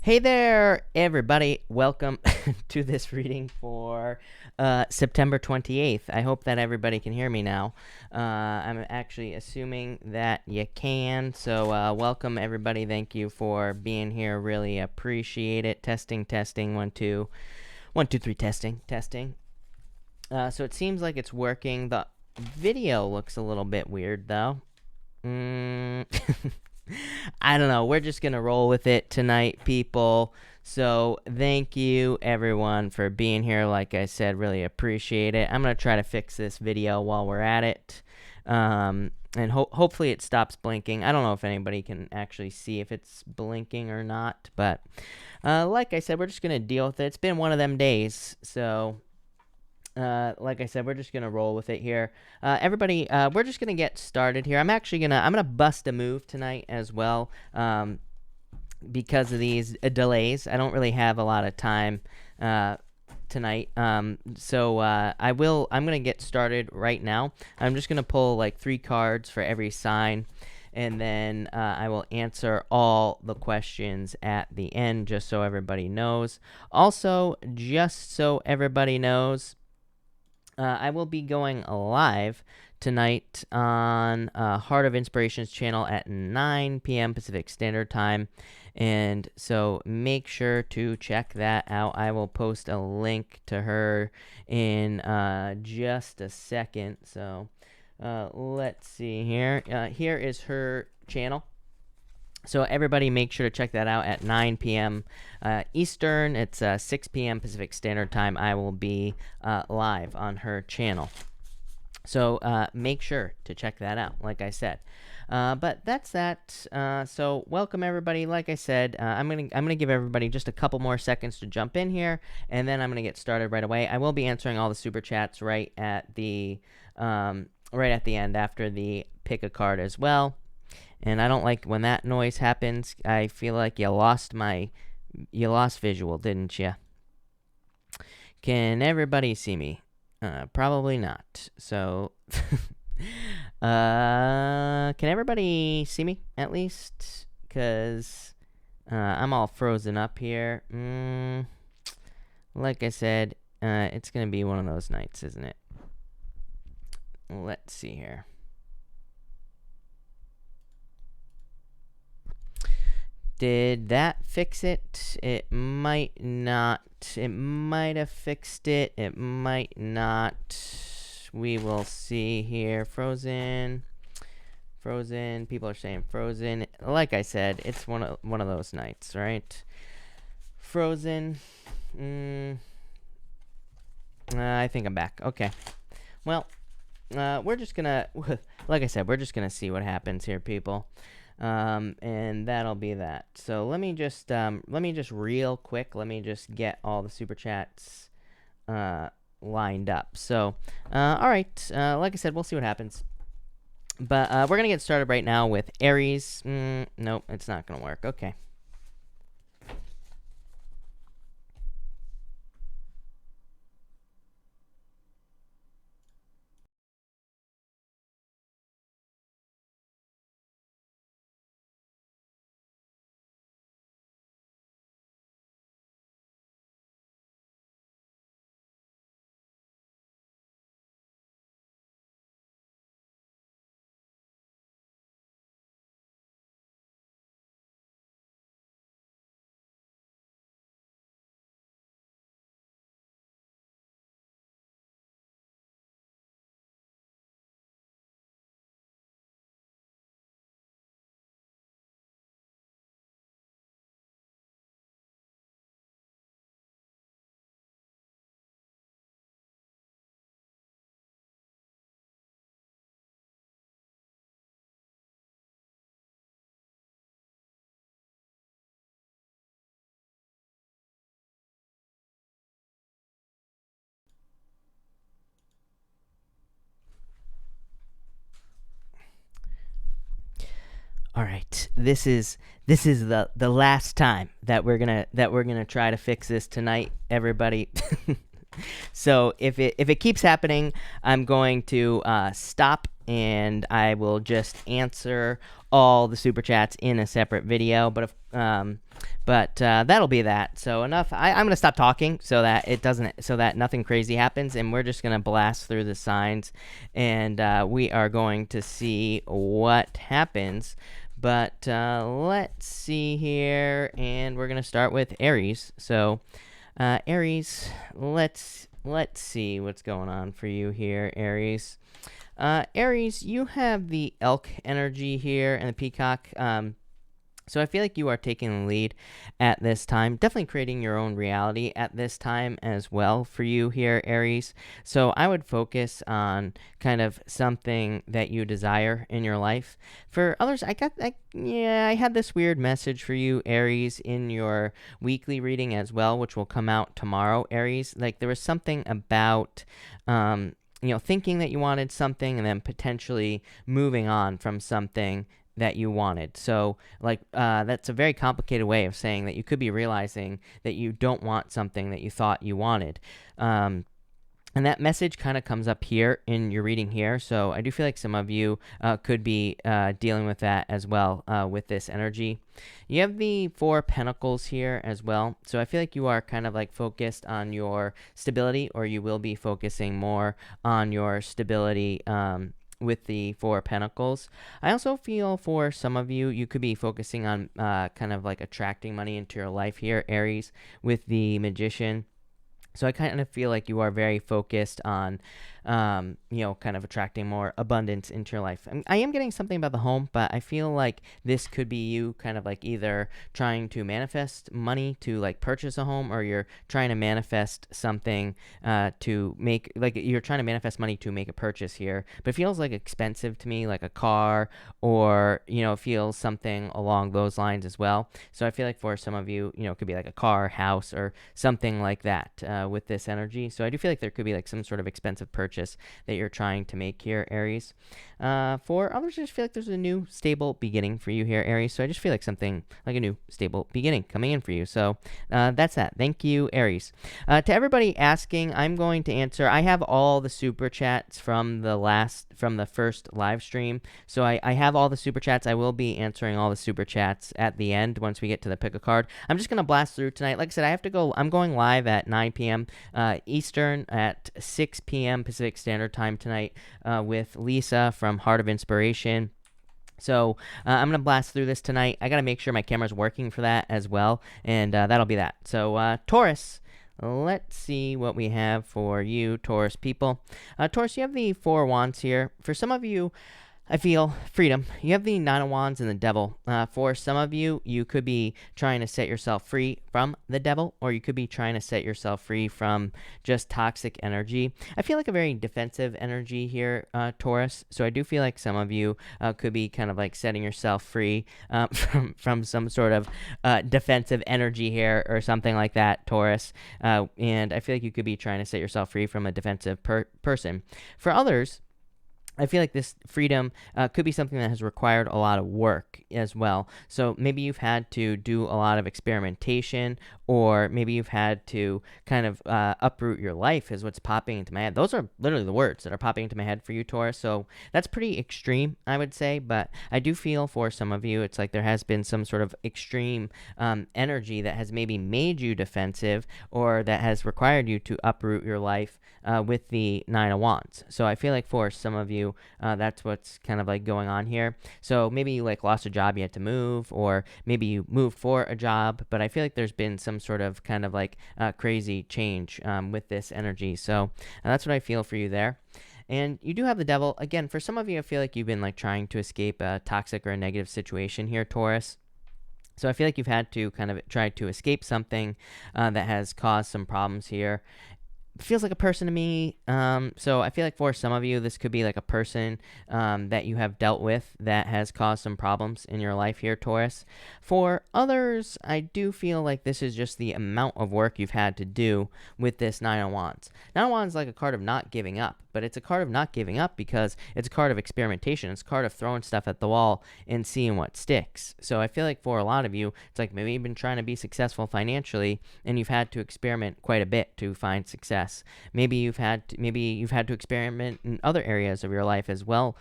Hey there, everybody. Welcome to this reading for September 28th. I hope that everybody can hear me now. I'm actually assuming that you can. So welcome, everybody. Thank you for being here. Really appreciate it. Testing, testing. 1, 2. 1, 2, 3. Testing, testing. So it seems like it's working. The video looks a little bit weird, though. I don't know. We're just going to roll with it tonight, people. So thank you, everyone, for being here. Like I said, really appreciate it. I'm going to try to fix this video while we're at it. And hopefully it stops blinking. I don't know if anybody can actually see if it's blinking or not. But like I said, we're just going to deal with it. It's been one of them days. So like I said, we're just gonna roll with it here. Everybody, we're just gonna get started here. I'm gonna bust a move tonight as well, because of these delays. I don't really have a lot of time tonight, so I'm gonna get started right now. I'm just gonna pull like 3 cards for every sign, and then I will answer all the questions at the end, just so everybody knows. Also, just so everybody knows, I will be going live tonight on Heart of Inspiration's channel at 9 p.m. Pacific Standard Time. And so make sure to check that out. I will post a link to her in just a second. So let's see here. Here is her channel. So everybody make sure to check that out at 9 p.m. Eastern. It's 6 p.m. Pacific Standard Time. I will be live on her channel. So make sure to check that out, like I said. But that's that. So welcome, everybody. Like I said, I'm gonna give everybody just a couple more seconds to jump in here, and then I'm gonna get started right away. I will be answering all the super chats right at the end after the pick a card as well. And I don't like when that noise happens. I feel like you lost visual, didn't you? Can everybody see me? Probably not. So, can everybody see me at least? Because I'm all frozen up here. Like I said, it's going to be one of those nights, isn't it? Let's see here. Did that fix it? It might not. It might have fixed it. It might not. We will see here. Frozen. Frozen. People are saying frozen. Like I said, it's one of those nights, right? Frozen. I think I'm back. Okay. Well, we're just gonna, like I said, we're just gonna see what happens here, people. And that'll be that. So let me just real quick, let me just get all the super chats lined up. So all right, like I said, we'll see what happens. But we're gonna get started right now with Aries. Nope, it's not gonna work. Okay. All right, this is the last time that we're gonna try to fix this tonight, everybody. So if it keeps happening, I'm going to stop and I will just answer all the super chats in a separate video. But that'll be that. So enough. I'm gonna stop talking so that nothing crazy happens, and we're just gonna blast through the signs, and we are going to see what happens. But let's see here, and we're gonna start with Aries. So Aries, let's see what's going on for you here, Aries. Aries, you have the elk energy here and the peacock. So I feel like you are taking the lead at this time, definitely creating your own reality at this time as well for you here, Aries. So I would focus on kind of something that you desire in your life. For others, I had this weird message for you, Aries, in your weekly reading as well, which will come out tomorrow, Aries. Like there was something about thinking that you wanted something and then potentially moving on from something that you wanted. So that's a very complicated way of saying that you could be realizing that you don't want something that you thought you wanted. And that message kind of comes up here in your reading here. So I do feel like some of you could be dealing with that as well with this energy. You have the Four of Pentacles here as well. So I feel like you are kind of like focused on your stability, or you will be focusing more on your stability with the Four of Pentacles. I also feel for some of you, you could be focusing on kind of like attracting money into your life here, Aries, with the Magician. So I kind of feel like you are very focused on, kind of attracting more abundance into your life. I am getting something about the home, but I feel like this could be you kind of like either trying to manifest money to like purchase a home, or you're trying to manifest something to make, like you're trying to manifest money to make a purchase here. But it feels like expensive to me, like a car, or, it feels something along those lines as well. So I feel like for some of you, it could be like a car, house, or something like that with this energy. So I do feel like there could be like some sort of expensive purchase that you're trying to make here, Aries. For others, I just feel like there's a new stable beginning for you here, Aries. So I just feel like something like a new stable beginning coming in for you. So that's that. Thank you, Aries. To everybody asking, I'm going to answer. I have all the super chats from the first live stream. So I have all the super chats. I will be answering all the super chats at the end once we get to the pick a card. I'm just going to blast through tonight. Like I said, I have to go. I'm going live at 9 p.m. Eastern, at 6 p.m. Pacific Standard Time tonight with Lisa from Heart of Inspiration. So I'm going to blast through this tonight. I got to make sure my camera's working for that as well, and that'll be that. So Taurus, let's see what we have for you, Taurus people. Taurus, you have the Four of Wands here. For some of you, I feel freedom. You have the Nine of Wands and the Devil. For some of you, you could be trying to set yourself free from the devil, or you could be trying to set yourself free from just toxic energy. I feel like a very defensive energy here, Taurus. So I do feel like some of you could be kind of like setting yourself free from some sort of defensive energy here or something like that, Taurus. And I feel like you could be trying to set yourself free from a defensive person. For others, I feel like this freedom could be something that has required a lot of work as well. So maybe you've had to do a lot of experimentation, or maybe you've had to kind of uproot your life, is what's popping into my head. Those are literally the words that are popping into my head for you, Taurus. So that's pretty extreme, I would say. But I do feel for some of you, it's like there has been some sort of extreme energy that has maybe made you defensive, or that has required you to uproot your life with the Nine of Wands. So I feel like for some of you, that's what's kind of like going on here. So maybe you like lost a job, you had to move, or maybe you moved for a job, but I feel like there's been some sort of kind of like crazy change with this energy. So that's what I feel for you there. And you do have the Devil. Again, for some of you, I feel like you've been like trying to escape a toxic or a negative situation here, Taurus. So I feel like you've had to kind of try to escape something that has caused some problems here. Feels like a person to me. So I feel like for some of you, this could be like a person that you have dealt with that has caused some problems in your life here, Taurus. For others, I do feel like this is just the amount of work you've had to do with this Nine of Wands. Nine of Wands is like a card of not giving up. but it's a card of not giving up because it's a card of experimentation. It's a card of throwing stuff at the wall and seeing what sticks. So I feel like for a lot of you, it's like maybe you've been trying to be successful financially and you've had to experiment quite a bit to find success. Maybe you've had to experiment in other areas of your life as well,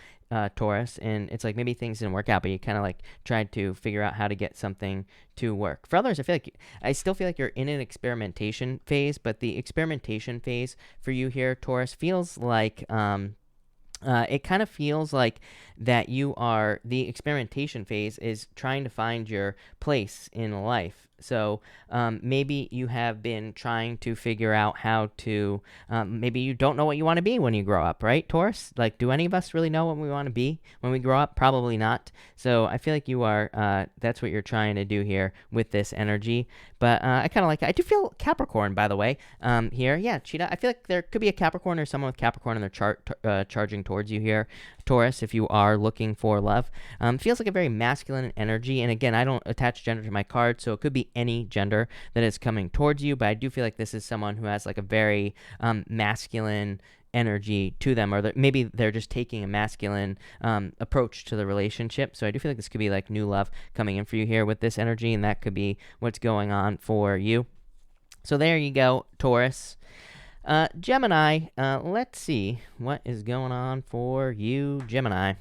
Taurus, and it's like maybe things didn't work out, but you kind of like tried to figure out how to get something to work. For others, I still feel like you're in an experimentation phase, but the experimentation phase for you here, Taurus, feels like it kind of feels like that the experimentation phase is trying to find your place in life. So maybe you have been trying to figure out how to, maybe you don't know what you want to be when you grow up, right, Taurus? Like, do any of us really know what we want to be when we grow up? Probably not. So I feel like that's what you're trying to do here with this energy. But I do feel Capricorn, by the way, here. Yeah, Cheetah, I feel like there could be a Capricorn or someone with Capricorn in their chart charging towards you here, Taurus, if you are looking for love. Feels like a very masculine energy. And again, I don't attach gender to my card, so it could be any gender that is coming towards you, but I do feel like this is someone who has like a very masculine energy to them, or maybe they're just taking a masculine approach to the relationship. So I do feel like this could be like new love coming in for you here with this energy, and that could be what's going on for you. So there you go, Taurus. Gemini, let's see what is going on for you, Gemini.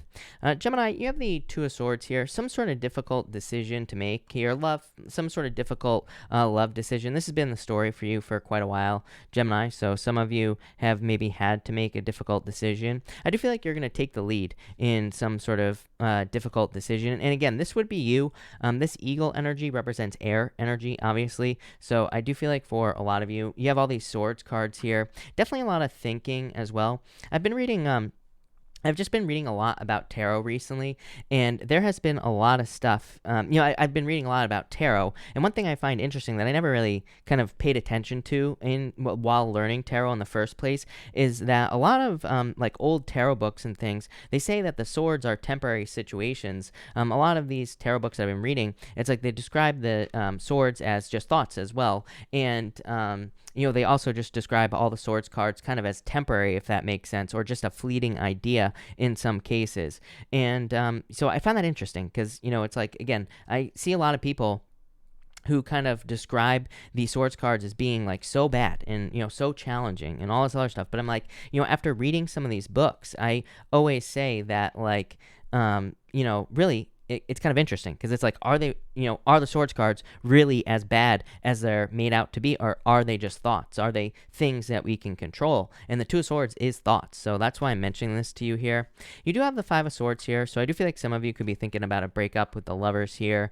Gemini, you have the Two of Swords here. Some sort of difficult decision to make here. Some sort of difficult love decision. This has been the story for you for quite a while, Gemini. So some of you have maybe had to make a difficult decision. I do feel like you're going to take the lead in some sort of difficult decision. And again, this would be you. This eagle energy represents air energy, obviously. So I do feel like for a lot of you, you have all these swords cards here. Definitely a lot of thinking as well. I've just been reading a lot about tarot recently, and there has been a lot of stuff. I've been reading a lot about tarot, and one thing I find interesting that I never really kind of paid attention to while learning tarot in the first place is that a lot of like old tarot books and things, they say that the swords are temporary situations. A lot of these tarot books I've been reading, it's like they describe the swords as just thoughts as well, and they also just describe all the swords cards kind of as temporary, if that makes sense, or just a fleeting idea in some cases. And so I found that interesting because, it's like, again, I see a lot of people who kind of describe the swords cards as being like so bad and, so challenging and all this other stuff. But I'm like, after reading some of these books, I always say that like, really, it's kind of interesting because it's like, are the swords cards really as bad as they're made out to be, or are they just thoughts? Are they things that we can control? And the Two of Swords is thoughts, so that's why I'm mentioning this to you here. You do have the Five of Swords here, so I do feel like some of you could be thinking about a breakup with the lovers here,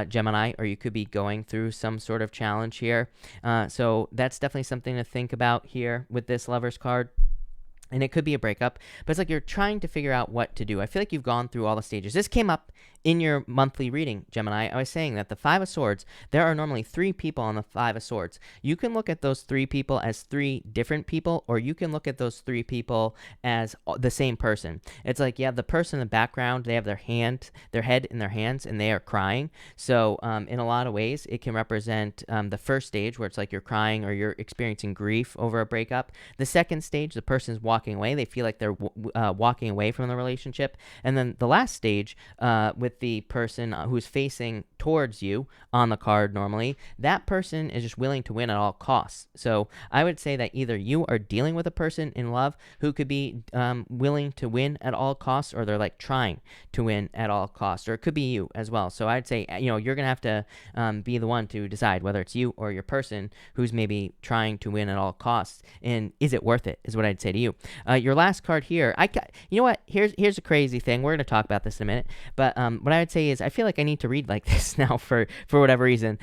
Gemini, or you could be going through some sort of challenge here. So that's definitely something to think about here with this lovers card. And it could be a breakup, but it's like you're trying to figure out what to do. I feel like you've gone through all the stages. This came up in your monthly reading, Gemini. I was saying that the Five of Swords, there are normally 3 people on the Five of Swords. You can look at those 3 people as 3 different people, or you can look at those 3 people as the same person. It's like you have the person in the background, they have their head in their hands, and they are crying. So in a lot of ways, it can represent the first stage where it's like you're crying or you're experiencing grief over a breakup. The second stage, the person's walking away. They feel like they're walking away from the relationship. And then the last stage with the person who's facing towards you on the card normally, that person is just willing to win at all costs. So I would say that either you are dealing with a person in love who could be willing to win at all costs, or they're like trying to win at all costs, or it could be you as well. So I'd say, you're going to have to be the one to decide whether it's you or your person who's maybe trying to win at all costs. And is it worth it, is what I'd say to you. Your last card here, you know what? Here's a crazy thing. We're going to talk about this in a minute. But what I would say is I feel like I need to read like this now for whatever reason.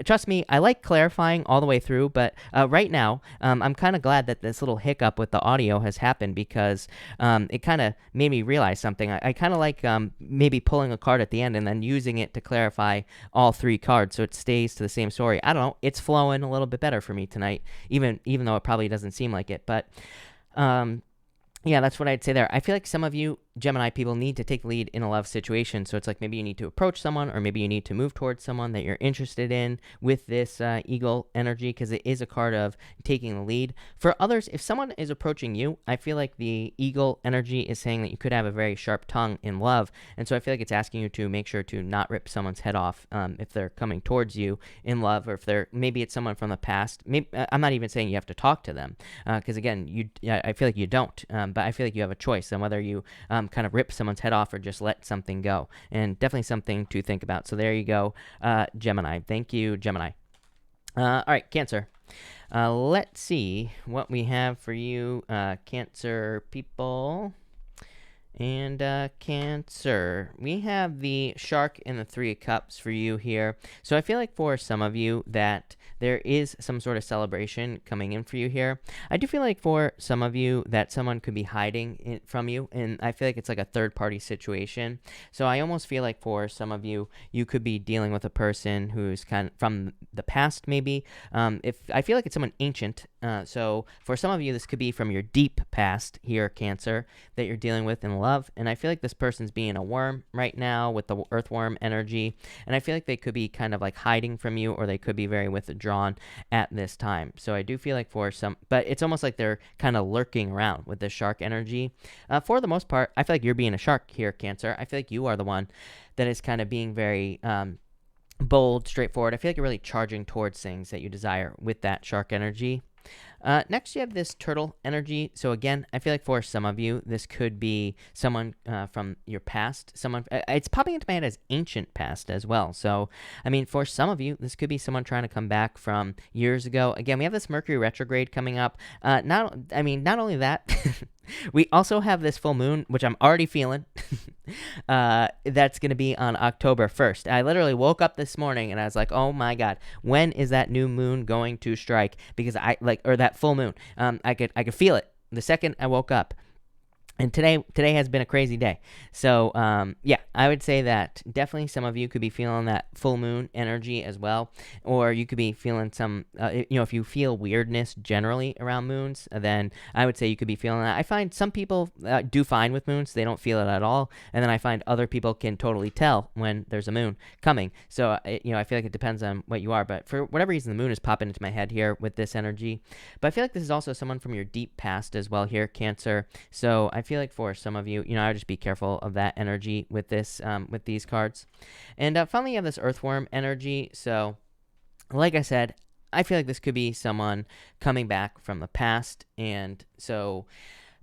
Trust me, I like clarifying all the way through, but right now, I'm kind of glad that this little hiccup with the audio has happened because it kind of made me realize something. I kind of like maybe pulling a card at the end and then using it to clarify all 3 cards so it stays to the same story. I don't know. It's flowing a little bit better for me tonight, even though it probably doesn't seem like it. But yeah, that's what I'd say there. I feel like some of you Gemini people need to take the lead in a love situation. So it's like maybe you need to approach someone, or maybe you need to move towards someone that you're interested in with this eagle energy, because it is a card of taking the lead. For others, if someone is approaching you, I feel like the eagle energy is saying that you could have a very sharp tongue in love. And so I feel like it's asking you to make sure to not rip someone's head off if they're coming towards you in love, or if maybe it's someone from the past. Maybe, I'm not even saying you have to talk to them, because again, I feel like you don't, but I feel like you have a choice on whether you kind of rip someone's head off or just let something go, and definitely something to think about. So there you go, Gemini. Thank you, Gemini. All right, Cancer. Let's see what we have for you, Cancer people. And Cancer, we have the Shark and the Three of Cups for you here. So I feel like for some of you that there is some sort of celebration coming in for you here. I do feel like for some of you that someone could be hiding from you, and I feel like it's like a third-party situation. So I almost feel like for some of you, you could be dealing with a person who's kind of from the past, maybe. If I feel like it's someone ancient. So for some of you, this could be from your deep past here, Cancer, that you're dealing with in love. And I feel like this person's being a worm right now with the earthworm energy. And I feel like they could be kind of like hiding from you, or they could be very withdrawn at this time. So I do feel like for some, but it's almost like they're kind of lurking around with the shark energy. For the most part, I feel like you're being a shark here, Cancer. I feel like you are the one that is kind of being very bold, straightforward. I feel like you're really charging towards things that you desire with that shark energy. Next, you have this turtle energy. So again, I feel like for some of you, this could be someone from your past. Someone, it's popping into my head as ancient past as well. So, I mean, for some of you, this could be someone trying to come back from years ago. Again, we have this Mercury retrograde coming up. Not only that, we also have this full moon, which I'm already feeling. That's going to be on October 1st. I literally woke up this morning and I was like, oh my God, when is that new moon going to strike? Because or that full moon. I could feel it the second I woke up. And today has been a crazy day. So, yeah, I would say that definitely some of you could be feeling that full moon energy as well. Or you could be feeling some, if you feel weirdness generally around moons, then I would say you could be feeling that. I find some people do fine with moons. They don't feel it at all. And then I find other people can totally tell when there's a moon coming. So, I feel like it depends on what you are. But for whatever reason, the moon is popping into my head here with this energy. But I feel like this is also someone from your deep past as well here, Cancer. So I feel like for some of you, I would just be careful of that energy with this, with these cards. And finally, you have this earthworm energy. So, like I said, I feel like this could be someone coming back from the past, and so.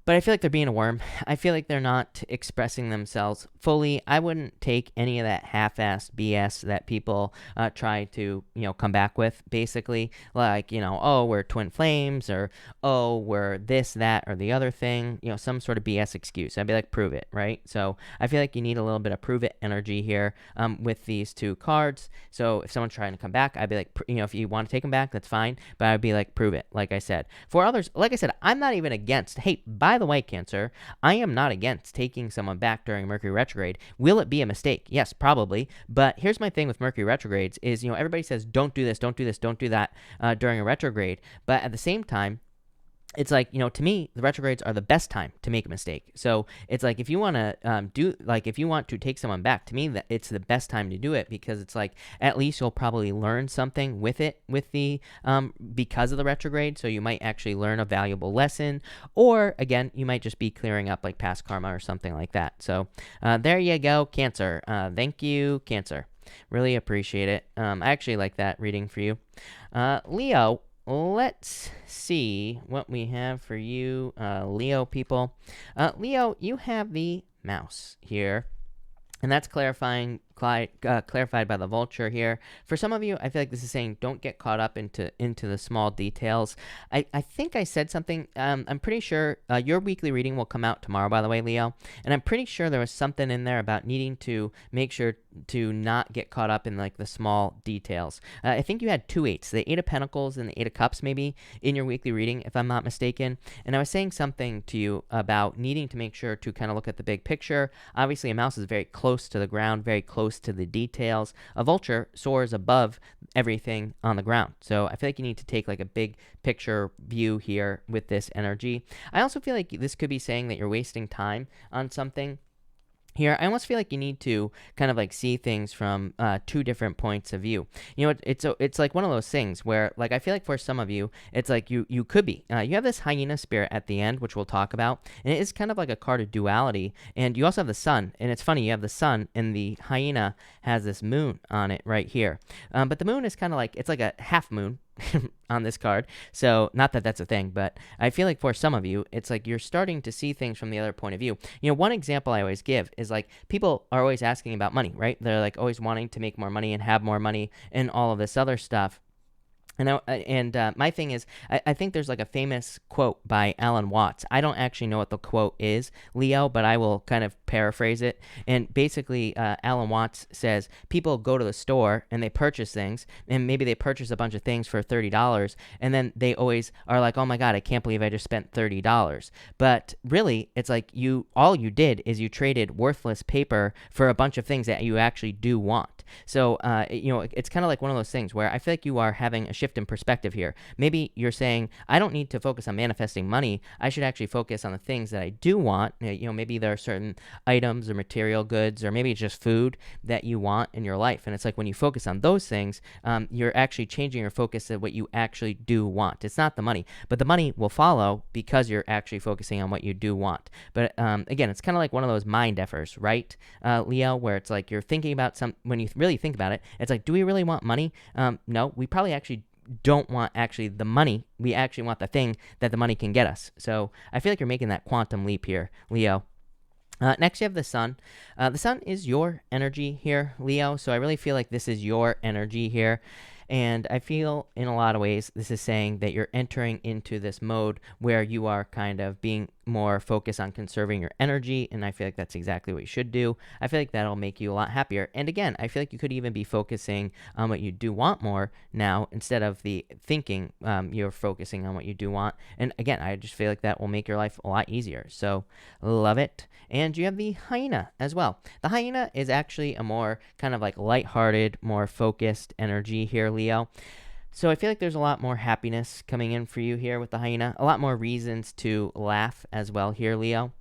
But I feel like they're being a worm. I feel like they're not expressing themselves fully. I wouldn't take any of that half-assed BS that people try to, come back with, basically. Like, oh, we're twin flames, or, oh, we're this, that, or the other thing. Some sort of BS excuse. I'd be like, prove it, right? So I feel like you need a little bit of prove it energy here with these two cards. So if someone's trying to come back, I'd be like, if you want to take them back, that's fine. But I'd be like, prove it, like I said. For others, like I said, I'm not even against, hey, by the way, Cancer, I am not against taking someone back during Mercury retrograde. Will it be a mistake? Yes, probably. But here's my thing with Mercury retrogrades is, everybody says, don't do this, don't do this, don't do that during a retrograde. But at the same time, it's like, to me, the retrogrades are the best time to make a mistake. So it's like, if you want to if you want to take someone back, to me, that it's the best time to do it, because it's like, at least you'll probably learn something with it, with the, because of the retrograde. So you might actually learn a valuable lesson, or again, you might just be clearing up like past karma or something like that. So there you go, Cancer. Thank you, Cancer. Really appreciate it. I actually like that reading for you. Leo. Let's see what we have for you, Leo people. Leo, you have the mouse here, and that's clarified by the vulture here. For some of you, I feel like this is saying don't get caught up into the small details. I think I said something. I'm pretty sure your weekly reading will come out tomorrow, by the way, Leo. And I'm pretty sure there was something in there about needing to make sure to not get caught up in like the small details. I think you had 2 8s, the 8 of Pentacles and the 8 of Cups maybe in your weekly reading, if I'm not mistaken. And I was saying something to you about needing to make sure to kind of look at the big picture. Obviously, a mouse is very close to the ground, very close to the details. A vulture soars above everything on the ground. So I feel like you need to take like a big picture view here with this energy. I also feel like this could be saying that you're wasting time on something. here, I almost feel like you need to kind of like see things from two different points of view. It's like one of those things where, like, I feel like for some of you, it's like you could be you have this hyena spirit at the end, which we'll talk about, and it is kind of like a card of duality. And you also have the sun, and it's funny, you have the sun, and the hyena has this moon on it right here. But the moon is kind of like, it's like a half moon on this card. So not that that's a thing, but I feel like for some of you, it's like you're starting to see things from the other point of view. One example I always give is like people are always asking about money, right? They're like always wanting to make more money and have more money and all of this other stuff. And my thing is, I think there's like a famous quote by Alan Watts. I don't actually know what the quote is, Leo, but I will kind of paraphrase it. And basically, Alan Watts says people go to the store and they purchase things, and maybe they purchase a bunch of things for $30, and then they always are like, oh my God, I can't believe I just spent $30. But really, it's like all you did is you traded worthless paper for a bunch of things that you actually do want. So, it's kind of like one of those things where I feel like you are having a shift in perspective here. Maybe you're saying, I don't need to focus on manifesting money. I should actually focus on the things that I do want. Maybe there are certain items or material goods, or maybe it's just food that you want in your life. And it's like when you focus on those things, you're actually changing your focus to what you actually do want. It's not the money, but the money will follow because you're actually focusing on what you do want. But again, it's kind of like one of those mind effers, right, Leo, where it's like you're thinking about when you really think about it, it's like, do we really want money? No, we probably actually don't want actually the money. We actually want the thing that the money can get us. So I feel like you're making that quantum leap here, Leo. Next, you have the sun. The sun is your energy here, Leo. So I really feel like this is your energy here. And I feel in a lot of ways, this is saying that you're entering into this mode where you are kind of being more focused on conserving your energy. And I feel like that's exactly what you should do. I feel like that'll make you a lot happier. And again, I feel like you could even be focusing on what you do want more now instead of the thinking you're focusing on what you do want. And again, I just feel like that will make your life a lot easier. So love it. And you have the hyena as well. The hyena is actually a more kind of like lighthearted, more focused energy here, Leo. So I feel like there's a lot more happiness coming in for you here with the hyena, a lot more reasons to laugh as well here, Leo.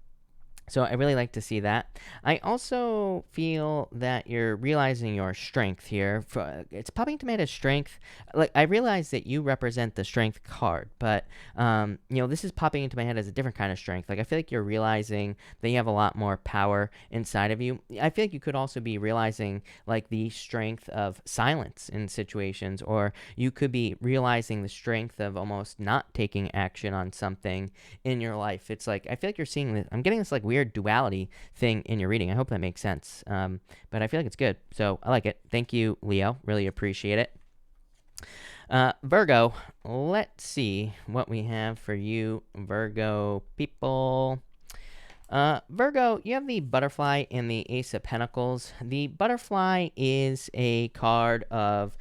So I really like to see that. I also feel that you're realizing your strength here. It's popping to me as strength. Like, I realize that you represent the strength card, but this is popping into my head as a different kind of strength. Like, I feel like you're realizing that you have a lot more power inside of you. I feel like you could also be realizing like the strength of silence in situations, or you could be realizing the strength of almost not taking action on something in your life. It's like, I feel like you're seeing this. I'm getting this like weird duality thing in your reading. I hope that makes sense. But I feel like it's good. So I like it. Thank you, Leo. Really appreciate it. Virgo, let's see what we have for you, Virgo people. Virgo, you have the butterfly and the Ace of Pentacles. The butterfly is a card of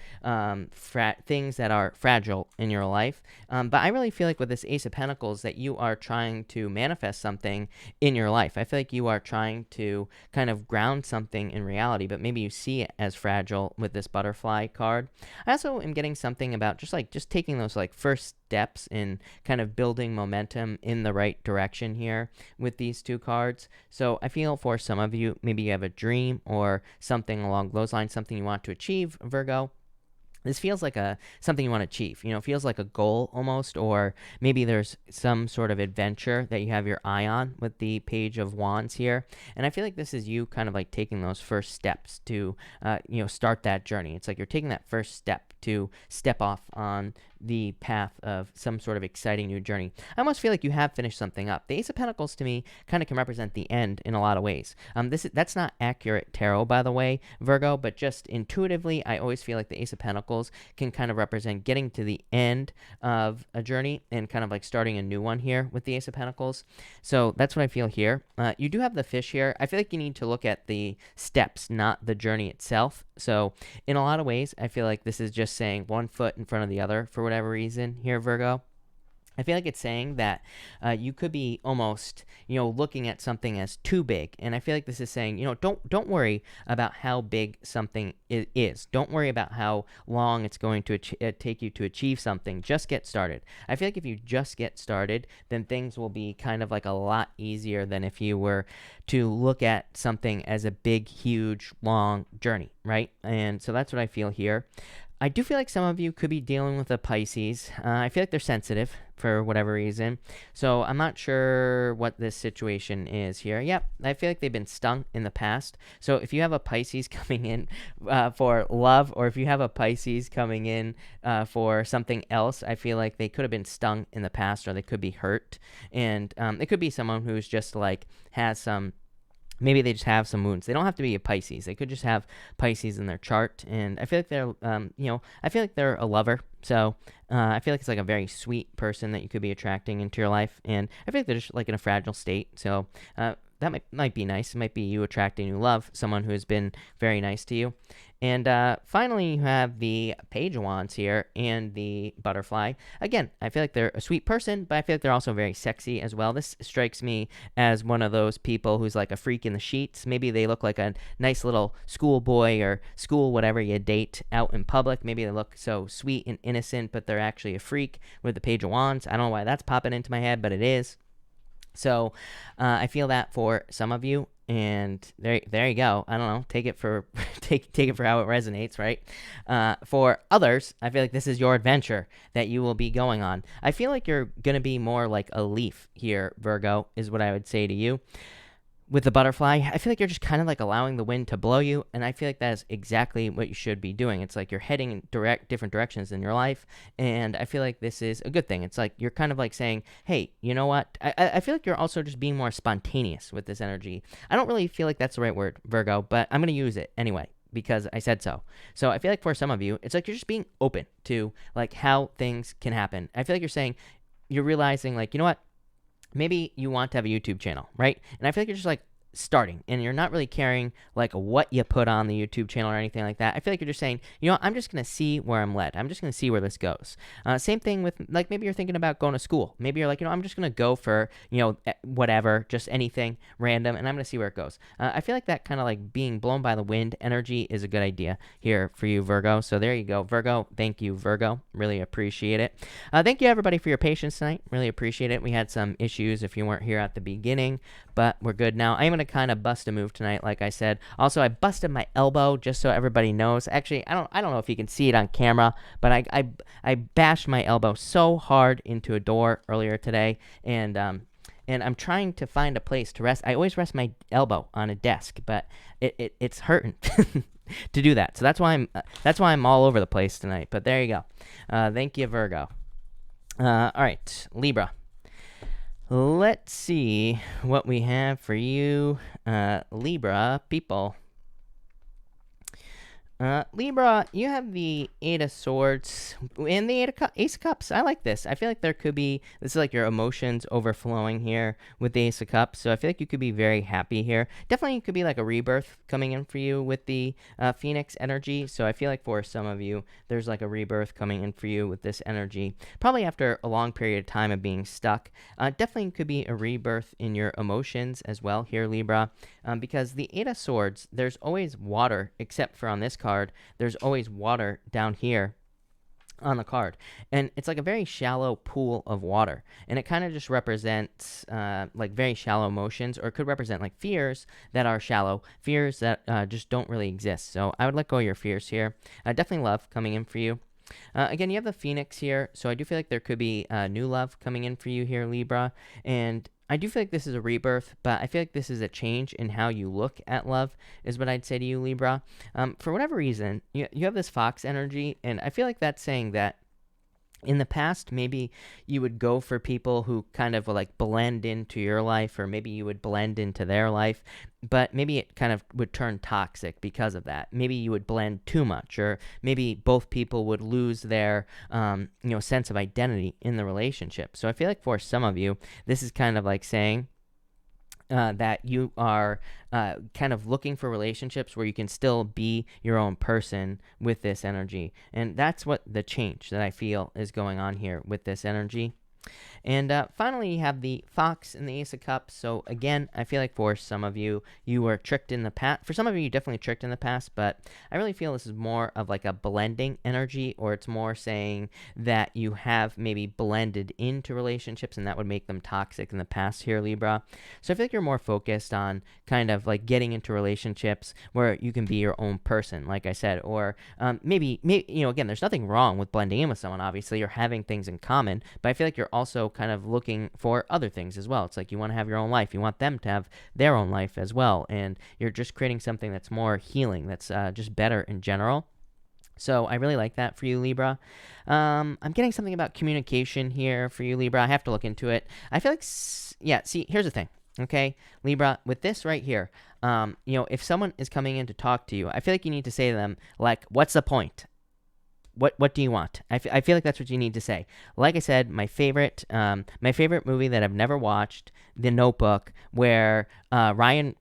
things that are fragile in your life. But I really feel like with this Ace of Pentacles that you are trying to manifest something in your life. I feel like you are trying to kind of ground something in reality, but maybe you see it as fragile with this butterfly card. I also am getting something about just taking those like first steps in kind of building momentum in the right direction here with these two cards. So I feel for some of you, maybe you have a dream or something along those lines, something you want to achieve, Virgo. This feels like something you want to achieve. It feels like a goal almost, or maybe there's some sort of adventure that you have your eye on with the Page of Wands here. And I feel like this is you kind of like taking those first steps to, start that journey. It's like you're taking that first step to step off on the path of some sort of exciting new journey. I almost feel like you have finished something up. The Ace of Pentacles to me kind of can represent the end in a lot of ways. That's not accurate tarot, by the way, Virgo, but just intuitively, I always feel like the Ace of Pentacles can kind of represent getting to the end of a journey and kind of like starting a new one here with the Ace of Pentacles. So that's what I feel here. You do have the fish here. I feel like you need to look at the steps, not the journey itself. So in a lot of ways, I feel like this is just saying one foot in front of the other for whatever reason here, Virgo. I feel like it's saying that you could be almost, looking at something as too big, and I feel like this is saying, don't worry about how big something is. Don't worry about how long it's going to take you to achieve something. Just get started. I feel like if you just get started, then things will be kind of like a lot easier than if you were to look at something as a big, huge, long journey, right? And so that's what I feel here. I do feel like some of you could be dealing with a Pisces. I feel like they're sensitive for whatever reason. So I'm not sure what this situation is here. Yep, I feel like they've been stung in the past. So if you have a Pisces coming in for love, or if you have a Pisces coming in for something else, I feel like they could have been stung in the past, or they could be hurt. And it could be someone who's just like has some, maybe they just have some wounds. They don't have to be a Pisces. They could just have Pisces in their chart. And I feel like they're, I feel like they're a lover. So I feel like it's like a very sweet person that you could be attracting into your life. And I feel like they're just like in a fragile state. So that might be nice. It might be you attracting new love, someone who has been very nice to you. And finally, you have the Page of Wands here and the Butterfly. Again, I feel like they're a sweet person, but I feel like they're also very sexy as well. This strikes me as one of those people who's like a freak in the sheets. Maybe they look like a nice little schoolboy or school whatever you date out in public. Maybe they look so sweet and innocent, but they're actually a freak with the Page of Wands. I don't know why that's popping into my head, but it is. So I feel that for some of you, and there you go. I don't know. Take it for take it for how it resonates, right? For others, I feel like this is your adventure that you will be going on. I feel like you're gonna be more like a leaf here, Virgo, is what I would say to you. With the butterfly, I feel like you're just kind of like allowing the wind to blow you, and I feel like that is exactly what you should be doing. It's like you're heading in different directions in your life, and I feel like this is a good thing. It's like you're kind of like saying, hey, you know what? I feel like you're also just being more spontaneous with this energy. I don't really feel like that's the right word, Virgo, but I'm going to use it anyway because I said so. So I feel like for some of you, it's like you're just being open to like how things can happen. I feel like you're saying, you're realizing like, you know what? Maybe you want to have a YouTube channel, right? And I feel like you're just like starting and you're not really caring like what you put on the YouTube channel or anything like that. I feel like you're just saying, I'm just going to see where I'm led. I'm just going to see where this goes. Same thing with like maybe you're thinking about going to school. Maybe you're like, I'm just going to go for, whatever, just anything random, and I'm going to see where it goes. I feel like that kind of like being blown by the wind energy is a good idea here for you, Virgo. So there you go, Virgo. Thank you, Virgo. Really appreciate it. Thank you, everybody, for your patience tonight. Really appreciate it. We had some issues if you weren't here at the beginning, but we're good now. I'm going to kind of bust a move tonight, like I said. Also, I busted my elbow, just so everybody knows. Actually, I don't know if you can see it on camera, but I bashed my elbow so hard into a door earlier today, and I'm trying to find a place to rest. I always rest my elbow on a desk, but it's hurting to do that. So that's why I'm all over the place tonight. But there you go. Thank you, Virgo. All right, Libra. Let's see what we have for you, Libra people. Libra, you have the Eight of Swords and the Ace of Cups. I like this. I feel like this is like your emotions overflowing here with the Ace of Cups. So I feel like you could be very happy here. Definitely, it could be like a rebirth coming in for you with the Phoenix energy. So I feel like for some of you, there's like a rebirth coming in for you with this energy. Probably after a long period of time of being stuck. Definitely could be a rebirth in your emotions as well here, Libra. Because the Eight of Swords, there's always water, except for on this card, there's always water down here on the card, and it's like a very shallow pool of water, and it kind of just represents like very shallow emotions, or it could represent like fears that are shallow, fears that just don't really exist. So I would let go of your fears here. Definitely love coming in for you. Again, you have the Phoenix here, so I do feel like there could be new love coming in for you here, Libra, and I do feel like this is a rebirth, but I feel like this is a change in how you look at love, is what I'd say to you, Libra. For whatever reason, you have this Fox energy, and I feel like that's saying that in the past, maybe you would go for people who kind of like blend into your life, or maybe you would blend into their life, but maybe it kind of would turn toxic because of that. Maybe you would blend too much, or maybe both people would lose their, sense of identity in the relationship. So I feel like for some of you, this is kind of like saying, that you are kind of looking for relationships where you can still be your own person with this energy. And that's what the change that I feel is going on here with this energy. And finally, you have the Fox and the Ace of Cups. So again, I feel like for some of you, you were tricked in the past. For some of you, definitely tricked in the past, but I really feel this is more of like a blending energy, or it's more saying that you have maybe blended into relationships and that would make them toxic in the past here, Libra. So I feel like you're more focused on kind of like getting into relationships where you can be your own person, like I said, or maybe, again, there's nothing wrong with blending in with someone, obviously, or having things in common, but I feel like you're also kind of looking for other things as well. It's like you want to have your own life. You want them to have their own life as well. And you're just creating something that's more healing, that's just better in general. So I really like that for you, Libra. I'm getting something about communication here for you, Libra. I have to look into it. I feel like, see, here's the thing. Okay, Libra, with this right here, if someone is coming in to talk to you, I feel like you need to say to them, like, what's the point? What do you want? I feel like that's what you need to say. Like I said, my favorite movie that I've never watched, The Notebook, where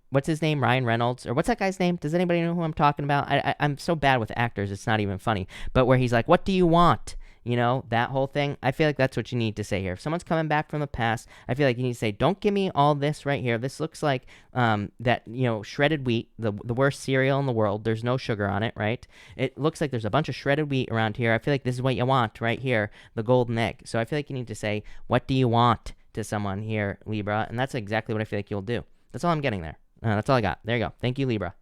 what's his name? Ryan Reynolds, or what's that guy's name? Does anybody know who I'm talking about? I'm so bad with actors, it's not even funny. But where he's like, what do you want? That whole thing. I feel like that's what you need to say here. If someone's coming back from the past, I feel like you need to say, don't give me all this right here. This looks like that, shredded wheat, the worst cereal in the world. There's no sugar on it, right? It looks like there's a bunch of shredded wheat around here. I feel like this is what you want right here, the golden egg. So I feel like you need to say, what do you want to someone here, Libra? And that's exactly what I feel like you'll do. That's all I'm getting there. That's all I got. There you go. Thank you, Libra.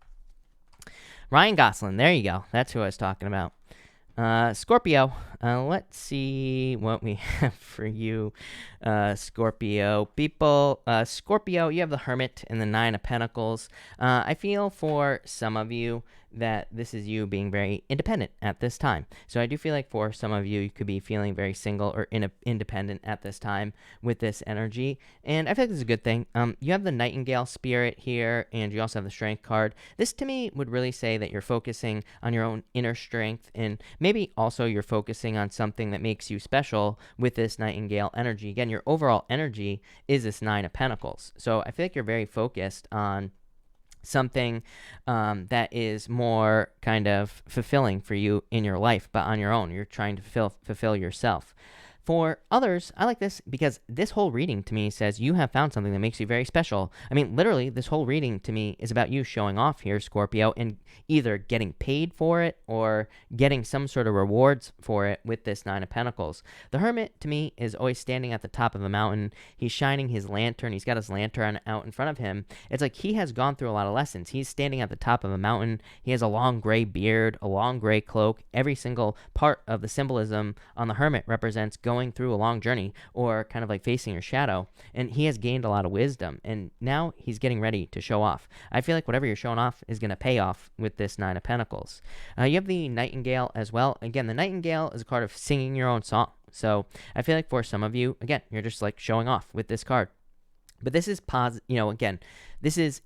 Ryan Gosling. There you go. That's who I was talking about. Scorpio, let's see what we have for you, Scorpio people. Scorpio, you have the Hermit and the Nine of Pentacles. I feel for some of you that this is you being very independent at this time. So I do feel like for some of you, you could be feeling very single or independent at this time with this energy. And I feel like this is a good thing. You have the Nightingale spirit here, and you also have the Strength card. This to me would really say that you're focusing on your own inner strength, and maybe also you're focusing on something that makes you special with this Nightingale energy. Again, your overall energy is this Nine of Pentacles. So I feel like you're very focused on something that is more kind of fulfilling for you in your life, but on your own. You're trying to fulfill yourself. For others, I like this because this whole reading to me says you have found something that makes you very special. I mean, literally, this whole reading to me is about you showing off here, Scorpio, and either getting paid for it or getting some sort of rewards for it with this Nine of Pentacles. The Hermit, to me, is always standing at the top of a mountain. He's shining his lantern. He's got his lantern out in front of him. It's like he has gone through a lot of lessons. He's standing at the top of a mountain. He has a long gray beard, a long gray cloak. Every single part of the symbolism on the Hermit represents going through a long journey or kind of like facing your shadow, and he has gained a lot of wisdom, and now he's getting ready to show off. I feel like whatever you're showing off is going to pay off with this Nine of Pentacles. You have the Nightingale as well. Again, the Nightingale is a card of singing your own song, so I feel like for some of you, again, you're just like showing off with this card. But this is again, this is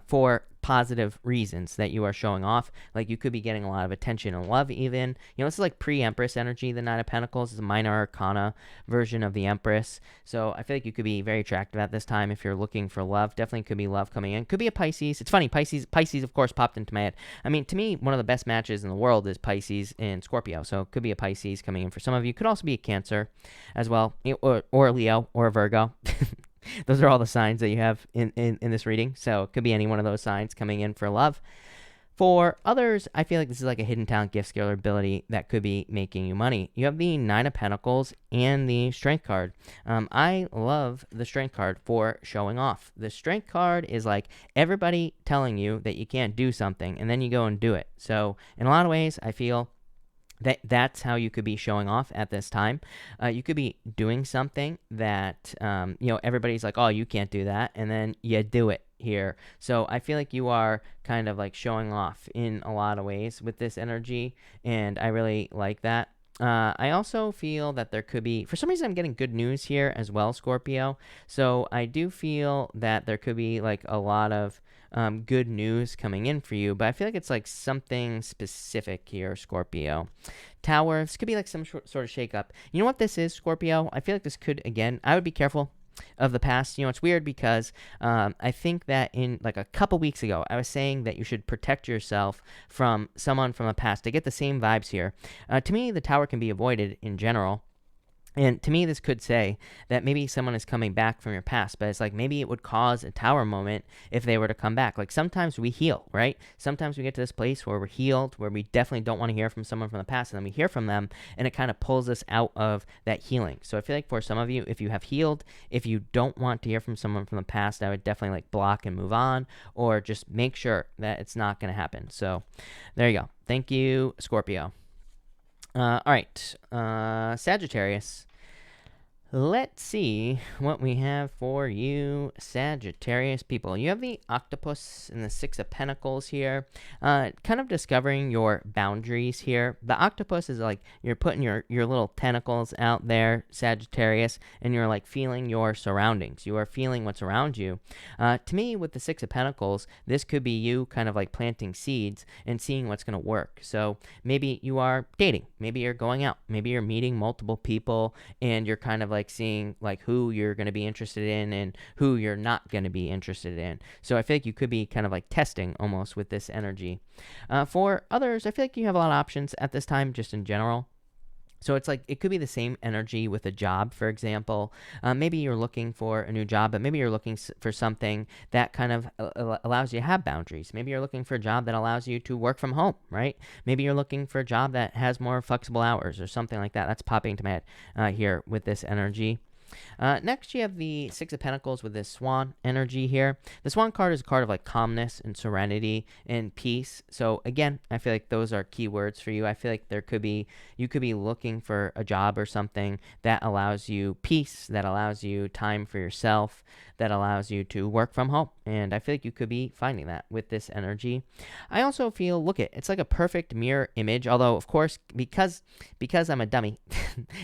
for positive reasons that you are showing off. Like you could be getting a lot of attention and love even. This is like pre-Empress energy. The Nine of Pentacles is a minor arcana version of the Empress. So I feel like you could be very attractive at this time if you're looking for love. Definitely could be love coming in. Could be a Pisces. It's funny, Pisces of course popped into my head. I mean, to me, one of the best matches in the world is Pisces and Scorpio. So it could be a Pisces coming in for some of you. Could also be a Cancer as well, or a Leo or a Virgo. Those are all the signs that you have in this reading. So it could be any one of those signs coming in for love. For others, I feel like this is like a hidden talent, gift, skill, or ability that could be making you money. You have the Nine of Pentacles and the Strength card. I love the Strength card for showing off. The Strength card is like everybody telling you that you can't do something, and then you go and do it. So in a lot of ways, I feel that's how you could be showing off at this time. You could be doing something that, everybody's like, oh, you can't do that. And then you do it here. So I feel like you are kind of like showing off in a lot of ways with this energy. And I really like that. I also feel that there could be, for some reason, I'm getting good news here as well, Scorpio. So I do feel that there could be like a lot of good news coming in for you, but I feel like it's like something specific here, Scorpio. Tower, this could be like some sort of shakeup. You know what this is, Scorpio? I feel like this could, again, I would be careful of the past. It's weird because I think that in like a couple weeks ago, I was saying that you should protect yourself from someone from the past. I get the same vibes here. To me, the Tower can be avoided in general. And to me, this could say that maybe someone is coming back from your past, but it's like maybe it would cause a tower moment if they were to come back. Like sometimes we heal, right? Sometimes we get to this place where we're healed, where we definitely don't want to hear from someone from the past, and then we hear from them, and it kind of pulls us out of that healing. So I feel like for some of you, if you have healed, if you don't want to hear from someone from the past, I would definitely like block and move on, or just make sure that it's not going to happen. So there you go. Thank you, Scorpio. All right, Sagittarius. Let's see what we have for you, Sagittarius people. You have the Octopus and the Six of Pentacles here, kind of discovering your boundaries here. The Octopus is like you're putting your little tentacles out there, Sagittarius, and you're like feeling your surroundings. You are feeling what's around you. To me, with the Six of Pentacles, this could be you kind of like planting seeds and seeing what's going to work. So maybe you are dating, maybe you're going out, maybe you're meeting multiple people, and you're kind of like seeing like who you're going to be interested in and who you're not going to be interested in. So I feel like you could be kind of like testing almost with this energy. For others, I feel like you have a lot of options at this time just in general. So it's like it could be the same energy with a job, for example. Maybe you're looking for a new job, but maybe you're looking for something that kind of allows you to have boundaries. Maybe you're looking for a job that allows you to work from home, right? Maybe you're looking for a job that has more flexible hours or something like that. That's popping into my head here with this energy. Next, you have the Six of Pentacles with this Swan energy here. The Swan card is a card of like calmness and serenity and peace. So again, I feel like those are key words for you. I feel like you could be looking for a job or something that allows you peace, that allows you time for yourself, that allows you to work from home. And I feel like you could be finding that with this energy. I also feel, it's like a perfect mirror image, although of course, because I'm a dummy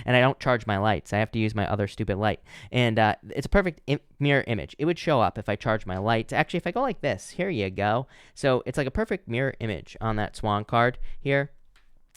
and I don't charge my lights, I have to use my other stupid light. And it's a perfect mirror image. It would show up if I charge my lights. Actually, if I go like this, here you go. So it's like a perfect mirror image on that Swan card here.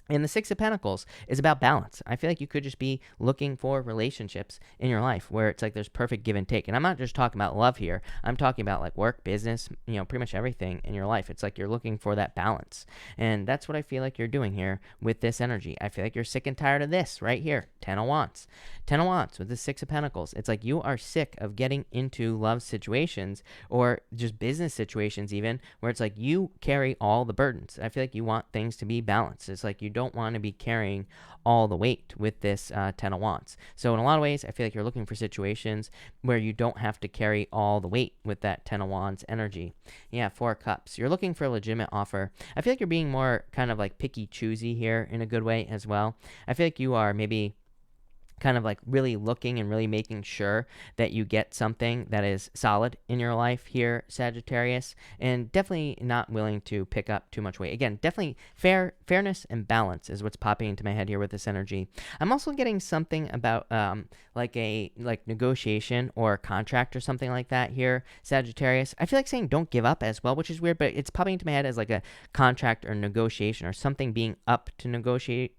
And the Six of Pentacles is about balance. I feel like you could just be looking for relationships in your life where it's like there's perfect give and take. And I'm not just talking about love here. I'm talking about like work, business, pretty much everything in your life. It's like you're looking for that balance. And that's what I feel like you're doing here with this energy. I feel like you're sick and tired of this right here. 10 of Wands. 10 of Wands with the Six of Pentacles. It's like you are sick of getting into love situations or just business situations even where it's like you carry all the burdens. I feel like you want things to be balanced. It's like you don't want to be carrying all the weight with this 10 of Wands. So in a lot of ways, I feel like you're looking for situations where you don't have to carry all the weight with that 10 of Wands energy. Yeah, 4 of Cups. You're looking for a legitimate offer. I feel like you're being more kind of like picky choosy here in a good way as well. I feel like you are maybe kind of like really looking and really making sure that you get something that is solid in your life here, Sagittarius, and definitely not willing to pick up too much weight. Again, definitely fairness and balance is what's popping into my head here with this energy. I'm also getting something about like negotiation or contract or something like that here, Sagittarius. I feel like saying don't give up as well, which is weird, but it's popping into my head as like a contract or negotiation or something being up to negotiation.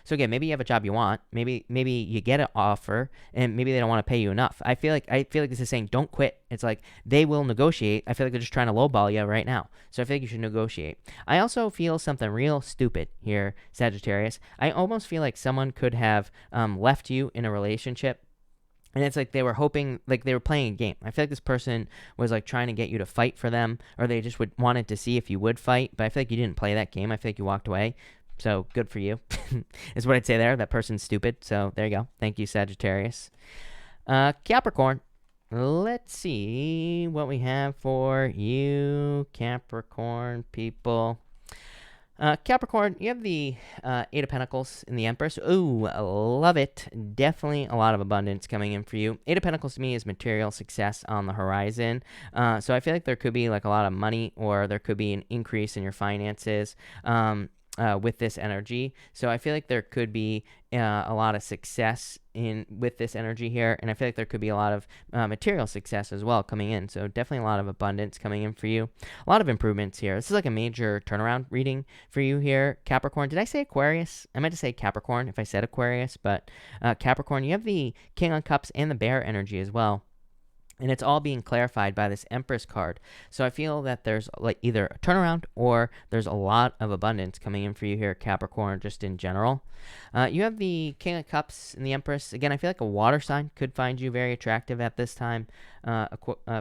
So again, maybe you have a job you want, maybe you get an offer and maybe they don't want to pay you enough. I feel like this is saying don't quit. It's like they will negotiate. I feel like they're just trying to lowball you right now. So I feel like you should negotiate. I also feel something real stupid here, Sagittarius. I almost feel like someone could have left you in a relationship and it's like they were hoping, like they were playing a game. I feel like this person was like trying to get you to fight for them, or they just wanted to see if you would fight. But I feel like you didn't play that game. I feel like you walked away. So good for you is what I'd say there. That person's stupid. So there you go. Thank you, Sagittarius. Capricorn. Let's see what we have for you, Capricorn people. Capricorn, you have the 8 of Pentacles in the Empress. Ooh, I love it. Definitely a lot of abundance coming in for you. 8 of Pentacles to me is material success on the horizon. So I feel like there could be like a lot of money, or there could be an increase in your finances. With this energy. So I feel like there could be a lot of success with this energy here, and I feel like there could be a lot of material success as well coming in. So definitely a lot of abundance coming in for you. A lot of improvements here. This is like a major turnaround reading for you here, Capricorn. Did I say Aquarius? I meant to say Capricorn if I said Aquarius, but Capricorn, you have the King of Cups and the Bear energy as well. And it's all being clarified by this Empress card. So I feel that there's like either a turnaround or there's a lot of abundance coming in for you here, Capricorn, just in general. You have the King of Cups and the Empress. Again, I feel like a water sign could find you very attractive at this time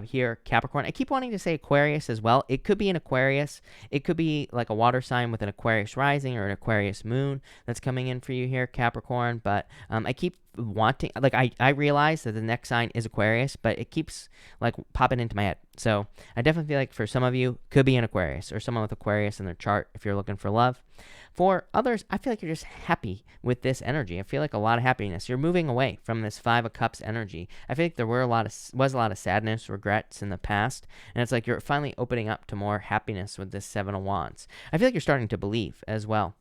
here, Capricorn. I keep wanting to say Aquarius as well. It could be an Aquarius. It could be like a water sign with an Aquarius rising or an Aquarius moon that's coming in for you here, Capricorn. But I keep wanting, like, I realize that the next sign is Aquarius, but it keeps like popping into my head. So I definitely feel like for some of you, could be an Aquarius or someone with Aquarius in their chart if you're looking for love. For others, I feel like you're just happy with this energy. I feel like a lot of happiness. You're moving away from this Five of Cups energy. I feel like there was a lot of sadness, regrets in the past, and it's like you're finally opening up to more happiness with this Seven of Wands. I feel like you're starting to believe as well.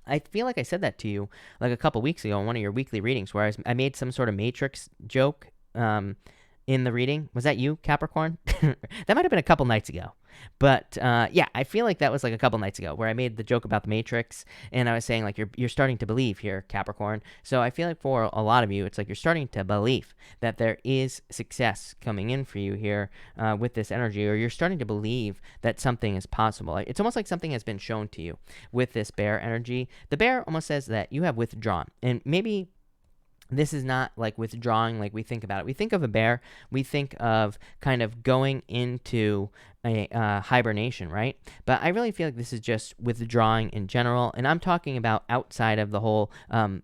I feel like I said that to you like a couple weeks ago in one of your weekly readings where I made some sort of Matrix joke in the reading. Was that you, Capricorn? That might have been a couple nights ago. But yeah, I feel like that was like a couple nights ago where I made the joke about the Matrix, and I was saying like you're starting to believe here, Capricorn. So I feel like for a lot of you, it's like you're starting to believe that there is success coming in for you here with this energy, or you're starting to believe that something is possible. It's almost like something has been shown to you with this bear energy. The bear almost says that you have withdrawn, and maybe this is not like withdrawing like we think about it. We think of a bear, we think of kind of going into a hibernation, right? But I really feel like this is just withdrawing in general, and I'm talking about outside of the whole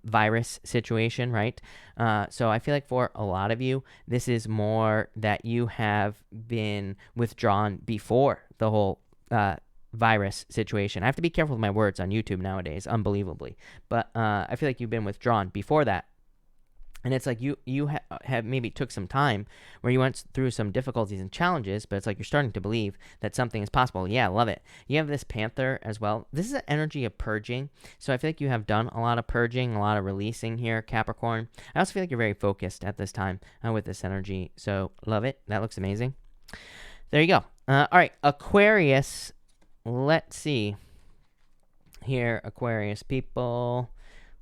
virus situation, right? So I feel like for a lot of you, this is more that you have been withdrawn before the whole virus situation. I have to be careful with my words on YouTube nowadays, unbelievably. But I feel like you've been withdrawn before that. And it's like you have maybe took some time where you went through some difficulties and challenges, but it's like you're starting to believe that something is possible. Yeah, I love it. You have this Panther as well. This is an energy of purging. So I feel like you have done a lot of purging, a lot of releasing here, Capricorn. I also feel like you're very focused at this time with this energy. So love it. That looks amazing. There you go. All right, Aquarius. Let's see here, Aquarius people.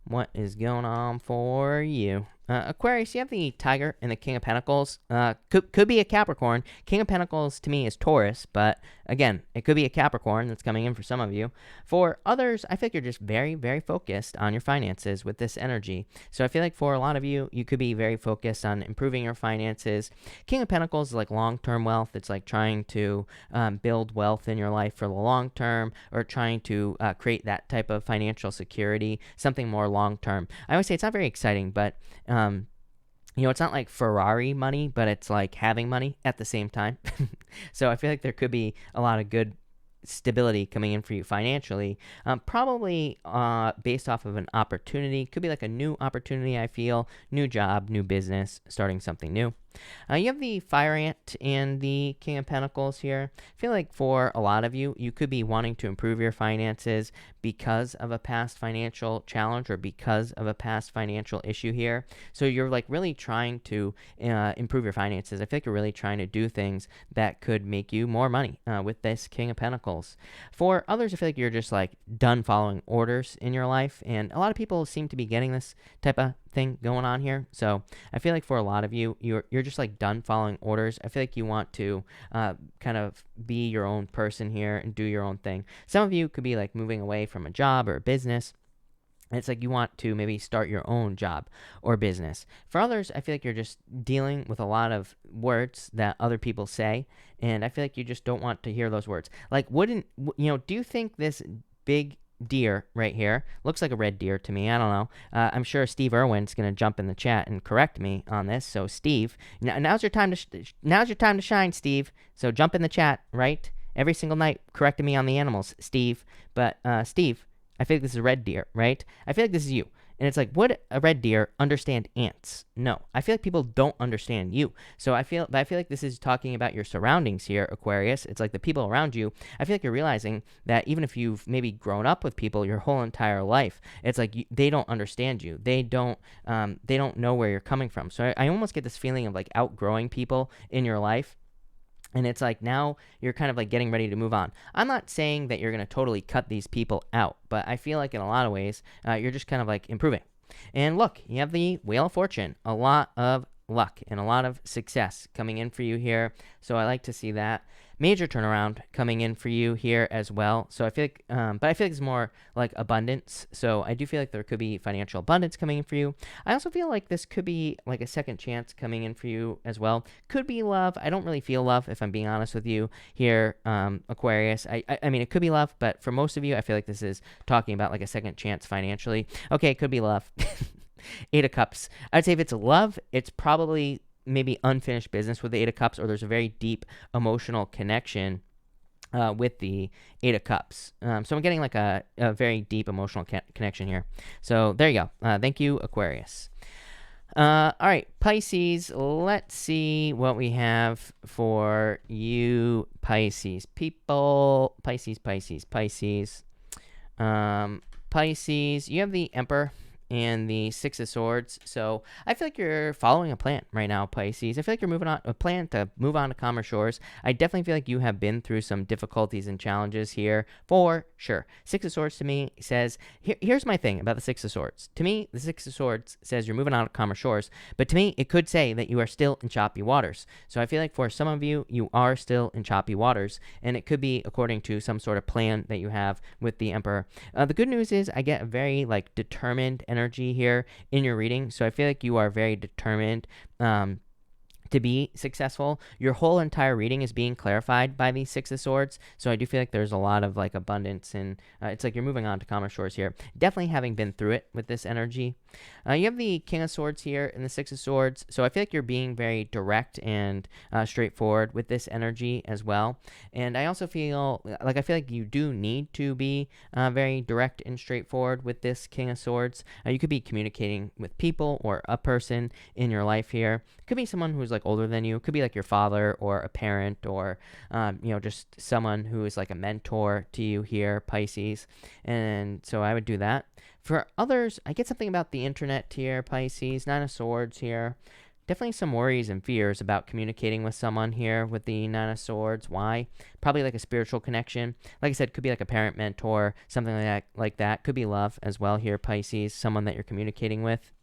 What is going on for you? Aquarius, you have the Tiger and the King of Pentacles. Could be a Capricorn. King of Pentacles to me is Taurus, but again, it could be a Capricorn that's coming in for some of you. For others, I feel like you're just very, very focused on your finances with this energy. So I feel like for a lot of you, you could be very focused on improving your finances. King of Pentacles is like long-term wealth. It's like trying to build wealth in your life for the long term, or trying to create that type of financial security, something more long-term. I always say it's not very exciting, but it's not like Ferrari money, but it's like having money at the same time. So I feel like there could be a lot of good stability coming in for you financially, probably based off of an opportunity. Could be like a new opportunity, I feel, new job, new business, starting something new. You have the Fire Ant and the King of Pentacles here. I feel like for a lot of you, you could be wanting to improve your finances because of a past financial challenge or because of a past financial issue here. So you're like really trying to improve your finances. I feel like you're really trying to do things that could make you more money with this King of Pentacles. For others, I feel like you're just like done following orders in your life, and a lot of people seem to be getting this type of thing going on here. So I feel like for a lot of you, you're just like done following orders. I feel like you want to kind of be your own person here and do your own thing. Some of you could be like moving away from a job or a business. It's like you want to maybe start your own job or business. For others, I feel like you're just dealing with a lot of words that other people say, and I feel like you just don't want to hear those words. Like, do you think this big deer right here looks like a red deer to me? I don't know. I'm sure Steve Irwin's gonna jump in the chat and correct me on this. So Steve, now's your time to shine, Steve. So jump in the chat, right? Every single night, correcting me on the animals, Steve. But Steve, I feel like this is a red deer, right? I feel like this is you. And it's like, would a red deer understand ants? No. I feel like people don't understand you. So I feel like this is talking about your surroundings here, Aquarius. It's like the people around you. I feel like you're realizing that even if you've maybe grown up with people your whole entire life, it's like they don't understand you. They don't know where you're coming from. So I almost get this feeling of like outgrowing people in your life. And it's like now you're kind of like getting ready to move on. I'm not saying that you're going to totally cut these people out, but I feel like in a lot of ways, you're just kind of like improving. And look, you have the Wheel of Fortune, a lot of luck and a lot of success coming in for you here. So I like to see that. Major turnaround coming in for you here as well. So I feel like, but I feel like it's more like abundance. So I do feel like there could be financial abundance coming in for you. I also feel like this could be like a second chance coming in for you as well. Could be love. I don't really feel love, if I'm being honest with you here, Aquarius. I mean, it could be love, but for most of you, I feel like this is talking about like a second chance financially. Okay, it could be love. Eight of Cups. I'd say if it's love, it's probably maybe unfinished business with the Eight of Cups, or there's a very deep emotional connection with the Eight of Cups. So I'm getting like a very deep emotional connection here. So there you go. Thank you, Aquarius. All right, Pisces, let's see what we have for you, Pisces people. Pisces. Pisces, you have the Emperor and the Six of Swords. So I feel like you're following a plan right now, Pisces. I feel like you're moving on a plan to move on to calmer shores. I definitely feel like you have been through some difficulties and challenges here for sure. Six of Swords to me says, here's my thing about the Six of Swords. To me, the Six of Swords says you're moving on to calmer shores, but to me, it could say that you are still in choppy waters. So I feel like for some of you, you are still in choppy waters, and it could be according to some sort of plan that you have with the Emperor. The good news is I get a very like determined energy here in your reading. So I feel like you are very determined to be successful. Your whole entire reading is being clarified by the Six of Swords. So I do feel like there's a lot of like abundance, and it's like you're moving on to calmer shores here. Definitely having been through it with this energy. You have the King of Swords here and the Six of Swords. So I feel like you're being very direct and straightforward with this energy as well. And I also feel like you do need to be very direct and straightforward with this King of Swords. You could be communicating with people or a person in your life here. It could be someone who's like older than you. It could be like your father or a parent, or just someone who is like a mentor to you here, Pisces. And so I would do that. For others, I get something about the internet here, Pisces. Nine of Swords here. Definitely some worries and fears about communicating with someone here with the Nine of Swords. Why? Probably like a spiritual connection. Like I said, could be like a parent, mentor, something like that. Could be love as well here, Pisces. Someone that you're communicating with.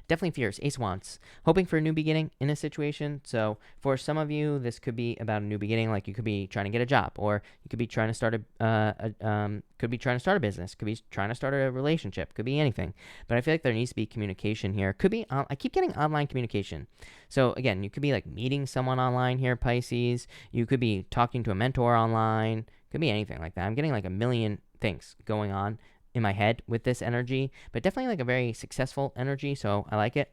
Definitely fears. Ace of Wands. Hoping for a new beginning in a situation. So for some of you, this could be about a new beginning. Like you could be trying to get a job, or you could be trying to start a business. Could be trying to start a relationship. Could be anything. But I feel like there needs to be communication here. Could be. I keep getting online communication. So again, you could be like meeting someone online here, Pisces. You could be talking to a mentor online. Could be anything like that. I'm getting like a million things going on in my head with this energy, but definitely like a very successful energy, so I like it.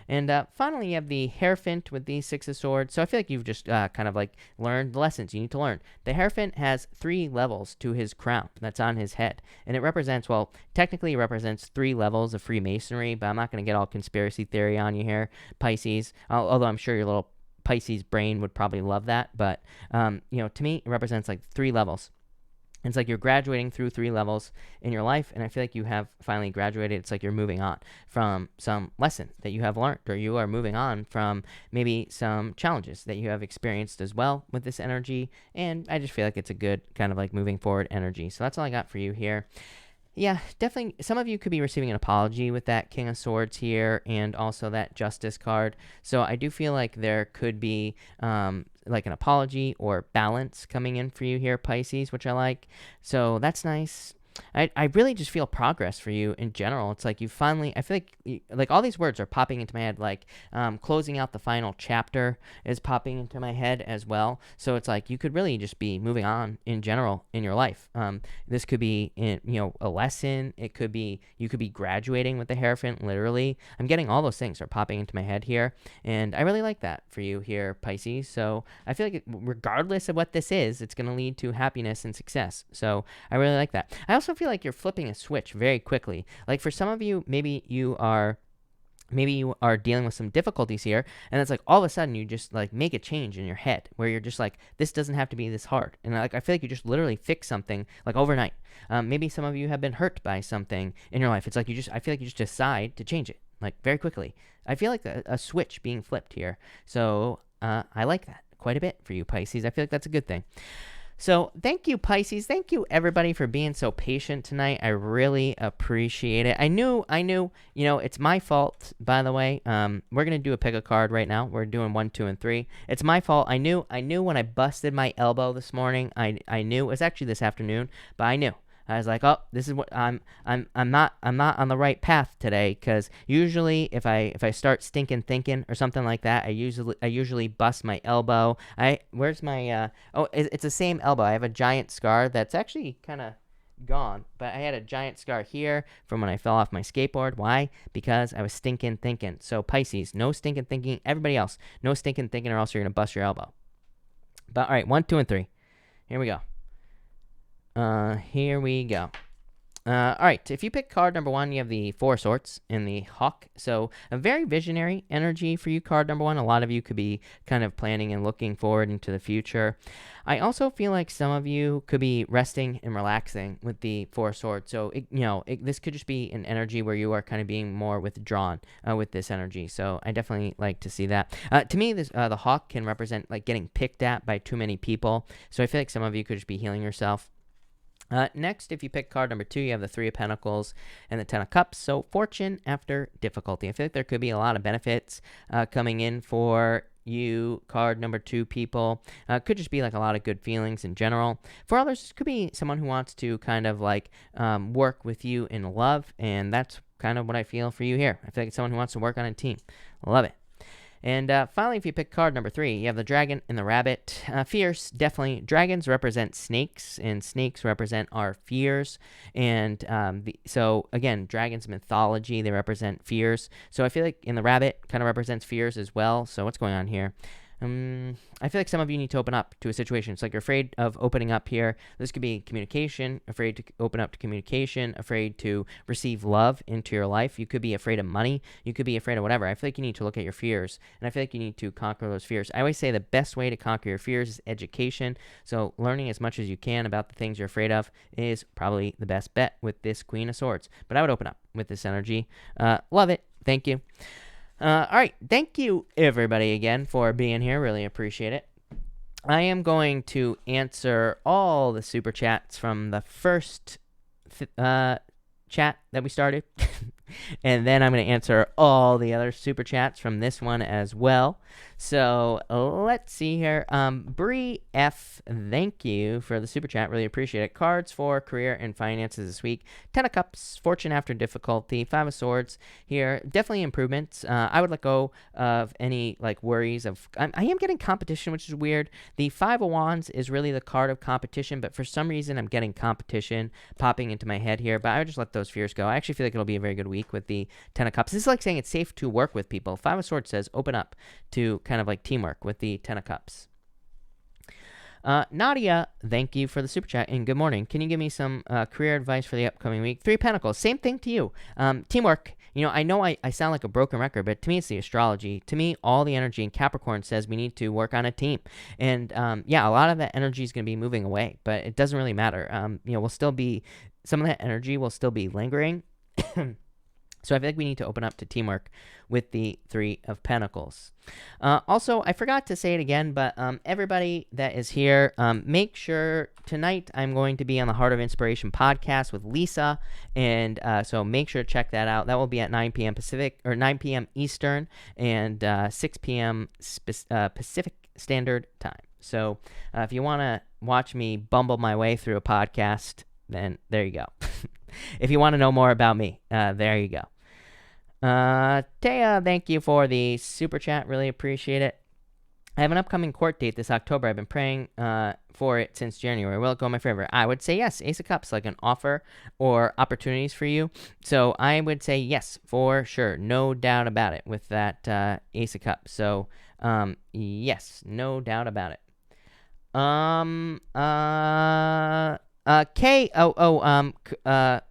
And finally, you have the Hierophant with the Six of Swords. So I feel like you've just kind of like learned the lessons you need to learn. The Hierophant has 3 levels to his crown that's on his head, and it represents, well, technically it represents 3 levels of Freemasonry, but I'm not going to get all conspiracy theory on you here, Pisces, although I'm sure your little Pisces brain would probably love that. But to me, it represents like 3 levels. It's like you're graduating through 3 levels in your life, and I feel like you have finally graduated. It's like you're moving on from some lesson that you have learned, or you are moving on from maybe some challenges that you have experienced as well with this energy, and I just feel like it's a good kind of like moving forward energy. So that's all I got for you here. Yeah, definitely. Some of you could be receiving an apology with that King of Swords here, and also that Justice card. So I do feel like there could be like an apology or balance coming in for you here, Pisces, which I like. So that's nice. I really just feel progress for you in general. It's like you finally, I feel like all these words are popping into my head, like closing out the final chapter is popping into my head as well. So it's like you could really just be moving on in general in your life. This could be a lesson. It could be you could be graduating with the Hierophant, literally. I'm getting all those things are popping into my head here, and I really like that for you here, Pisces. So I feel like regardless of what this is, it's going to lead to happiness and success. So I really like that. I also feel like you're flipping a switch very quickly. Like for some of you, maybe you are dealing with some difficulties here, and it's like all of a sudden you just like make a change in your head where you're just like, this doesn't have to be this hard. And like I feel like you just literally fix something like overnight. Maybe some of you have been hurt by something in your life. It's like I feel like you just decide to change it like very quickly. I feel like a switch being flipped here. So I like that quite a bit for you, Pisces. I feel like that's a good thing. So thank you, Pisces. Thank you, everybody, for being so patient tonight. I really appreciate it. I knew, it's my fault, by the way. We're going to do a pick a card right now. We're doing 1, 2, and 3. It's my fault. I knew when I busted my elbow this morning. I knew, it was actually this afternoon, but I knew. I was like, oh, this is what I'm not on the right path today, because usually if I start stinking thinking or something like that, I usually bust my elbow. Where's my it's the same elbow. I have a giant scar that's actually kind of gone, but I had a giant scar here from when I fell off my skateboard. Why? Because I was stinking thinking. So Pisces, no stinking thinking. Everybody else, no stinking thinking, or else you're gonna bust your elbow. But all right, 1, 2, and 3. Here we go. Here we go. All right, if you pick card number 1, you have the Four of Swords and the Hawk. So a very visionary energy for you, card number 1. A lot of you could be kind of planning and looking forward into the future. I also feel like some of you could be resting and relaxing with the Four of Swords. So, this could just be an energy where you are kind of being more withdrawn with this energy. So I definitely like to see that. To me, the Hawk can represent like getting picked at by too many people. So I feel like some of you could just be healing yourself. Next, if you pick card number 2, you have the Three of Pentacles and the Ten of Cups. So fortune after difficulty. I feel like there could be a lot of benefits coming in for you, card number 2 people. Could just be like a lot of good feelings in general. For others, it could be someone who wants to kind of like work with you in love, and that's kind of what I feel for you here. I feel like it's someone who wants to work on a team. Love it. And finally, if you pick card number 3, you have the Dragon and the Rabbit. Fierce, definitely. Dragons represent snakes, and snakes represent our fears. And so, again, dragons mythology, they represent fears. So I feel like in the Rabbit kind of represents fears as well. So what's going on here? I feel like some of you need to open up to a situation. It's like you're afraid of opening up here. This could be communication, afraid to open up to communication, afraid to receive love into your life. You could be afraid of money. You could be afraid of whatever. I feel like you need to look at your fears, and I feel like you need to conquer those fears. I always say the best way to conquer your fears is education. So learning as much as you can about the things you're afraid of is probably the best bet with this Queen of Swords. But I would open up with this energy. Love it. Thank you. All right, thank you everybody again for being here. Really appreciate it. I am going to answer all the super chats from the first chat that we started, and then I'm going to answer all the other super chats from this one as well. So let's see here. Bree F, thank you for the super chat. Really appreciate it. Cards for career and finances this week. 10 of Cups, fortune after difficulty. 5 of Swords here. Definitely improvements. I would let go of any like worries of. I am getting competition, which is weird. The 5 of Wands is really the card of competition, but for some reason I'm getting competition popping into my head here. But I would just let those fears go. I actually feel like it'll be a very good week with the 10 of Cups. This is like saying it's safe to work with people. 5 of Swords says open up to kind of like teamwork with the 10 of Cups. Nadia, thank you for the super chat and good morning. Can you give me some career advice for the upcoming week? 3 of Pentacles, same thing to you. Teamwork. I know I sound like a broken record, but to me it's the astrology. To me, all the energy in Capricorn says we need to work on a team. And a lot of that energy is going to be moving away, but it doesn't really matter. We'll still be, some of that energy will still be lingering. So I feel like we need to open up to teamwork with the 3 of Pentacles. Also, I forgot to say it again, but everybody that is here, make sure tonight I'm going to be on the Heart of Inspiration podcast with Lisa, and so make sure to check that out. That will be at 9 p.m. Pacific, or 9 p.m. Eastern, and 6 p.m. Pacific Standard Time. So if you want to watch me bumble my way through a podcast, then there you go. If you want to know more about me, there you go. Taya, thank you for the super chat. Really appreciate it. I have an upcoming court date this October. I've been praying for it since January. Will it go in my favor? I would say yes. Ace of Cups, like an offer or opportunities for you. So I would say yes, for sure. No doubt about it with that Ace of Cups. So yes, no doubt about it.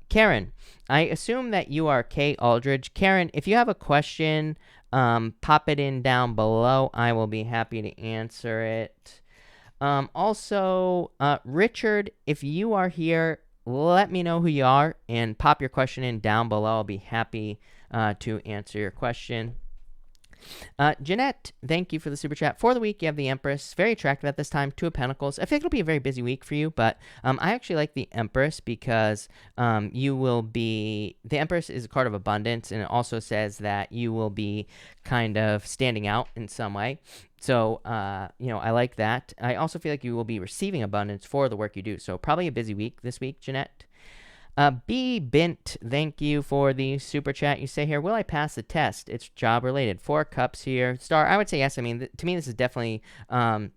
Karen, I assume that you are Kay Aldridge. Karen, if you have a question, pop it in down below. I will be happy to answer it. Also, Richard, if you are here, let me know who you are and pop your question in down below. I'll be happy to answer your question. Jeanette, thank you for the super chat. For the week, you have the Empress. Very attractive at this time. Two of Pentacles. I think it'll be a very busy week for you, but I actually like the Empress because you will be... The Empress is a card of abundance, and it also says that you will be kind of standing out in some way. So, I like that. I also feel like you will be receiving abundance for the work you do. So probably a busy week this week, Jeanette. B. Bint, thank you for the super chat. You say here, will I pass the test? It's job related. 4 cups here. Star, I would say yes. I mean, to me, this is definitely, to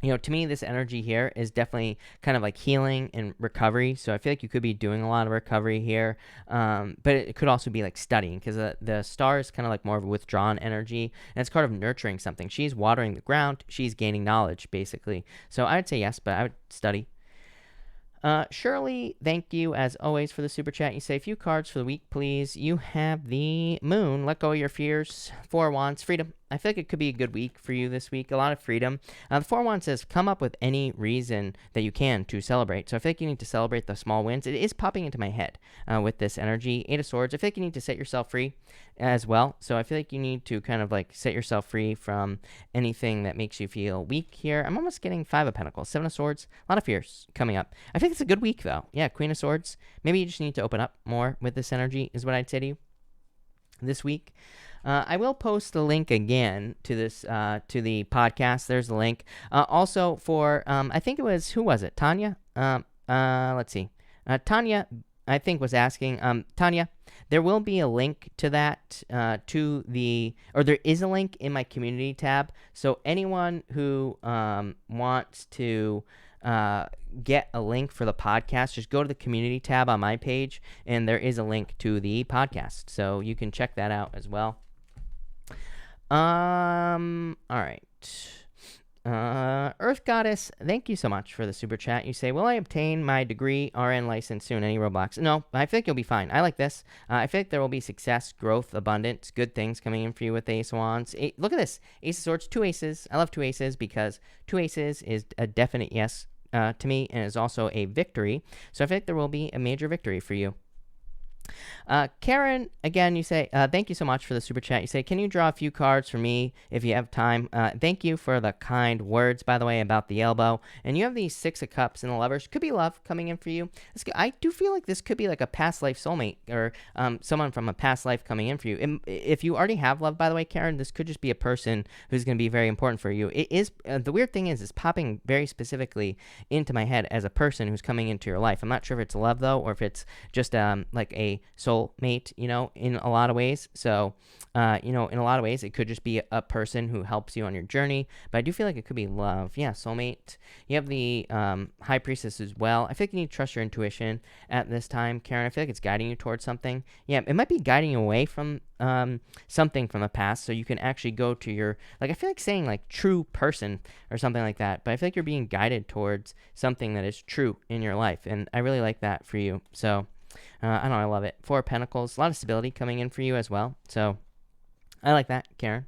me, this energy here is definitely kind of like healing and recovery. So I feel like you could be doing a lot of recovery here. But it could also be like studying, because the star is kind of like more of a withdrawn energy. And it's kind of nurturing something. She's watering the ground. She's gaining knowledge, basically. So I would say yes, but I would study. Shirley, thank you as always for the super chat. You say a few cards for the week, please. You have the Moon. Let go of your fears. 4 Wands. Freedom. I feel like it could be a good week for you this week. A lot of freedom. The 4 Wands says, come up with any reason that you can to celebrate. So I feel like you need to celebrate the small wins. It is popping into my head with this energy. 8 of Swords. I feel like you need to set yourself free as well. So I feel like you need to kind of like set yourself free from anything that makes you feel weak here. I'm almost getting 5 of Pentacles. 7 of Swords. A lot of fears coming up. I think it's a good week, though. Yeah, Queen of Swords. Maybe you just need to open up more with this energy is what I'd say to you this week. I will post the link again to this to the podcast. There's the link. Also for I think it was, who was it? Tanya. Let's see. Tanya, I think, was asking. Tanya, there will be a link to that there is a link in my community tab. So anyone who wants to get a link for the podcast, just go to the community tab on my page, and there is a link to the podcast. So you can check that out as well. All right. Earth Goddess, thank you so much for the super chat. You say, will I obtain my degree RN license soon? Any roadblocks? No, I think you'll be fine. I like this. I think there will be success, growth, abundance, good things coming in for you with the Ace of Wands. Look at this. Ace of Swords, 2 aces. I love 2 aces because 2 aces is a definite yes to me, and is also a victory. So I think there will be a major victory for you. Karen, again, you say, thank you so much for the super chat. You say, can you draw a few cards for me if you have time? Thank you for the kind words, by the way, about the elbow. And you have these 6 of Cups and the Lovers. Could be love coming in for you. I do feel like this could be like a past life soulmate, or someone from a past life coming in for you. If you already have love, by the way, Karen, this could just be a person who's going to be very important for you. It is, the weird thing is, it's popping very specifically into my head as a person who's coming into your life. I'm not sure if it's love, though, or if it's just like a soulmate, in a lot of ways. So, in a lot of ways, it could just be a person who helps you on your journey. But I do feel like it could be love. Yeah, soulmate. You have the High Priestess as well. I feel like you need to trust your intuition at this time, Karen. I feel like it's guiding you towards something. Yeah, it might be guiding you away from something from the past, so you can actually go to your, like, I feel like saying like true person or something like that. But I feel like you're being guided towards something that is true in your life, and I really like that for you. So, I don't know, I love it. 4 Pentacles, a lot of stability coming in for you as well. So, I like that, Karen.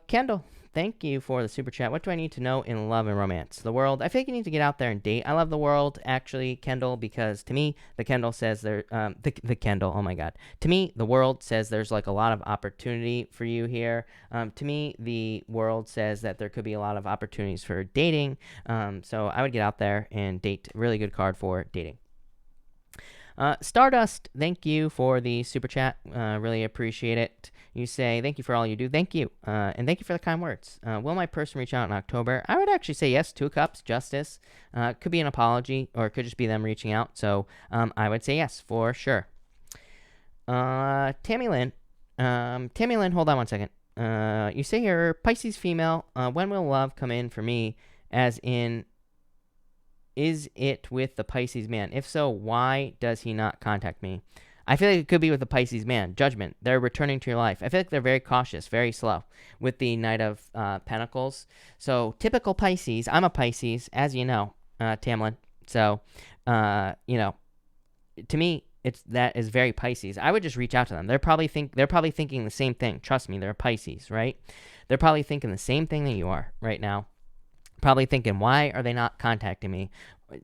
Kendall, thank you for the super chat. What do I need to know in love and romance? The World. I think you need to get out there and date. I love the World, actually, Kendall, because to me, the Kendall says there, the Kendall, oh my God. To me, the World says there's like a lot of opportunity for you here. To me, the World says that there could be a lot of opportunities for dating. So I would get out there and date. Really good card for dating. Stardust, thank you for the super chat. Really appreciate it. You say, thank you for all you do. Thank you. And thank you for the kind words. Will my person reach out in October? I would actually say yes. 2 Cups, Justice. Could be an apology, or it could just be them reaching out. So I would say yes, for sure. Tammy Lynn, hold on one second. You say here, Pisces female, when will love come in for me? As in, is it with the Pisces man? If so, why does he not contact me? I feel like it could be with the Pisces man. Judgment. They're returning to your life. I feel like they're very cautious, very slow with the Knight of Pentacles. So, typical Pisces. I'm a Pisces, as you know, Tamlin. So, to me, that is very Pisces. I would just reach out to them. They're probably thinking the same thing. Trust me, they're Pisces, right? They're probably thinking the same thing that you are right now. Probably thinking, why are they not contacting me?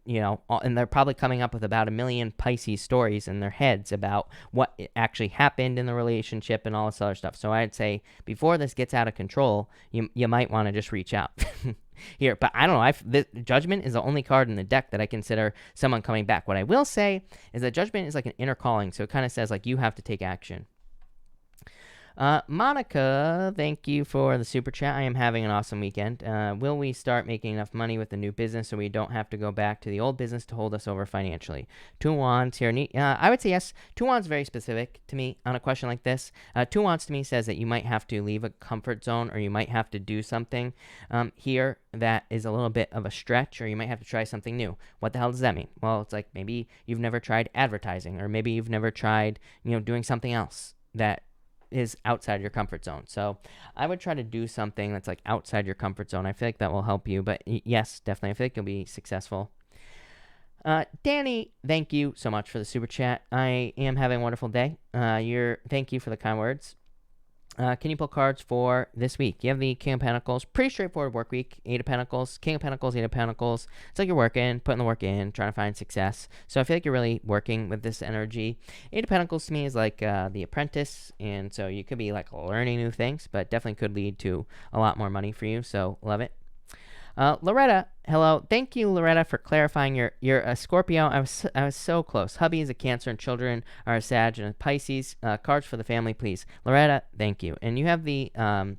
and they're probably coming up with about 1,000,000 Pisces stories in their heads about what actually happened in the relationship and all this other stuff. So I'd say before this gets out of control, you might want to just reach out here. But I don't know. Judgment is the only card in the deck that I consider someone coming back. What I will say is that Judgment is like an inner calling. So it kind of says like you have to take action. Monica, thank you for the super chat. I am having an awesome weekend. Will we start making enough money with the new business so we don't have to go back to the old business to hold us over financially? Two Wands here. I would say yes. Two Wands very specific to me on a question like this. Two Wands to me says that you might have to leave a comfort zone, or you might have to do something here that is a little bit of a stretch, or you might have to try something new. What the hell does that mean? Well, it's like maybe you've never tried advertising, or maybe you've never tried, doing something else that is outside your comfort zone. So I would try to do something that's like outside your comfort zone. I feel like that will help you. But yes, definitely, I feel like you'll be successful. Danny, thank you so much for the super chat. I am having a wonderful day. Thank you for the kind words. Can you pull cards for this week? You have the King of Pentacles. Pretty straightforward work week. 8 of Pentacles. King of Pentacles, 8 of Pentacles. It's like you're working, putting the work in, trying to find success. So I feel like you're really working with this energy. 8 of Pentacles to me is like the apprentice. And so you could be like learning new things, but definitely could lead to a lot more money for you. So love it. Loretta, hello. Thank you, Loretta, for clarifying. You're a Scorpio. I was so close. Hubby is a Cancer, and children are a Sag and a Pisces. Cards for the family, please. Loretta, thank you. And you have the 9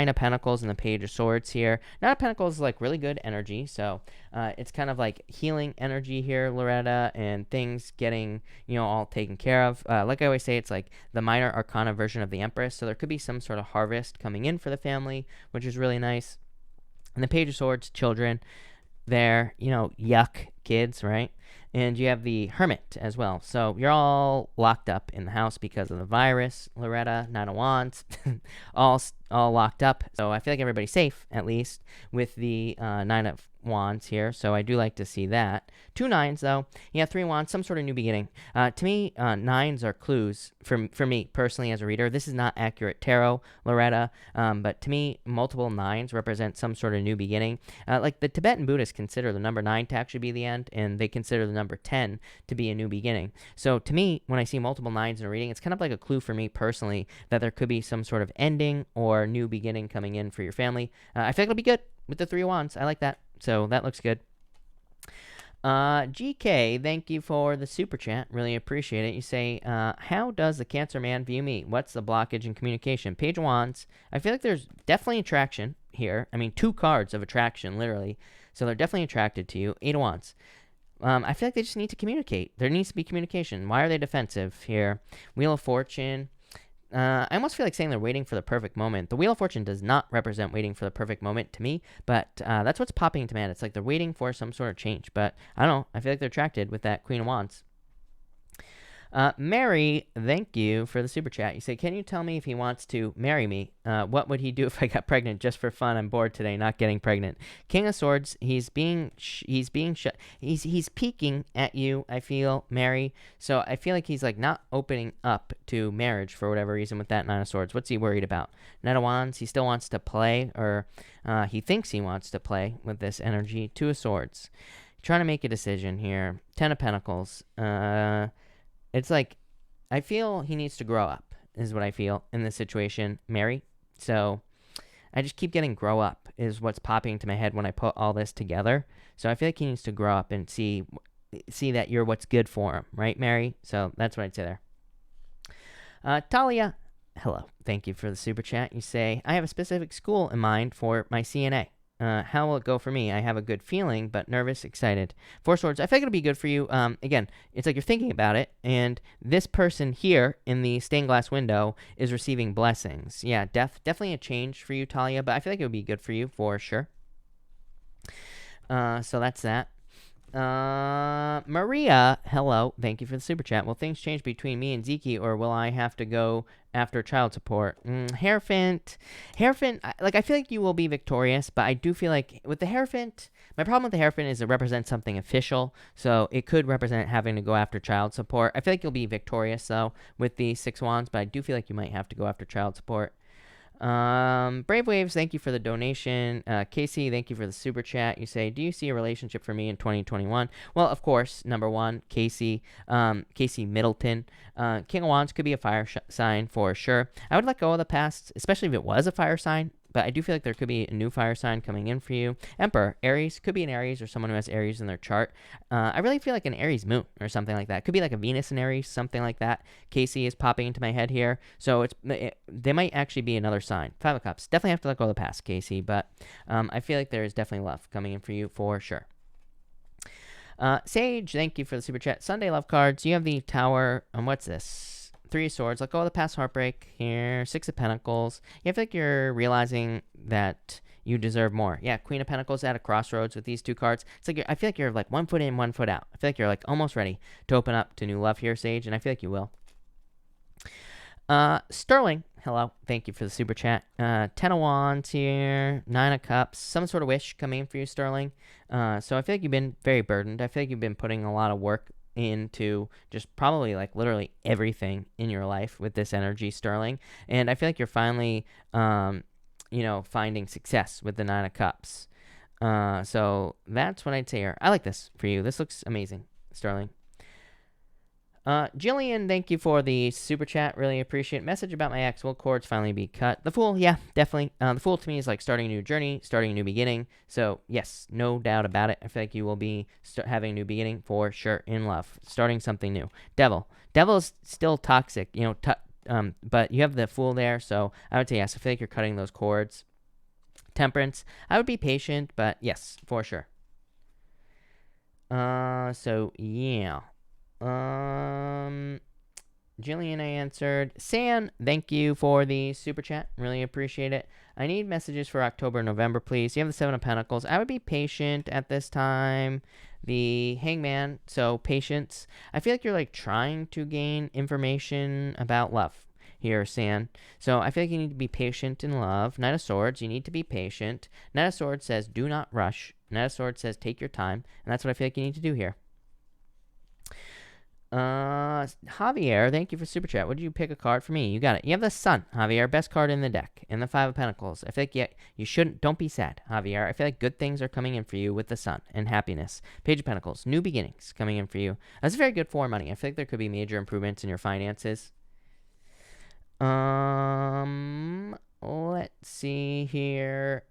of Pentacles and the Page of Swords here. 9 of Pentacles is like really good energy. So it's kind of like healing energy here, Loretta, and things getting, all taken care of. Like I always say, it's like the minor arcana version of the Empress. So there could be some sort of harvest coming in for the family, which is really nice. And the Page of Swords, children, they're, yuck kids, right? And you have the Hermit as well. So you're all locked up in the house because of the virus, Loretta. 9 of Wands, all locked up. So I feel like everybody's safe, at least, with the 9 of Wands here. So I do like to see that. 2 9s, though. Yeah, 3 Wands, some sort of new beginning. To me, 9s are clues for me, personally, as a reader. This is not accurate tarot, Loretta. But to me, multiple 9s represent some sort of new beginning. Like the Tibetan Buddhists consider the number 9 to actually be the end, and they consider the number 10 to be a new beginning. So to me, when I see multiple 9s in a reading, it's kind of like a clue for me personally that there could be some sort of ending or new beginning coming in for your family. I feel like it'll be good with the 3 Wands. I like that. So that looks good. GK, thank you for the super chat. Really appreciate it. You say, how does the Cancer man view me? What's the blockage in communication? Page of Wands. I feel like there's definitely attraction here. I mean, 2 cards of attraction, literally. So they're definitely attracted to you. 8 of Wands. I feel like they just need to communicate. There needs to be communication. Why are they defensive here? Wheel of Fortune. I almost feel like saying they're waiting for the perfect moment. The Wheel of Fortune does not represent waiting for the perfect moment to me, but that's what's popping into my head. It's like they're waiting for some sort of change, but I don't know. I feel like they're attracted with that Queen of Wands. Mary, thank you for the super chat. You say, can you tell me if he wants to marry me? What would he do if I got pregnant just for fun? I'm bored today, not getting pregnant. King of Swords, he's peeking at you, I feel, Mary. So I feel like he's like not opening up to marriage for whatever reason with that 9 of Swords. What's he worried about? 9 of Wands, he still wants to play, or he thinks he wants to play with this energy. 2 of Swords, trying to make a decision here. 10 of Pentacles, it's like, I feel he needs to grow up, is what I feel in this situation, Mary. So I just keep getting grow up is what's popping into my head when I put all this together. So I feel like he needs to grow up and see that you're what's good for him, right, Mary? So that's what I'd say there. Talia, hello. Thank you for the super chat. You say, I have a specific school in mind for my CNA. How will it go for me? I have a good feeling, but nervous, excited. 4 Swords, I think it'll be good for you. Again, it's like you're thinking about it, and this person here in the stained glass window is receiving blessings. Yeah, definitely a change for you, Talia, but I feel like it would be good for you for sure. So that's that. Maria, hello. Thank you for the super chat. Will things change between me and Zeke, or will I have to go after child support? Hierophant, I feel like you will be victorious, but I do feel like with the Hierophant, my problem with the Hierophant is it represents something official, so it could represent having to go after child support. I feel like you'll be victorious, though, with the 6 Wands, but I do feel like you might have to go after child support. Brave Waves, thank you for the donation. Casey, thank you for the super chat. You say, do you see a relationship for me in 2021? Well, of course, number one, Casey, Casey Middleton. King of Wands could be a fire sign for sure. I would let go of the past, especially if it was a fire sign. But I do feel like there could be a new fire sign coming in for you. Emperor, Aries, could be an Aries or someone who has Aries in their chart. I really feel like an Aries moon or something like that. Could be like a Venus in Aries, something like that. Casey is popping into my head here. So they might actually be another sign. 5 of Cups. Definitely have to let go of the past, Casey. But I feel like there is definitely love coming in for you for sure. Sage, thank you for the super chat. Sunday love cards. You have the Tower. What's this? 3 of Swords. Let go of the past heartbreak here. 6 of Pentacles. You feel like you're realizing that you deserve more. Yeah, Queen of Pentacles at a crossroads with these 2 cards. It's like I feel like you're like 1 foot in, 1 foot out. I feel like you're like almost ready to open up to new love here, Sage, and I feel like you will. Sterling, hello. Thank you for the super chat. 10 of Wands here. 9 of Cups. Some sort of wish coming in for you, Sterling. So I feel like you've been very burdened. I feel like you've been putting a lot of work into just probably like literally everything in your life with this energy, Sterling. And I feel like you're finally, finding success with the 9 of Cups. So that's what I'd say here. I like this for you. This looks amazing, Sterling. Jillian, thank you for the super chat. Really appreciate it. Message about my ex. Will cords finally be cut? The Fool, yeah, definitely. The Fool to me is like starting a new journey, starting a new beginning. So, yes, no doubt about it. I feel like you will be having a new beginning for sure in love. Starting something new. Devil. Devil is still toxic, but you have the Fool there. So, I would say yes. I feel like you're cutting those cords. Temperance. I would be patient, but yes, for sure. So, yeah. Jillian, I answered. San, thank you for the super chat. Really appreciate it. I need messages for October, November, please. You have the 7 of Pentacles. I would be patient at this time. The Hangman, so patience. I feel like you're like trying to gain information about love here, San. So I feel like you need to be patient in love. Knight of Swords, you need to be patient. Knight of Swords says do not rush. Knight of Swords says take your time. And that's what I feel like you need to do here. Javier, thank you for super chat. Would you pick a card for me? You got it. You have the Sun, Javier, best card in the deck, and the 5 of Pentacles. I feel like you shouldn't. Don't be sad, Javier. I feel like good things are coming in for you with the Sun and happiness. Page of Pentacles, new beginnings coming in for you. That's very good for money. I feel like there could be major improvements in your finances. Let's see here.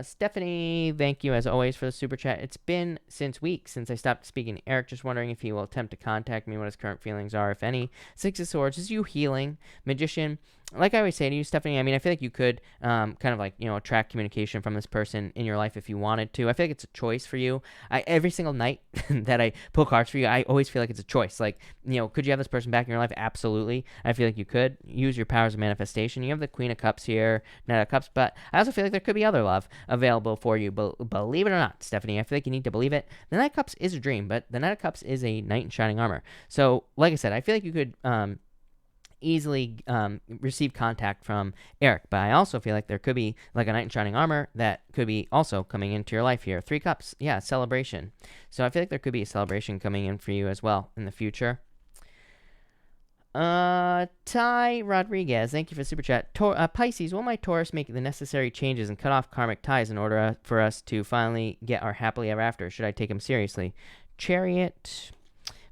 Stephanie, thank you as always for the super chat. It's been weeks since I stopped speaking to Eric. Just wondering if he will attempt to contact me, what his current feelings are, if any. 6 of Swords, is you healing. Magician, like I always say to you, Stephanie, I mean, I feel like you could kind of like, attract communication from this person in your life if you wanted to. I feel like it's a choice for you. Every single night that I pull cards for you, I always feel like it's a choice. Like, could you have this person back in your life? Absolutely. I feel like you could use your powers of manifestation. You have the Queen of Cups here, Knight of Cups, but I also feel like there could be other love available for you. Believe it or not, Stephanie, I feel like you need to believe it. The Knight of Cups is a dream, but the Knight of Cups is a knight in shining armor. So, like I said, I feel like you could easily receive contact from Eric, but I also feel like there could be like a knight in shining armor that could be also coming into your life here. 3 Cups, yeah, celebration. So I feel like there could be a celebration coming in for you as well in the future. Ty Rodriguez, thank you for the super chat. Pisces, will my Taurus make the necessary changes and cut off karmic ties in order for us to finally get our happily ever after? Should I take him seriously? Chariot.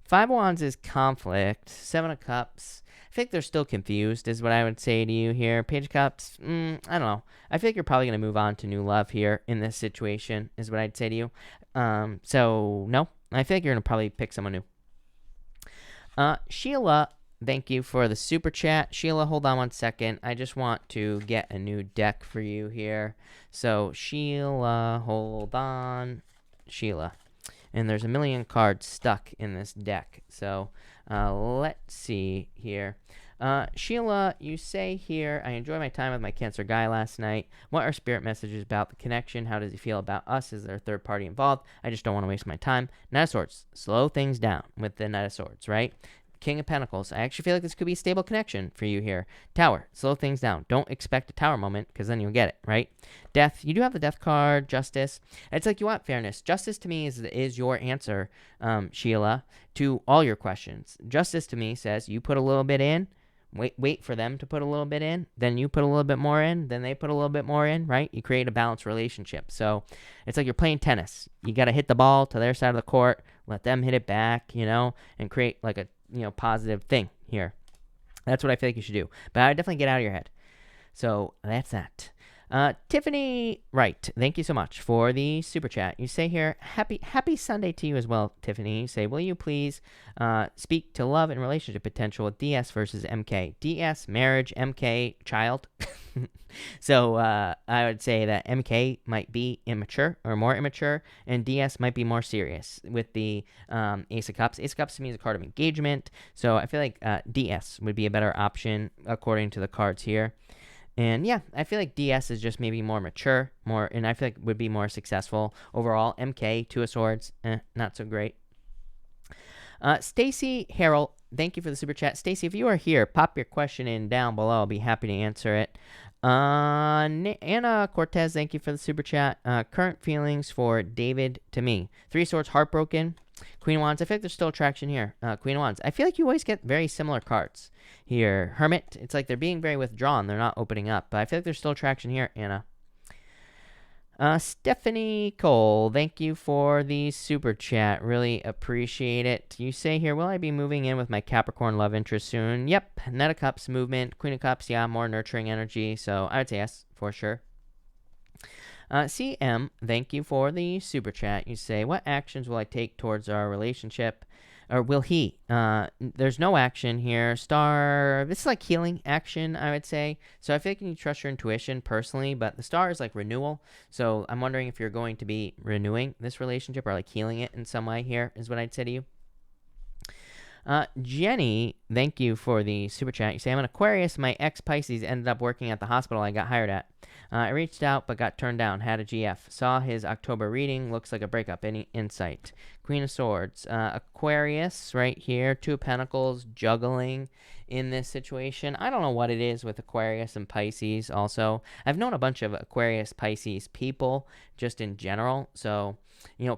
5 of Wands is conflict. 7 of Cups. I think they're still confused is what I would say to you here. Page of Cups, I don't know. I feel like you're probably going to move on to new love here in this situation is what I'd say to you. So, no. I feel like you're going to probably pick someone new. Sheila, thank you for the super chat. Sheila, hold on 1 second. I just want to get a new deck for you here. So, Sheila, hold on. Sheila. And there's a million cards stuck in this deck. So, let's see here. Sheila, you say here, I enjoyed my time with my Cancer guy last night. What are spirit messages about the connection? How does he feel about us? Is there a third party involved? I just don't want to waste my time. Knight of Swords, slow things down with the Knight of Swords, right? King of Pentacles, I actually feel like this could be a stable connection for you here. Tower, slow things down. Don't expect a tower moment because then you'll get it, right? Death, you do have the Death card. Justice, it's like you want fairness. Justice to me is your answer, Sheila, to all your questions. Justice to me says you put a little bit in, Wait for them to put a little bit in, then you put a little bit more in, then they put a little bit more in, right? You create a balanced relationship. So it's like you're playing tennis. You got to hit the ball to their side of the court, let them hit it back, and create like a, positive thing here. That's what I feel like you should do. But I definitely get out of your head. So that's that. Tiffany Wright, thank you so much for the super chat. You say here, happy Sunday to you as well, Tiffany. You say, will you please speak to love and relationship potential with DS versus MK? DS, marriage, MK, child. So I would say that MK might be immature or more immature, and DS might be more serious with the Ace of Cups. Ace of Cups to me is a card of engagement, so I feel like DS would be a better option according to the cards here. And yeah, I feel like DS is just maybe more mature, and I feel like would be more successful overall. MK, Two of Swords, not so great. Stacy Harrell, thank you for the super chat. Stacy, if you are here, pop your question in down below. I'll be happy to answer it. Anna Cortez, thank you for the super chat. Current feelings for David to me. Three of Swords, heartbroken. Queen of Wands, I feel like there's still attraction here. Queen of Wands, I feel like you always get very similar cards here. Hermit, it's like they're being very withdrawn. They're not opening up. But I feel like there's still attraction here, Anna. Stephanie Cole, thank you for the super chat. Really appreciate it. You say here, will I be moving in with my Capricorn love interest soon? Yep. Knight of Cups movement. Queen of Cups, yeah, more nurturing energy. So I would say yes, for sure. CM, thank you for the super chat. You say, what actions will I take towards our relationship? Or will he? There's no action here. Star, this is like healing action, I would say. So I feel like you need to trust your intuition personally, but the star is like renewal. So I'm wondering if you're going to be renewing this relationship or like healing it in some way here, is what I'd say to you. Jenny, thank you for the super chat. You say, I'm an Aquarius. My ex-Pisces ended up working at the hospital I got hired at. I reached out but got turned down. Had a GF. Saw his October reading. Looks like a breakup. Any insight? Queen of Swords. Aquarius right here. Two of Pentacles. Juggling in this situation. I don't know what it is with Aquarius and Pisces also. I've known a bunch of Aquarius, Pisces people just in general. So,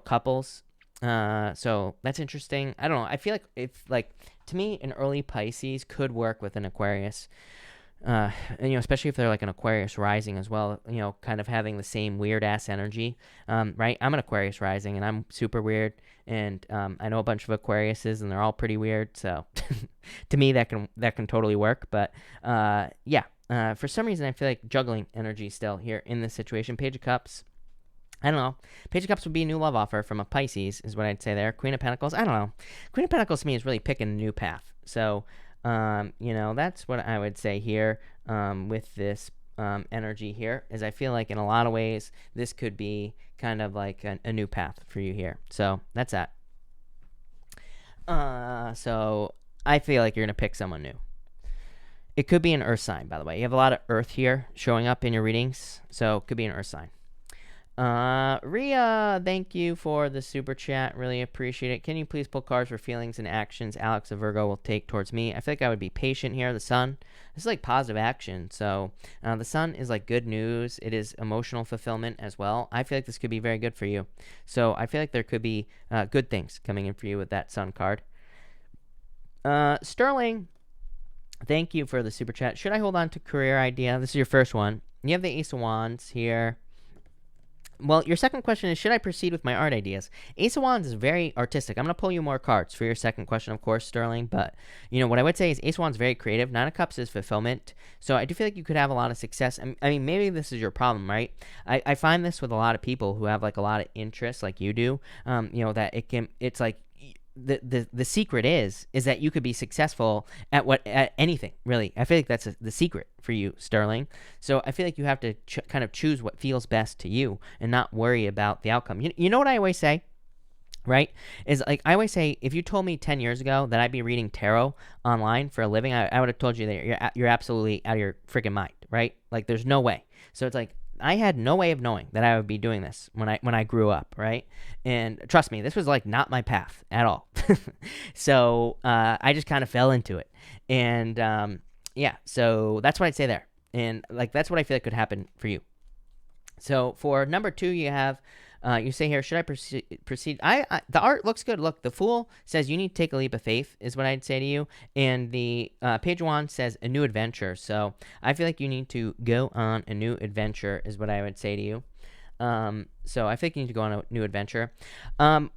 couples. So that's interesting. I don't know. I feel like if to me, an early Pisces could work with an Aquarius. And, especially if they're like an Aquarius rising as well, kind of having the same weird ass energy, right? I'm an Aquarius rising and I'm super weird. And, I know a bunch of Aquariuses and they're all pretty weird. So to me, that can totally work. But, yeah, for some reason, I feel like juggling energy still here in this situation. Page of Cups. I don't know. Page of Cups would be a new love offer from a Pisces is what I'd say there. Queen of Pentacles. I don't know. Queen of Pentacles to me is really picking a new path. So, that's what I would say here with this energy here, is I feel like in a lot of ways this could be kind of like a new path for you here. So that's that. So I feel like you're going to pick someone new. It could be an earth sign, by the way. You have a lot of earth here showing up in your readings, so it could be an earth sign. Ria, thank you for the super chat. Really appreciate it. Can you please pull cards for feelings and actions Alex of Virgo will take towards me? I feel like I would be patient here. The sun, this is like positive action. So the sun is like good news. It is emotional fulfillment as well. I feel like this could be very good for you. So I feel like there could be good things coming in for you with that sun card. Sterling, thank you for the super chat. Should I hold on to career idea? This is your first one. You have the Ace of Wands here. Well, your second question is, should I proceed with my art ideas? Ace of Wands is very artistic. I'm going to pull you more cards for your second question, of course, Sterling. But, what I would say is Ace of Wands is very creative. Nine of Cups is fulfillment. So I do feel like you could have a lot of success. I mean, maybe this is your problem, right? I find this with a lot of people who have, like, a lot of interests like you do, that it's like, the secret is that you could be successful at anything, really. I feel like that's the secret for you, Sterling. So I feel like you have to kind of choose what feels best to you and not worry about the outcome. You know what I always say, right? Is like, I always say, if you told me 10 years ago that I'd be reading tarot online for a living, I would have told you that you're absolutely out of your freaking mind, right? Like, there's no way. So it's like, I had no way of knowing that I would be doing this when I grew up, right? And trust me, this was like not my path at all. So I just kind of fell into it. And yeah, so that's what I'd say there. And like, that's what I feel like could happen for you. So for number 2, you have You say here, should I proceed? The art looks good. Look, the Fool says you need to take a leap of faith, is what I'd say to you. And the Page of Wands says a new adventure. So I feel like you need to go on a new adventure, is what I would say to you. So I think you need to go on a new adventure.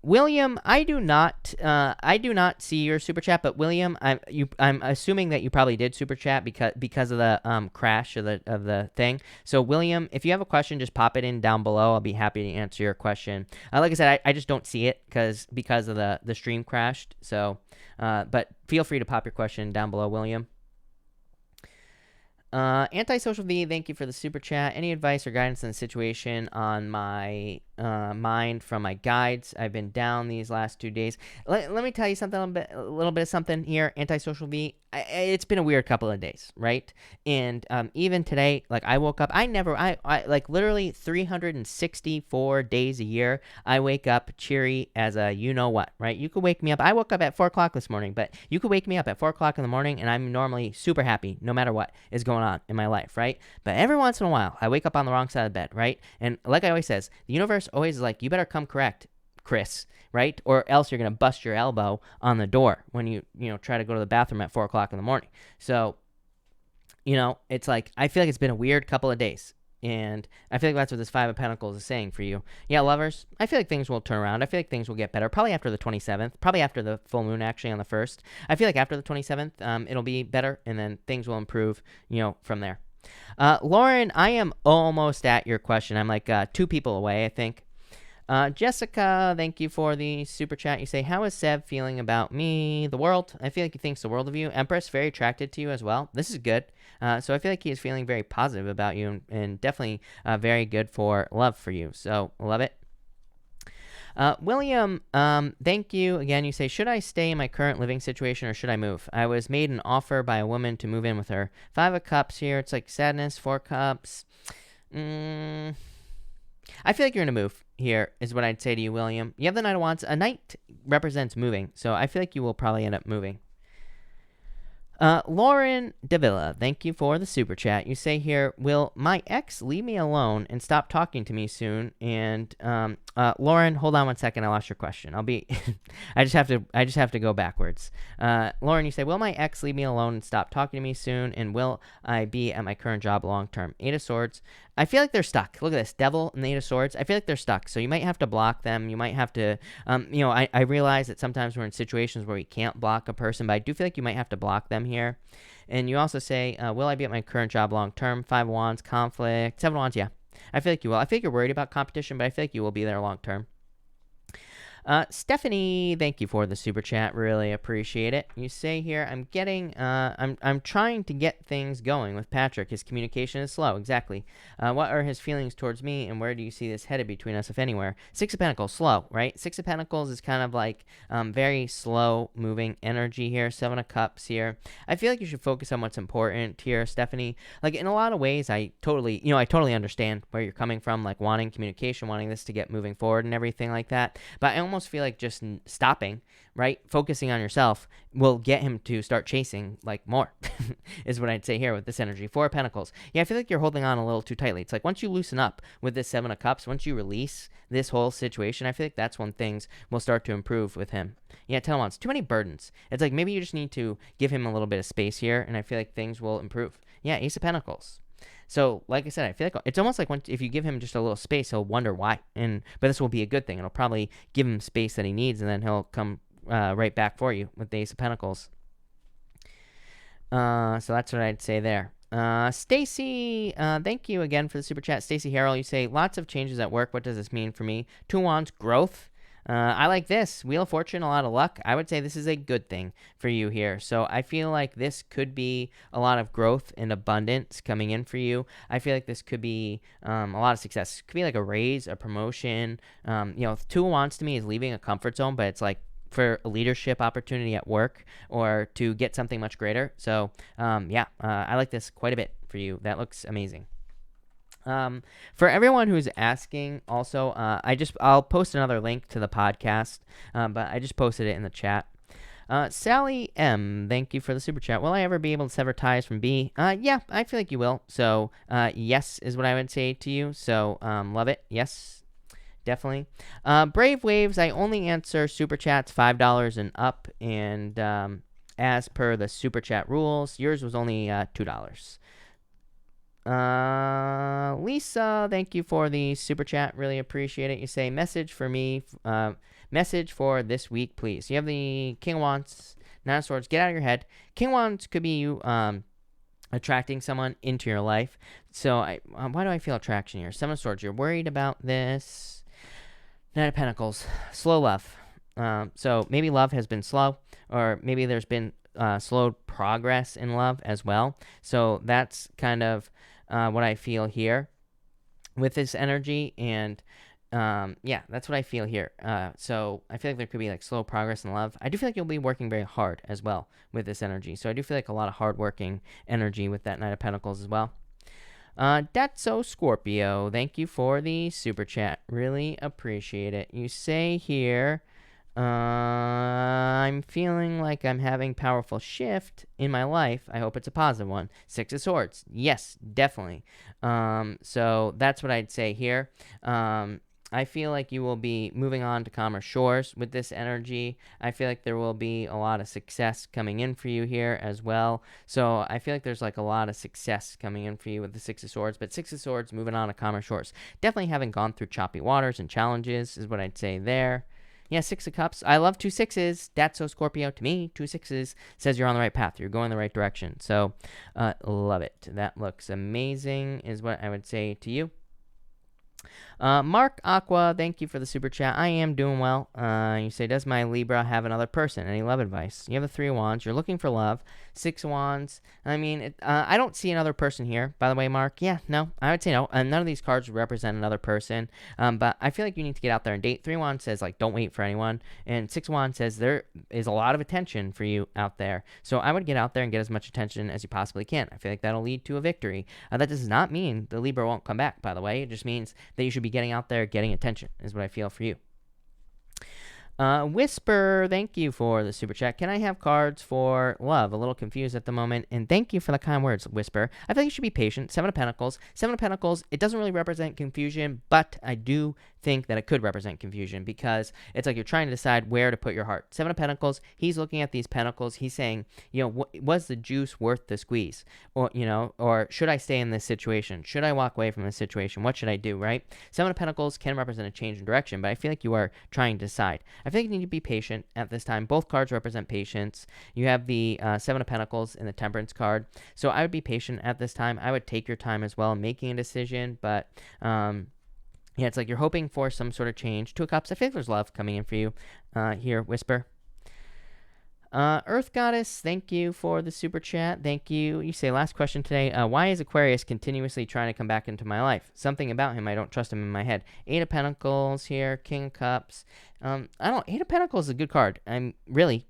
William, I do not see your super chat, but William, I'm assuming that you probably did super chat because of the crash of the thing. So William, if you have a question, just pop it in down below. I'll be happy to answer your question. Like I said, I just don't see it because of the stream crashed. So, but feel free to pop your question down below, William. Antisocial V, thank you for the super chat. Any advice or guidance in the situation on my mind from my guides? I've been down these last 2 days. Let me tell you something, a little bit of something here. Antisocial V, it's been a weird couple of days, right? And even today, like I woke up, I like literally 364 days a year, I wake up cheery as a you know what, right? You could wake me up. I woke up at 4 o'clock this morning, but you could wake me up at 4 o'clock in the morning, and I'm normally super happy no matter what is going on in my life, right? But every once in a while, I wake up on the wrong side of the bed, right? And like I always says, the universe always is like, you better come correct, Chris, right? Or else you're going to bust your elbow on the door when you try to go to the bathroom at 4 o'clock in the morning. So, it's like, I feel like it's been a weird couple of days. And I feel like that's what this Five of Pentacles is saying for you. Yeah, lovers, I feel like things will turn around. I feel like things will get better. Probably after the 27th. Probably after the full moon, actually, on the 1st. I feel like after the 27th, it'll be better. And then things will improve, from there. Lauren, I am almost at your question. I'm like 2 people away, I think. Jessica, thank you for the super chat. You say, how is Sev feeling about me, the world? I feel like he thinks the world of you. Empress, very attracted to you as well. This is good. So I feel like he is feeling very positive about you and definitely very good for love for you. So love it. William, thank you again. You say, should I stay in my current living situation or should I move? I was made an offer by a woman to move in with her. 5 of Cups here. It's like sadness, 4 Cups. I feel like you're going to move here is what I'd say to you, William. You have the Knight of Wands. A knight represents moving, so I feel like you will probably end up moving. Lauren Davila, thank you for the super chat. You say here, will my ex leave me alone and stop talking to me soon? And Lauren, hold on 1 second. I lost your question. I just have to go backwards. Lauren, you say, will my ex leave me alone and stop talking to me soon? And will I be at my current job long term? 8 of Swords. I feel like they're stuck. Look at this, Devil and the 8 of Swords. I feel like they're stuck. So you might have to block them. You might have to, I realize that sometimes we're in situations where we can't block a person, but I do feel like you might have to block them here. And you also say, will I be at my current job long term? 5 of Wands, conflict. 7 of Wands, yeah. I feel like you will. I feel like you're worried about competition, but I feel like you will be there long term. Stephanie, thank you for the super chat. Really appreciate it. You say here, I'm trying to get things going with Patrick. His communication is slow. Exactly. What are his feelings towards me, and where do you see this headed between us, if anywhere? 6 of Pentacles, slow, right? 6 of Pentacles is kind of like very slow moving energy here. 7 of Cups here. I feel like you should focus on what's important here, Stephanie. Like in a lot of ways, I totally understand where you're coming from, like wanting communication, wanting this to get moving forward and everything like that. But I almost feel like just stopping, right, focusing on yourself will get him to start chasing like more is what I'd say here with this energy. 4 of Pentacles. Yeah, I feel like you're holding on a little too tightly. It's like once you loosen up with this 7 of Cups, once you release this whole situation, I feel like that's when things will start to improve with him. Yeah, 10 of Wands. Too many burdens. It's like maybe you just need to give him a little bit of space here, and I feel like things will improve. Yeah, Ace of Pentacles. So, like I said, I feel like it's almost like if you give him just a little space, he'll wonder why. But this will be a good thing. It'll probably give him space that he needs, and then he'll come right back for you with the Ace of Pentacles. So that's what I'd say there. Stacy, thank you again for the super chat. Stacy Harrell, you say, lots of changes at work. What does this mean for me? 2 Wands, growth. I like this. Wheel of Fortune, a lot of luck. I would say this is a good thing for you here. So I feel like this could be a lot of growth and abundance coming in for you. I feel like this could be a lot of success. It could be like a raise, a promotion. 2 of Wands to me is leaving a comfort zone, but it's like for a leadership opportunity at work or to get something much greater. So I like this quite a bit for you. That looks amazing. For everyone who's asking, also, I'll post another link to the podcast, but I just posted it in the chat. Sally M, thank you for the super chat. Will I ever be able to sever ties from B? Yeah, I feel like you will. So, yes is what I would say to you. So, love it. Yes. definitely. Brave Waves, I only answer Super Chats $5 and up, and as per the Super Chat rules, yours was only $2. Lisa, thank you for the Super Chat. Really appreciate it. You say, message for me, message for this week, please. You have the King of Wands, Nine of Swords. Get out of your head. King of Wands could be you attracting someone into your life. So why do I feel attraction here? Seven of Swords, you're worried about this. Knight of Pentacles, slow love. So maybe love has been slow, or maybe there's been slowed progress in love as well. So that's kind of what I feel here with this energy, and yeah, that's what I feel here. So I feel like there could be like slow progress in love. I do feel like you'll be working very hard as well with this energy. So I do feel like a lot of hard-working energy with that Knight of Pentacles as well. That's so Scorpio. Thank you for the Super Chat. Really appreciate it. You say here, I'm feeling like I'm having powerful shift in my life. I hope it's a positive one. Six of Swords. Yes, definitely. So that's what I'd say here. I feel like you will be moving on to calmer shores with this energy. I feel like there will be a lot of success coming in for you here as well. So I feel like there's like a lot of success coming in for you with the Six of Swords. But Six of Swords, moving on to calmer shores. Definitely haven't gone through choppy waters and challenges is what I'd say there. Yeah, Six of Cups. I love two sixes. That's so Scorpio to me. Two sixes says you're on the right path. You're going the right direction. So love it. That looks amazing is what I would say to you. Mark Aqua, thank you for the Super Chat. I am doing well. You say, does my Libra have another person? Any love advice? You have the Three of Wands. You're looking for love. Six of Wands. I mean, I don't see another person here, by the way, Mark. Yeah, no, I would say no. None of these cards represent another person, but I feel like you need to get out there and date. Three of Wands says, like, don't wait for anyone, and Six of Wands says there is a lot of attention for you out there. So I would get out there and get as much attention as you possibly can. I feel like that'll lead to a victory. That does not mean the Libra won't come back, by the way. It just means that you should be getting out there, getting attention, is what I feel for you. Whisper, thank you for the Super Chat. Can I have cards for love? A little confused at the moment. And thank you for the kind words, Whisper. I feel like you should be patient. Seven of Pentacles. Seven of Pentacles, it doesn't really represent confusion, but I do think that it could represent confusion because it's like you're trying to decide where to put your heart. Seven of Pentacles, he's looking at these pentacles. He's saying, you know, was the juice worth the squeeze? Or, you know, or should I stay in this situation? Should I walk away from this situation? What should I do, right? Seven of Pentacles can represent a change in direction, but I feel like you are trying to decide. I feel like you need to be patient at this time. Both cards represent patience. You have the Seven of Pentacles and the Temperance card. So I would be patient at this time. I would take your time as well in making a decision, but yeah, it's like you're hoping for some sort of change. Two of Cups, I feel like there's love coming in for you here, Whisper. Earth Goddess, thank you for the Super Chat. Thank you. You say, last question today. Why is Aquarius continuously trying to come back into my life? Something about him, I don't trust him in my head. Eight of Pentacles here, King of Cups. Eight of Pentacles is a good card. I'm really...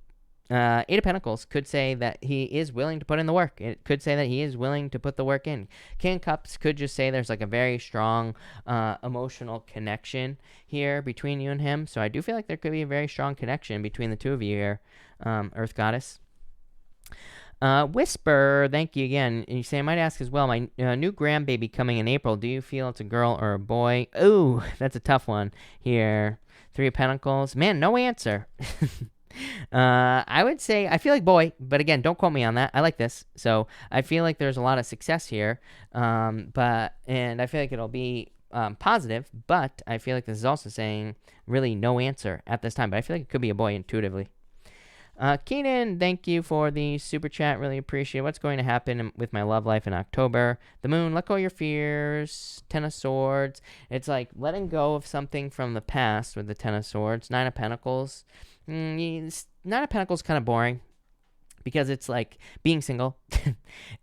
Eight of Pentacles could say that he is willing to put in the work. It could say that he is willing to put the work in. King of Cups could just say there's like a very strong emotional connection here between you and him. So I do feel like there could be a very strong connection between the two of you here, Earth Goddess. Whisper, thank you again. And you say, I might ask as well, my new grandbaby coming in April, do you feel it's a girl or a boy? Ooh, that's a tough one here. Three of Pentacles. Man, no answer. I would say I feel like boy, but again, don't quote me on that. I like this, so I feel like there's a lot of success here, and I feel like it'll be positive. But I feel like this is also saying really no answer at this time. But I feel like it could be a boy intuitively. Keenan, thank you for the Super Chat. Really appreciate it. What's going to happen with my love life in October? The Moon, let go of your fears. Ten of Swords. It's like letting go of something from the past with the Ten of Swords. Nine of Pentacles. Nine of Pentacles kind of boring because it's like being single,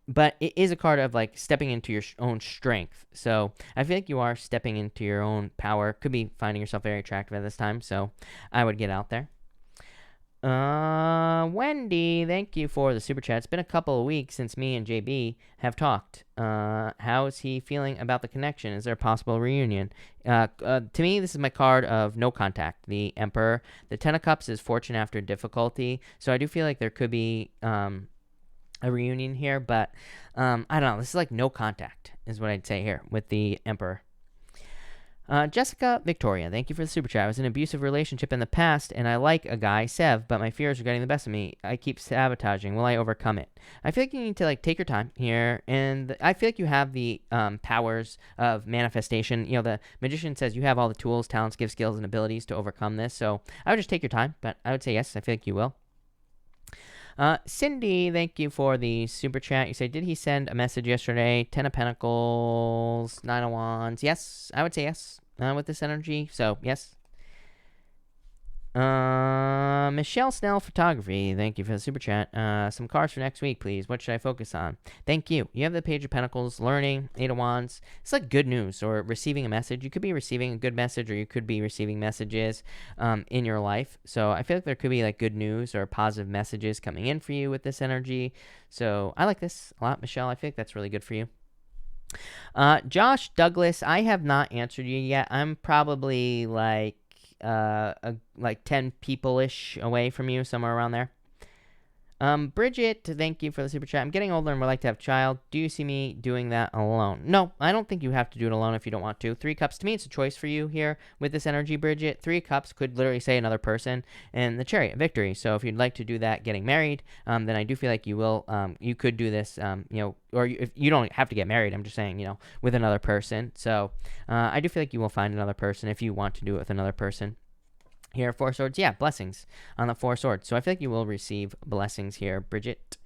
but it is a card of like stepping into your own strength. So I feel like you are stepping into your own power. Could be finding yourself very attractive at this time. So I would get out there. Wendy, thank you for the Super Chat. It's been a couple of weeks since me and JB have talked. How is he feeling about the connection? Is there a possible reunion? To me, this is my card of no contact, the Emperor. The Ten of Cups is fortune after difficulty. So I do feel like there could be a reunion here, but I don't know. This is like no contact is what I'd say here with the Emperor. Jessica Victoria, thank you for the super chat. I was in an abusive relationship in the past, and I like a guy, Sev, but my fears are getting the best of me. I keep sabotaging. Will I overcome it? I feel like you need to take your time here, and I feel like you have the powers of manifestation. The magician says you have all the tools, talents, gifts, skills, and abilities to overcome this. So I would just take your time, but I would say yes. I feel like you will. Cindy, thank you for the super chat. You say, did he send a message yesterday? 10 of Pentacles, 9 of Wands. Yes, I would say yes with this energy. So, yes. Michelle Snell Photography, thank you for the super chat. Some cards for next week, please. What should I focus on? Thank you. You have the Page of Pentacles, learning, 8 of Wands. It's like good news or receiving a message. You could be receiving a good message, or you could be receiving messages in your life. So I feel like there could be good news or positive messages coming in for you with this energy. So I like this a lot, Michelle. I feel like that's really good for you. Josh Douglas, I have not answered you yet. I'm probably like 10 people-ish away from you, somewhere around there. Bridget, thank you for the super chat. I'm getting older and would like to have a child. Do you see me doing that alone? No, I don't think you have to do it alone if you don't want to. 3 cups, to me, it's a choice for you here with this energy, Bridget. 3 cups could literally say another person, and the Chariot, victory. So if you'd like to do that, getting married, then I do feel like you will. You could do this, or if you don't have to get married. I'm just saying, with another person. So I do feel like you will find another person if you want to do it with another person. Here, 4 swords. Yeah, blessings on the 4 swords. So I feel like you will receive blessings here, Bridget.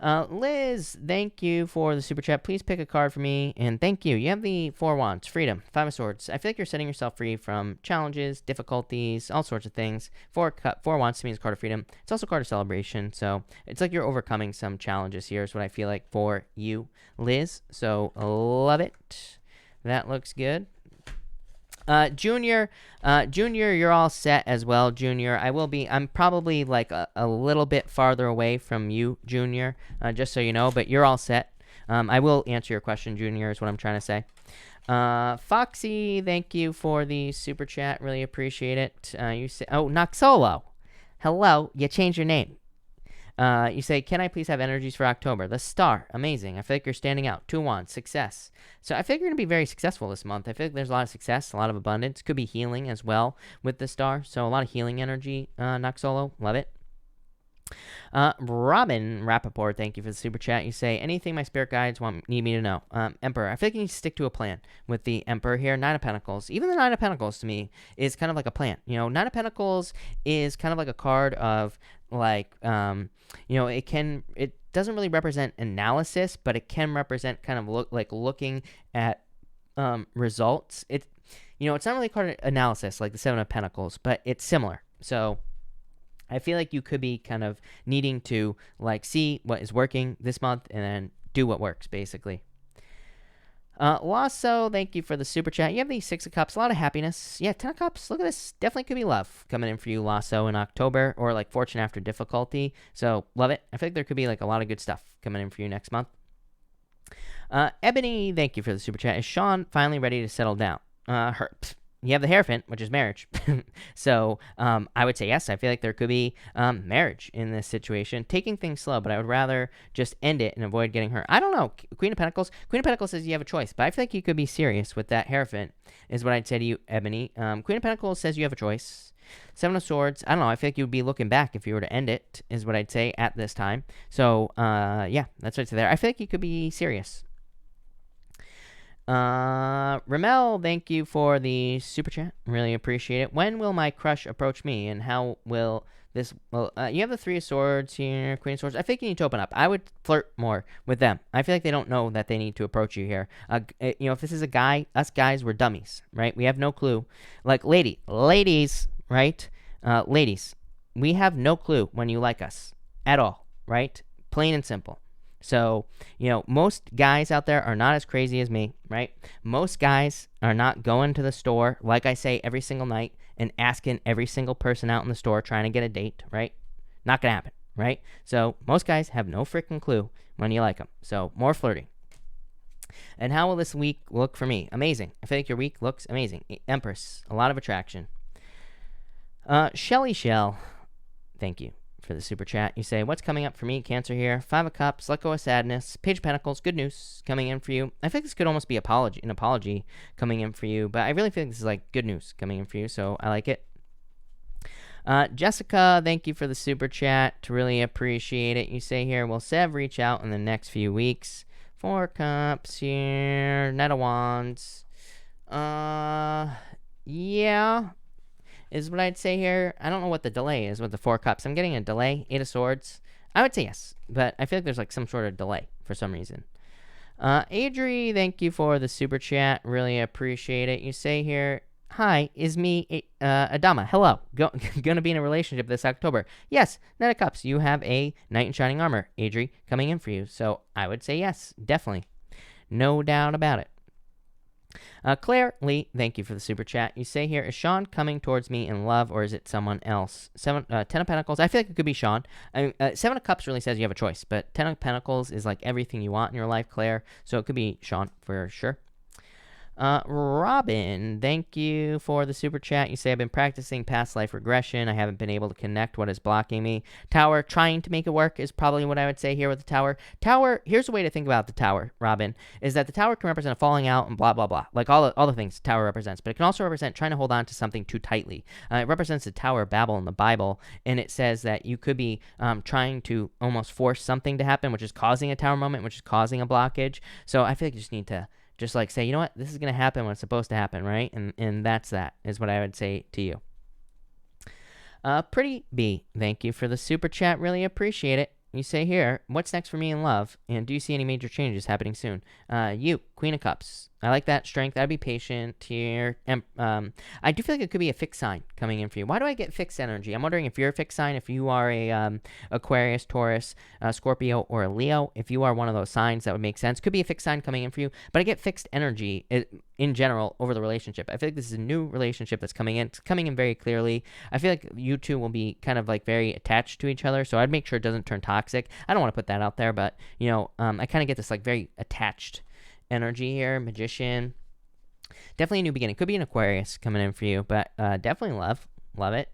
Liz, thank you for the super chat. Please pick a card for me. And thank you. You have the 4 wands, freedom, 5 of swords. I feel like you're setting yourself free from challenges, difficulties, all sorts of things. 4 wands to me is a card of freedom. It's also a card of celebration. So it's like you're overcoming some challenges here is what I feel like for you, Liz. So love it. That looks good. Junior, you're all set as well, Junior. I'm probably a little bit farther away from you, Junior, just so you know, but you're all set. I will answer your question, Junior, is what I'm trying to say. Foxy, thank you for the super chat. Really appreciate it. You say, Noxolo. Hello, you changed your name. You say, can I please have energies for October? The star, amazing. I feel like you're standing out. 2 wands, success. So I feel like you're going to be very successful this month. I feel like there's a lot of success, a lot of abundance. Could be healing as well with the star. So a lot of healing energy, Noxolo. Love it. Robin Rappaport, thank you for the super chat. You say, anything my spirit guides need me to know? Emperor, I feel like you need to stick to a plan with the Emperor here. 9 of Pentacles. Even the 9 of Pentacles to me is kind of like a plan. 9 of Pentacles is kind of like a card of it doesn't really represent analysis, but it can represent kind of looking at results. It's not really card of analysis like the 7 of Pentacles, but it's similar. So I feel like you could be kind of needing to see what is working this month and then do what works, basically. Lasso, thank you for the super chat. You have the 6 of Cups, a lot of happiness. Yeah, 10 of Cups, look at this. Definitely could be love coming in for you, Lasso, in October, or fortune after difficulty. So, love it. I feel like there could be a lot of good stuff coming in for you next month. Ebony, thank you for the super chat. Is Sean finally ready to settle down? You have the Hierophant, which is marriage. So I would say yes. I feel like there could be marriage in this situation. Taking things slow, but I would rather just end it and avoid getting hurt. I don't know. Queen of Pentacles. Queen of Pentacles says you have a choice, but I feel like you could be serious with that Hierophant is what I'd say to you, Ebony. Queen of Pentacles says you have a choice. 7 of Swords. I don't know. I feel like you would be looking back if you were to end it is what I'd say at this time. So yeah, that's what I'd say there. I feel like you could be serious. Ramel, thank you for the super chat. Really appreciate it. When will my crush approach me, and how will this? Well, you have the 3 of Swords here, Queen of Swords. I think you need to open up. I would flirt more with them. I feel like they don't know that they need to approach you here. If this is a guy, us guys, we're dummies, right? We have no clue. Ladies, right? Ladies, we have no clue when you like us at all, right? Plain and simple. So, most guys out there are not as crazy as me, right? Most guys are not going to the store, like I say, every single night and asking every single person out in the store trying to get a date, right? Not going to happen, right? So, most guys have no freaking clue when you like them. So, more flirting. And how will this week look for me? Amazing. I feel like your week looks amazing. Empress, a lot of attraction. Shelly Shell, thank you for the super chat. You say, what's coming up for me, Cancer here? 5 of Cups, let go of sadness. Page of Pentacles, good news coming in for you. I think this could almost be an apology coming in for you, but I really think this is like good news coming in for you, so I like it. Jessica, thank you for the super chat. Really appreciate it. You say here, will Sev reach out in the next few weeks? 4 Cups here. Knight of Wands. Yeah, is what I'd say here. I don't know what the delay is with the 4 Cups. I'm getting a delay. 8 of Swords. I would say yes, but I feel like there's like some sort of delay for some reason. Adri, thank you for the super chat. Really appreciate it. You say here, hi, is me Adama. Hello. Gonna be in a relationship this October. Yes, Knight of Cups. You have a Knight in Shining Armor, Adri, coming in for you. So I would say yes, definitely. No doubt about it. Claire Lee, thank you for the super chat. You say here, is Sean coming towards me in love, or is it someone else? 10 of Pentacles, I feel like it could be Sean. 7 of Cups really says you have a choice, but 10 of Pentacles is like everything you want in your life, Claire, so it could be Sean for sure. Robin, thank you for the super chat. You say, I've been practicing past life regression. I haven't been able to connect what is blocking me. Tower, trying to make it work is probably what I would say here with the Tower. Tower, here's a way to think about the Tower, Robin, is that the Tower can represent a falling out and blah, blah, blah. Like all the things the Tower represents. But it can also represent trying to hold on to something too tightly. It represents the Tower of Babel in the Bible. And it says that you could be trying to almost force something to happen, which is causing a Tower moment, which is causing a blockage. So I feel like you just need to just like say, you know what, this is going to happen when it's supposed to happen, right? And that is what I would say to you. Pretty B, thank you for the super chat. Really appreciate it. You say here, what's next for me in love? And do you see any major changes happening soon? You, Queen of Cups. I like that strength. I'd be patient here. And I do feel like it could be a fixed sign coming in for you. Why do I get fixed energy? I'm wondering if you're a fixed sign, if you are a Aquarius, Taurus, Scorpio, or a Leo. If you are one of those signs, that would make sense. Could be a fixed sign coming in for you. But I get fixed energy in general over the relationship. I feel like this is a new relationship that's coming in. It's coming in very clearly. I feel like you two will be kind of like very attached to each other. So I'd make sure it doesn't turn toxic. I don't want to put that out there, but you know, I kind of get this like very attached energy here. Magician, definitely a new beginning. Could be an Aquarius coming in for you, but definitely love it.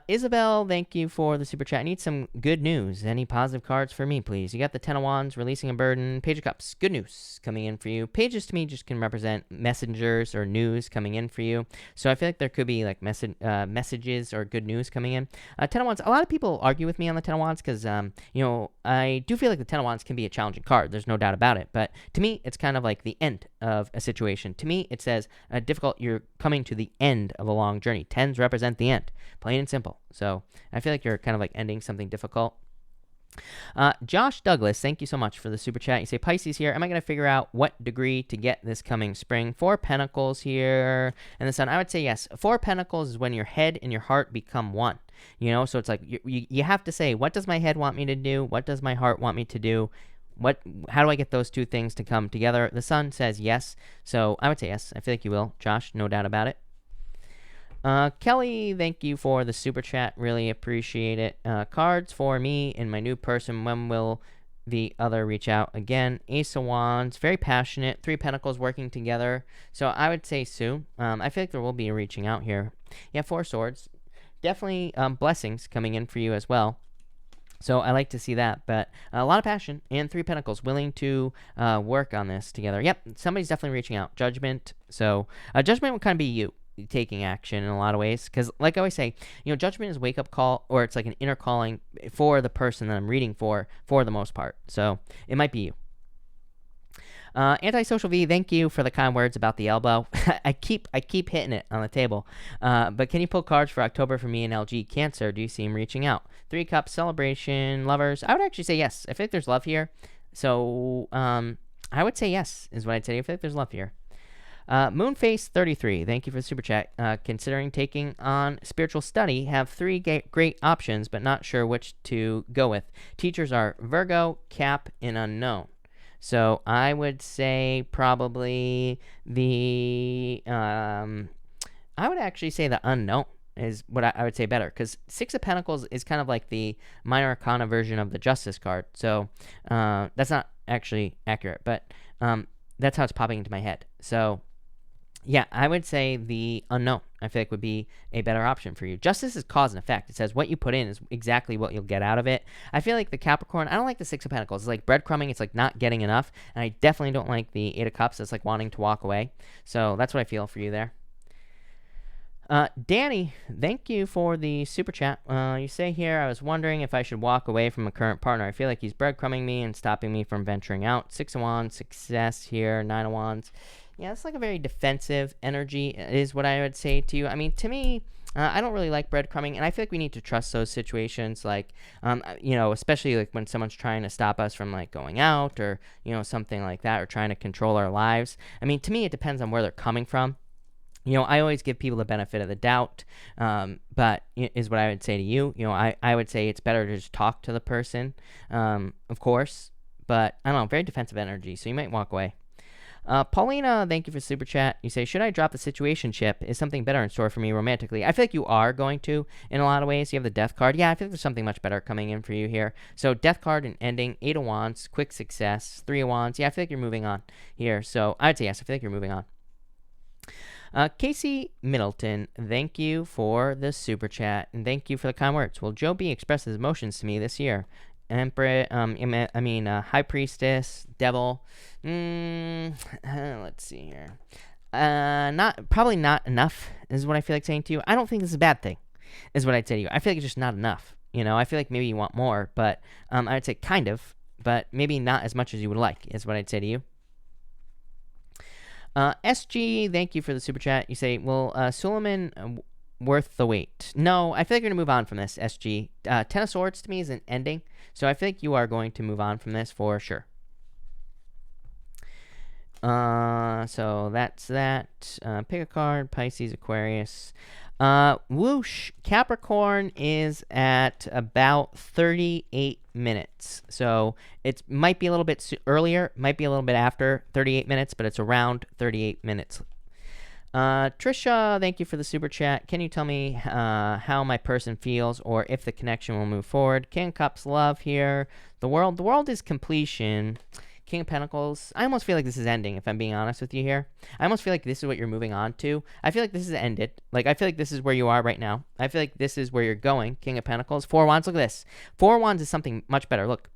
Isabel, thank you for the super chat. I need some good news. Any positive cards for me, please? You got the 10 of Wands, releasing a burden. Page of Cups, good news coming in for you. Pages to me just can represent messengers or news coming in for you. So I feel like there could be like messages or good news coming in. 10 of Wands, a lot of people argue with me on the 10 of Wands because, you know, I do feel like the 10 of Wands can be a challenging card. There's no doubt about it. But to me, it's kind of like the end of a situation. To me, it says you're coming to the end of a long journey. 10s represent the end. Plain and simple. So I feel like you're kind of like ending something difficult. Josh Douglas, thank you so much for the super chat. You say, Pisces here, am I going to figure out what degree to get this coming spring? 4 Pentacles here and the Sun. I would say yes. 4 Pentacles is when your head and your heart become one. You know, so it's like you have to say, what does my head want me to do? What does my heart want me to do? How do I get those two things to come together? The Sun says yes. So I would say yes. I feel like you will, Josh. No doubt about it. Kelly, thank you for the super chat. Really appreciate it. Cards for me and my new person. When will the other reach out again? Ace of Wands, very passionate. 3 Pentacles working together. So I would say soon. I feel like there will be a reaching out here. Yeah, 4 Swords. Definitely blessings coming in for you as well. So I like to see that, but a lot of passion and 3 Pentacles willing to work on this together. Yep, somebody's definitely reaching out. Judgment. So Judgment would kind of be you taking action in a lot of ways, because like I always say, you know, Judgment is wake up call, or it's like an inner calling for the person that I'm reading for the most part. So it might be you. Antisocial V, thank you for the kind words about the elbow. I keep hitting it on the table. But can you pull cards for October for me and LG? Cancer, do you see him reaching out? 3 Cups, celebration, lovers. I would actually say yes. I feel like there's love here. So I would say yes is what I'd say. I feel like there's love here. Moonface33, thank you for the super chat. Considering taking on spiritual study, have 3 great options, but not sure which to go with. Teachers are Virgo, Cap, and Unknown. So I would say probably I would actually say the Unknown is what I would say better, because 6 of Pentacles is kind of like the minor arcana version of the Justice card. So that's not actually accurate, but that's how it's popping into my head. So Yeah, I would say the unknown, I feel like, would be a better option for you. Justice is cause and effect. It says what you put in is exactly what you'll get out of it. I feel like the Capricorn, I don't like the Six of Pentacles. It's like breadcrumbing. It's like not getting enough. And I definitely don't like the Eight of Cups. It's like wanting to walk away. So that's what I feel for you there. Danny, thank you for the super chat. You say here, I was wondering if I should walk away from a current partner. I feel like he's breadcrumbing me and stopping me from venturing out. Six of Wands, success here. Nine of Wands. Yeah, it's like a very defensive energy is what I would say to you. I mean, to me, I don't really like breadcrumbing, and I feel like we need to trust those situations, like, especially like when someone's trying to stop us from like going out or, something like that, or trying to control our lives. I mean, to me, it depends on where they're coming from. I always give people the benefit of the doubt, but is what I would say to you. I would say it's better to just talk to the person, of course, but I don't know, very defensive energy, so you might walk away. Paulina, thank you for super chat. You say, should I drop the situationship? Is something better in store for me romantically? I feel like you are going to in a lot of ways. You have the death card. Yeah, I feel like there's something much better coming in for you here. So death card and ending, 8 of Wands, quick success, 3 of Wands. Yeah, I feel like you're moving on here. So I'd say yes, I feel like you're moving on. Casey Middleton, thank you for the super chat, and thank you for the kind words. Will Joe B express his emotions to me this year? Emperor, High Priestess, Devil. Let's see here. Probably not enough is what I feel like saying to you. I don't think this is a bad thing, is what I'd say to you. I feel like it's just not enough. I feel like maybe you want more, but I would say kind of, but maybe not as much as you would like, is what I'd say to you. SG, thank you for the super chat. You say, will Suleiman worth the wait? No, I feel like you're going to move on from this, SG. Ten of Swords to me is an ending, so I feel like you are going to move on from this for sure. So that's that. Pick a card, Pisces, Aquarius. Whoosh, Capricorn is at about 38 minutes. So it might be a little bit earlier, might be a little bit after 38 minutes, but it's around 38 minutes. Trisha, thank you for the super chat. Can you tell me how my person feels or if the connection will move forward? King of Cups, love here. The world is completion. King of Pentacles, I almost feel like this is ending, if I'm being honest with you here. I almost feel like this is what you're moving on to. I feel like this is ended. Like, I feel like this is where you are right now. I feel like this is where you're going. King of Pentacles, 4 Wands, look at this. 4 Wands is something much better. Look,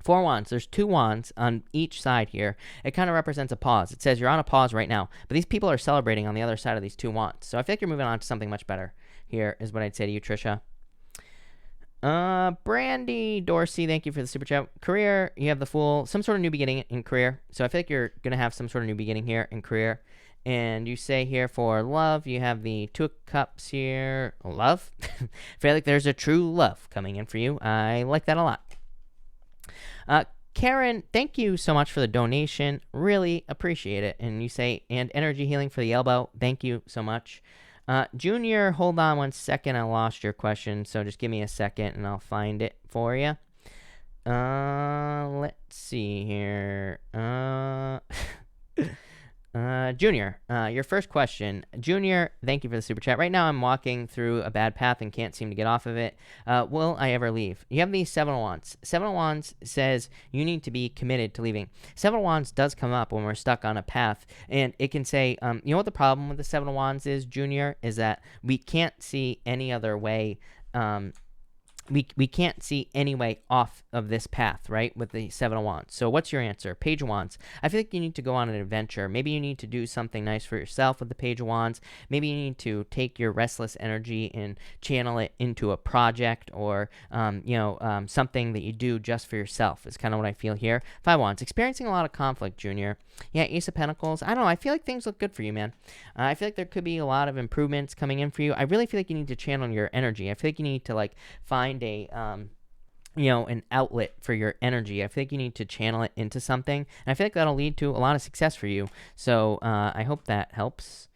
4 Wands, there's 2 Wands on each side here. It kind of represents a pause. It says you're on a pause right now, but these people are celebrating on the other side of these 2 Wands. So I feel like you're moving on to something much better here, is what I'd say to you, Trisha. Brandy Dorsey, thank you for the super chat. Career, you have the Fool, some sort of new beginning in career. So I feel like you're going to have some sort of new beginning here in career. And you say here for love, you have the 2 of Cups here. Love? I feel like there's a true love coming in for you. I like that a lot. Karen, thank you so much for the donation. Really appreciate it. And you say, and energy healing for the elbow. Thank you so much. Junior, hold on 1 second. I lost your question, so just give me a second and I'll find it for you. Let's see here. Junior, your first question. Junior, thank you for the super chat. Right now I'm walking through a bad path and can't seem to get off of it. Will I ever leave? You have the 7 of Wands. 7 of Wands says you need to be committed to leaving. 7 of Wands does come up when we're stuck on a path, and it can say, you know what the problem with the 7 of Wands is, Junior, is that we can't see any other way. We can't see any way off of this path, right, with the 7 of Wands. So what's your answer? Page of Wands. I feel like you need to go on an adventure. Maybe you need to do something nice for yourself with the Page of Wands. Maybe you need to take your restless energy and channel it into a project or, something that you do just for yourself is kind of what I feel here. 5 of Wands. Experiencing a lot of conflict, Junior. Yeah, Ace of Pentacles. I don't know. I feel like things look good for you, man. I feel like there could be a lot of improvements coming in for you. I really feel like you need to channel your energy. I feel like you need to, find an outlet for your energy. I feel like you need to channel it into something, and I feel like that'll lead to a lot of success for you. So I hope that helps.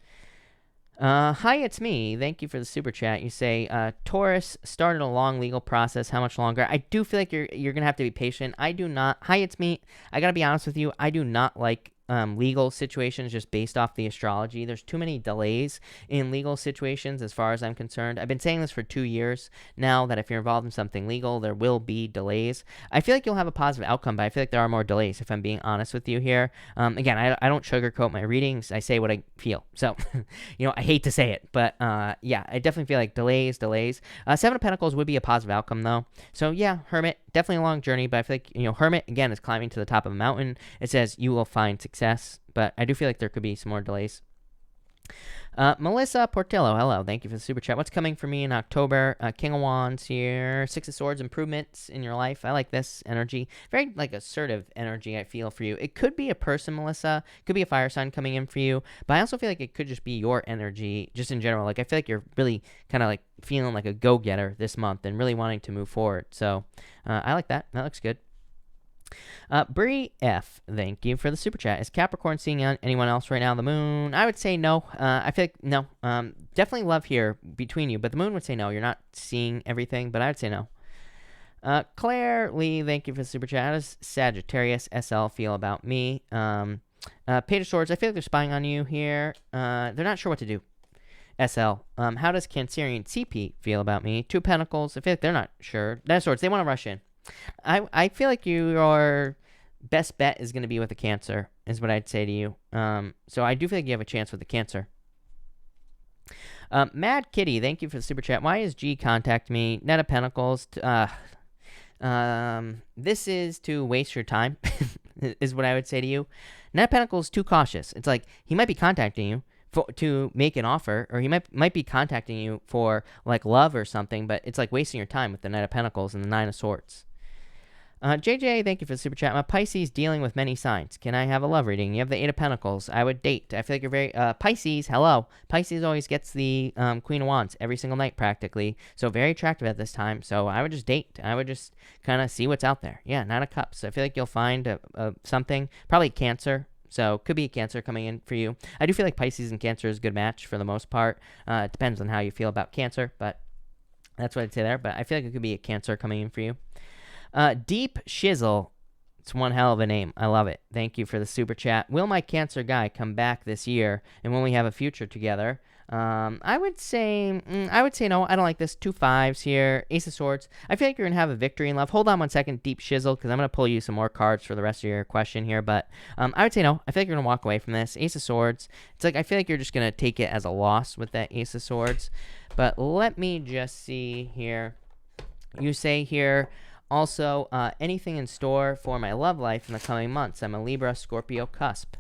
Hi, it's me. Thank you for the super chat. You say Taurus started a long legal process. How much longer? I do feel like you're gonna have to be patient. I do not. Hi, it's me. I gotta be honest with you. I do not like legal situations just based off the astrology. There's too many delays in legal situations as far as I'm concerned. I've been saying this for 2 years now, that if you're involved in something legal, there will be delays. I feel like you'll have a positive outcome, but I feel like there are more delays, if I'm being honest with you here. Again, I don't sugarcoat my readings. I say what I feel. So, I hate to say it, but yeah, I definitely feel like delays. Seven of Pentacles would be a positive outcome, though. So, yeah, Hermit, definitely a long journey, but I feel like, Hermit, again, is climbing to the top of a mountain. It says you will find success, but I do feel like there could be some more delays. Melissa Portillo, hello. Thank you for the super chat. What's coming for me in October? King of Wands here. Six of Swords, improvements in your life. I like this energy. Very, assertive energy I feel for you. It could be a person, Melissa. It could be a fire sign coming in for you. But I also feel like it could just be your energy, just in general. I feel like you're really kind of feeling like a go-getter this month and really wanting to move forward. So I like that. That looks good. Bree F, thank you for the super chat. Is Capricorn seeing anyone else right now? The moon, I would say no. I feel like no. Definitely love here between you, but the moon would say no. You're not seeing everything, but I would say no. Claire Lee, thank you for the super chat. How does Sagittarius SL feel about me? Page of Swords, I feel like they're spying on you here. They're not sure what to do. SL, how does Cancerian CP feel about me? Two of Pentacles, I feel like they're not sure. Knight of Swords, they want to rush in. I feel like your best bet is going to be with a Cancer, is what I'd say to you. So I do feel like you have a chance with the Cancer. Mad Kitty, thank you for the super chat. Why is G contact me? Knight of Pentacles. This is to waste your time, is what I would say to you. Knight of Pentacles, too cautious. It's like he might be contacting you to make an offer, or he might be contacting you for love or something, but it's wasting your time with the Knight of Pentacles and the Nine of Swords. JJ, thank you for the super chat. I'm a Pisces dealing with many signs. Can I have a love reading? You have the Eight of Pentacles. I would date. I feel like you're very Pisces. Hello. Pisces always gets the Queen of Wands every single night practically, so very attractive at this time. So I would just date. I would just kind of see what's out there. Yeah, Nine of Cups. I feel like you'll find something, probably Cancer. So could be a Cancer coming in for you. I do feel like Pisces and Cancer is a good match for the most part. It depends on how you feel about Cancer, but that's what I'd say there. But I feel like it could be a Cancer coming in for you. Deep Shizzle. It's one hell of a name. I love it. Thank you for the super chat. Will my Cancer guy come back this year, and when we have a future together? I would say no. I don't like this. 2 5s here. Ace of Swords. I feel like you're going to have a victory in love. Hold on one second, Deep Shizzle, because I'm going to pull you some more cards for the rest of your question here. But I would say no. I feel like you're going to walk away from this. Ace of Swords. It's I feel like you're just going to take it as a loss with that Ace of Swords. But let me just see here. You say here, also, anything in store for my love life in the coming months? I'm a Libra, Scorpio cusp.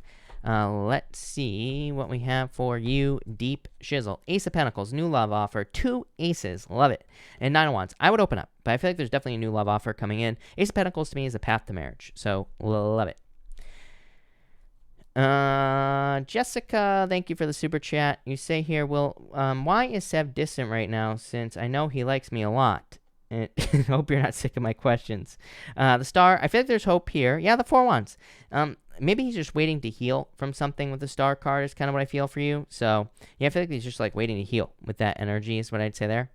Let's see what we have for you, Deep Shizzle. Ace of Pentacles, new love offer. 2 aces, love it. And 9 of Wands. I would open up, but I feel like there's definitely a new love offer coming in. Ace of Pentacles to me is a path to marriage, so love it. Jessica, thank you for the super chat. You say here, why is Sev distant right now, since I know he likes me a lot? I hope you're not sick of my questions. The Star, I feel like there's hope here. Yeah, the 4 Wands. Maybe he's just waiting to heal from something with the Star card is kind of what I feel for you. So, yeah, I feel like he's just waiting to heal with that energy is what I'd say there.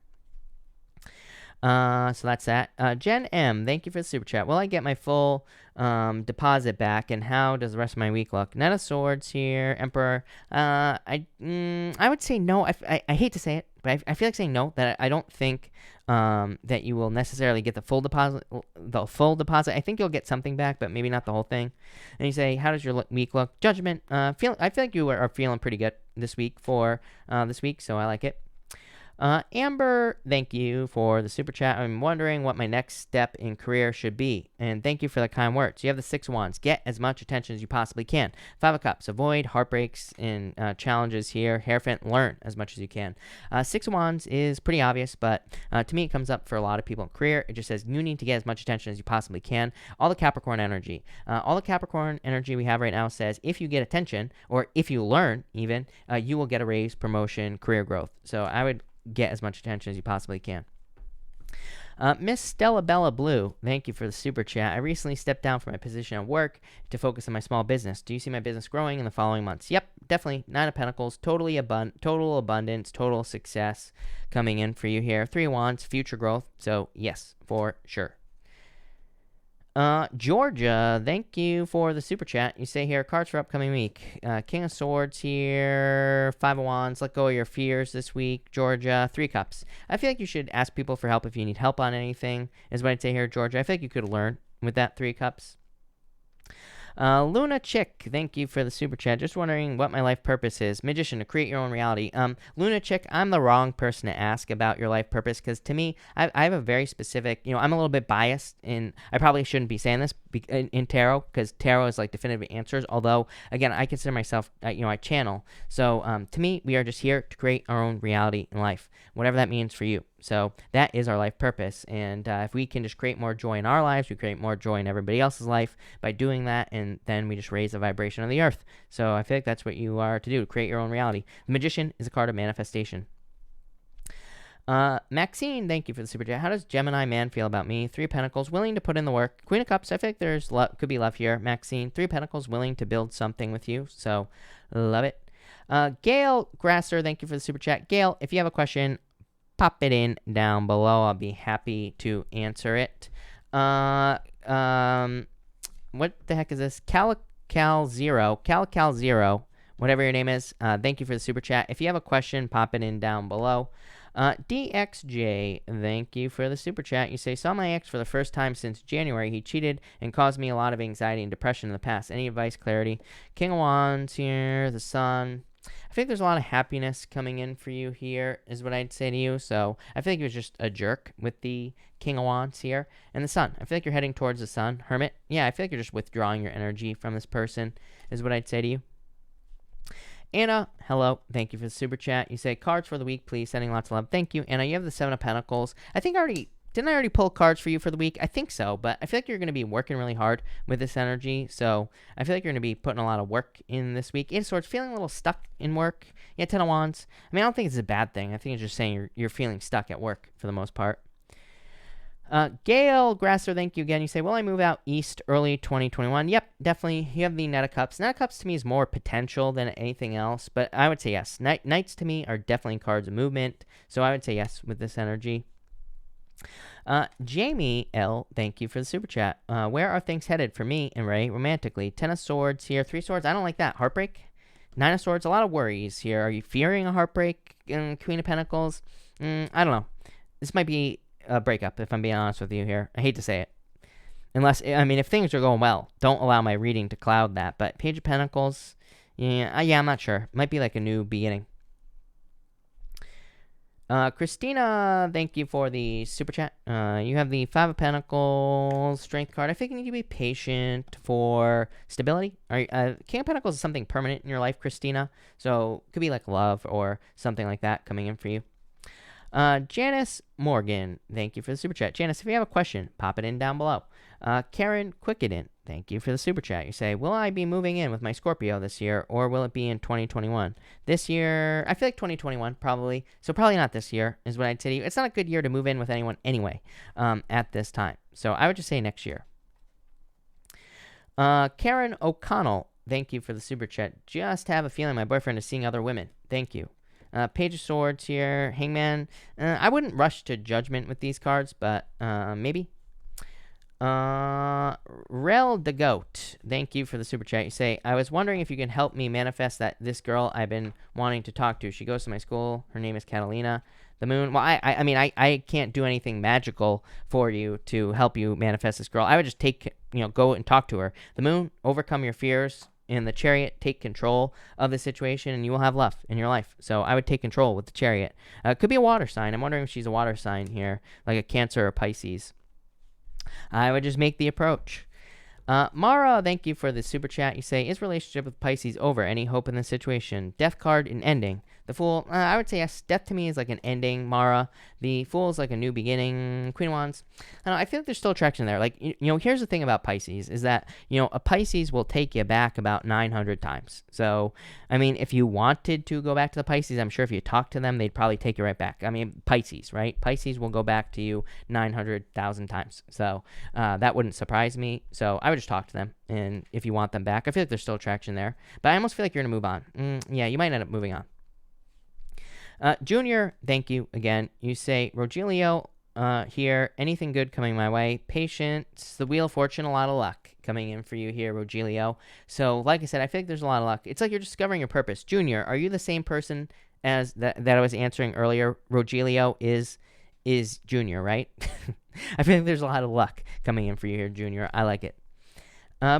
So that's that. Jen M, thank you for the super chat. Will I get my full deposit back, and how does the rest of my week look? Knight of Swords here, Emperor. I would say no. I hate to say it, but I feel like saying no, that I don't think that you will necessarily get the full deposit. I think you'll get something back, but maybe not the whole thing. And you say, how does your week look? Judgment. I feel like you are feeling pretty good this week for this week, so I like it. Amber, thank you for the super chat. I'm wondering what my next step in career should be. And thank you for the kind words. You have the 6 Wands. Get as much attention as you possibly can. 5 of Cups. Avoid heartbreaks and challenges here. Hierophant, learn as much as you can. 6 Wands is pretty obvious, but to me it comes up for a lot of people in career. It just says you need to get as much attention as you possibly can. All the Capricorn energy. All the Capricorn energy we have right now says if you get attention, or if you learn even, you will get a raise, promotion, career growth. So I would get as much attention as you possibly can. Miss Stella Bella Blue, thank you for the super chat. I recently stepped down from my position at work to focus on my small business. Do you see my business growing in the following months? Yep, definitely. 9 of Pentacles, total abundance, total success coming in for you here. 3 of Wands, future growth. So yes, for sure. Georgia, thank you for the super chat. You say here, cards for upcoming week. King of Swords here, Five of Wands, let go of your fears this week. Georgia, Three Cups. I feel like you should ask people for help if you need help on anything, is what I'd say here, Georgia. I feel like you could learn with that Three Cups. Luna Chick, thank you for the super chat. Just wondering what my life purpose is. Magician, to create your own reality. Luna Chick, I'm the wrong person to ask about your life purpose because to me, I have a very specific, I'm a little bit biased in, I probably shouldn't be saying this in tarot because tarot is like definitive answers. Although, again, I consider myself, I channel. So to me, we are just here to create our own reality in life, whatever that means for you. So that is our life purpose. And if we can just create more joy in our lives, we create more joy in everybody else's life by doing that. And then we just raise the vibration of the earth. So I feel like that's what you are to do, create your own reality. The Magician is a card of manifestation. Maxine, thank you for the super chat. How does Gemini man feel about me? Three of Pentacles, willing to put in the work. Queen of Cups, I think there's could be love here. Maxine, Three of Pentacles, willing to build something with you. So love it. Gail Grasser, thank you for the super chat. Gail, if you have a question, pop it in down below. I'll be happy to answer it. What the heck is this? Calical0, whatever your name is. Thank you for the super chat. If you have a question, pop it in down below. DXJ, thank you for the super chat. You say, saw my ex for the first time since January. He cheated and caused me a lot of anxiety and depression in the past. Any advice, clarity? King of Wands here, the Sun. I think there's a lot of happiness coming in for you here, is what I'd say to you. So I feel like he was just a jerk with the King of Wands here. And the Sun. I feel like you're heading towards the Sun. Hermit. Yeah, I feel like you're just withdrawing your energy from this person, is what I'd say to you. Anna, hello. Thank you for the super chat. You say, cards for the week, please. Sending lots of love. Thank you. Anna, you have the Seven of Pentacles. I think didn't I already pull cards for you for the week? I think so, but I feel like you're going to be working really hard with this energy. So I feel like you're going to be putting a lot of work in this week. In sorts, feeling a little stuck in work. Yeah, Ten of Wands. I mean, I don't think it's a bad thing. I think it's just saying you're feeling stuck at work for the most part. Gail Grasser, thank you again. You say, will I move out east early 2021? Yep, definitely. You have the Knight of Cups. Knight of Cups to me is more potential than anything else, but I would say yes. Knights to me are definitely cards of movement, so I would say yes with this energy. Jamie L, thank you for the super chat. Where are things headed for me and Ray romantically? Ten of Swords here, Three Swords. I don't like that. Heartbreak. Nine of Swords, a lot of worries here. Are you fearing a heartbreak? Queen of Pentacles. I don't know. This might be a breakup, if I'm being honest with you here. I hate to say it. Unless, I mean, if things are going well, don't allow my reading to cloud that. But Page of Pentacles, yeah, I'm not sure. Might be like a new beginning. Christina, thank you for the super chat. You have the Five of Pentacles strength card. I think you need to be patient for stability. King of Pentacles is something permanent in your life, Christina. So it could be like love or something like that coming in for you. Janice Morgan, thank you for the super chat. Janice, if you have a question, pop it in down below. Karen Quickeden, thank you for the super chat. You say, will I be moving in with my Scorpio this year, or will it be in 2021? This year, I feel like 2021, probably. So probably not this year, is what I'd say to you. It's not a good year to move in with anyone anyway, at this time. So I would just say next year. Karen O'Connell, thank you for the super chat. Just have a feeling my boyfriend is seeing other women. Thank you. Page of Swords here, Hangman. I wouldn't rush to judgment with these cards, but maybe. Rel the Goat, thank you for the super chat. You say, I was wondering if you can help me manifest this girl I've been wanting to talk to. She goes to my school. Her name is Catalina. The moon. Well, I mean, I can't do anything magical for you to help you manifest this girl. I would just go and talk to her. The moon, overcome your fears. In the Chariot, take control of the situation, and you will have love in your life. So I would take control with the Chariot. It could be a water sign. I'm wondering if she's a water sign here, like a Cancer or Pisces. I would just make the approach. Mara, thank you for the super chat. You say, is relationship with Pisces over? Any hope in the situation? Death card, an ending. The Fool, I would say yes. Death to me is like an ending, Mara. The Fool is like a new beginning. Queen of Wands. I don't know, I feel like there's still attraction there. Like, here's the thing about Pisces is that, a Pisces will take you back about 900 times. So, I mean, if you wanted to go back to the Pisces, I'm sure if you talk to them, they'd probably take you right back. I mean, Pisces, right? Pisces will go back to you 900,000 times. So, that wouldn't surprise me. So, I would just talk to them. And if you want them back, I feel like there's still attraction there. But I almost feel like you're going to move on. Yeah, you might end up moving on. Junior, thank you again. You say, Rogelio here. Anything good coming my way? Patience, the Wheel of Fortune, a lot of luck coming in for you here, Rogelio. So, like I said, I feel like there's a lot of luck. It's like you're discovering your purpose. Junior, are you the same person as that I was answering earlier? Rogelio is Junior, right? I feel like there's a lot of luck coming in for you here, Junior. I like it.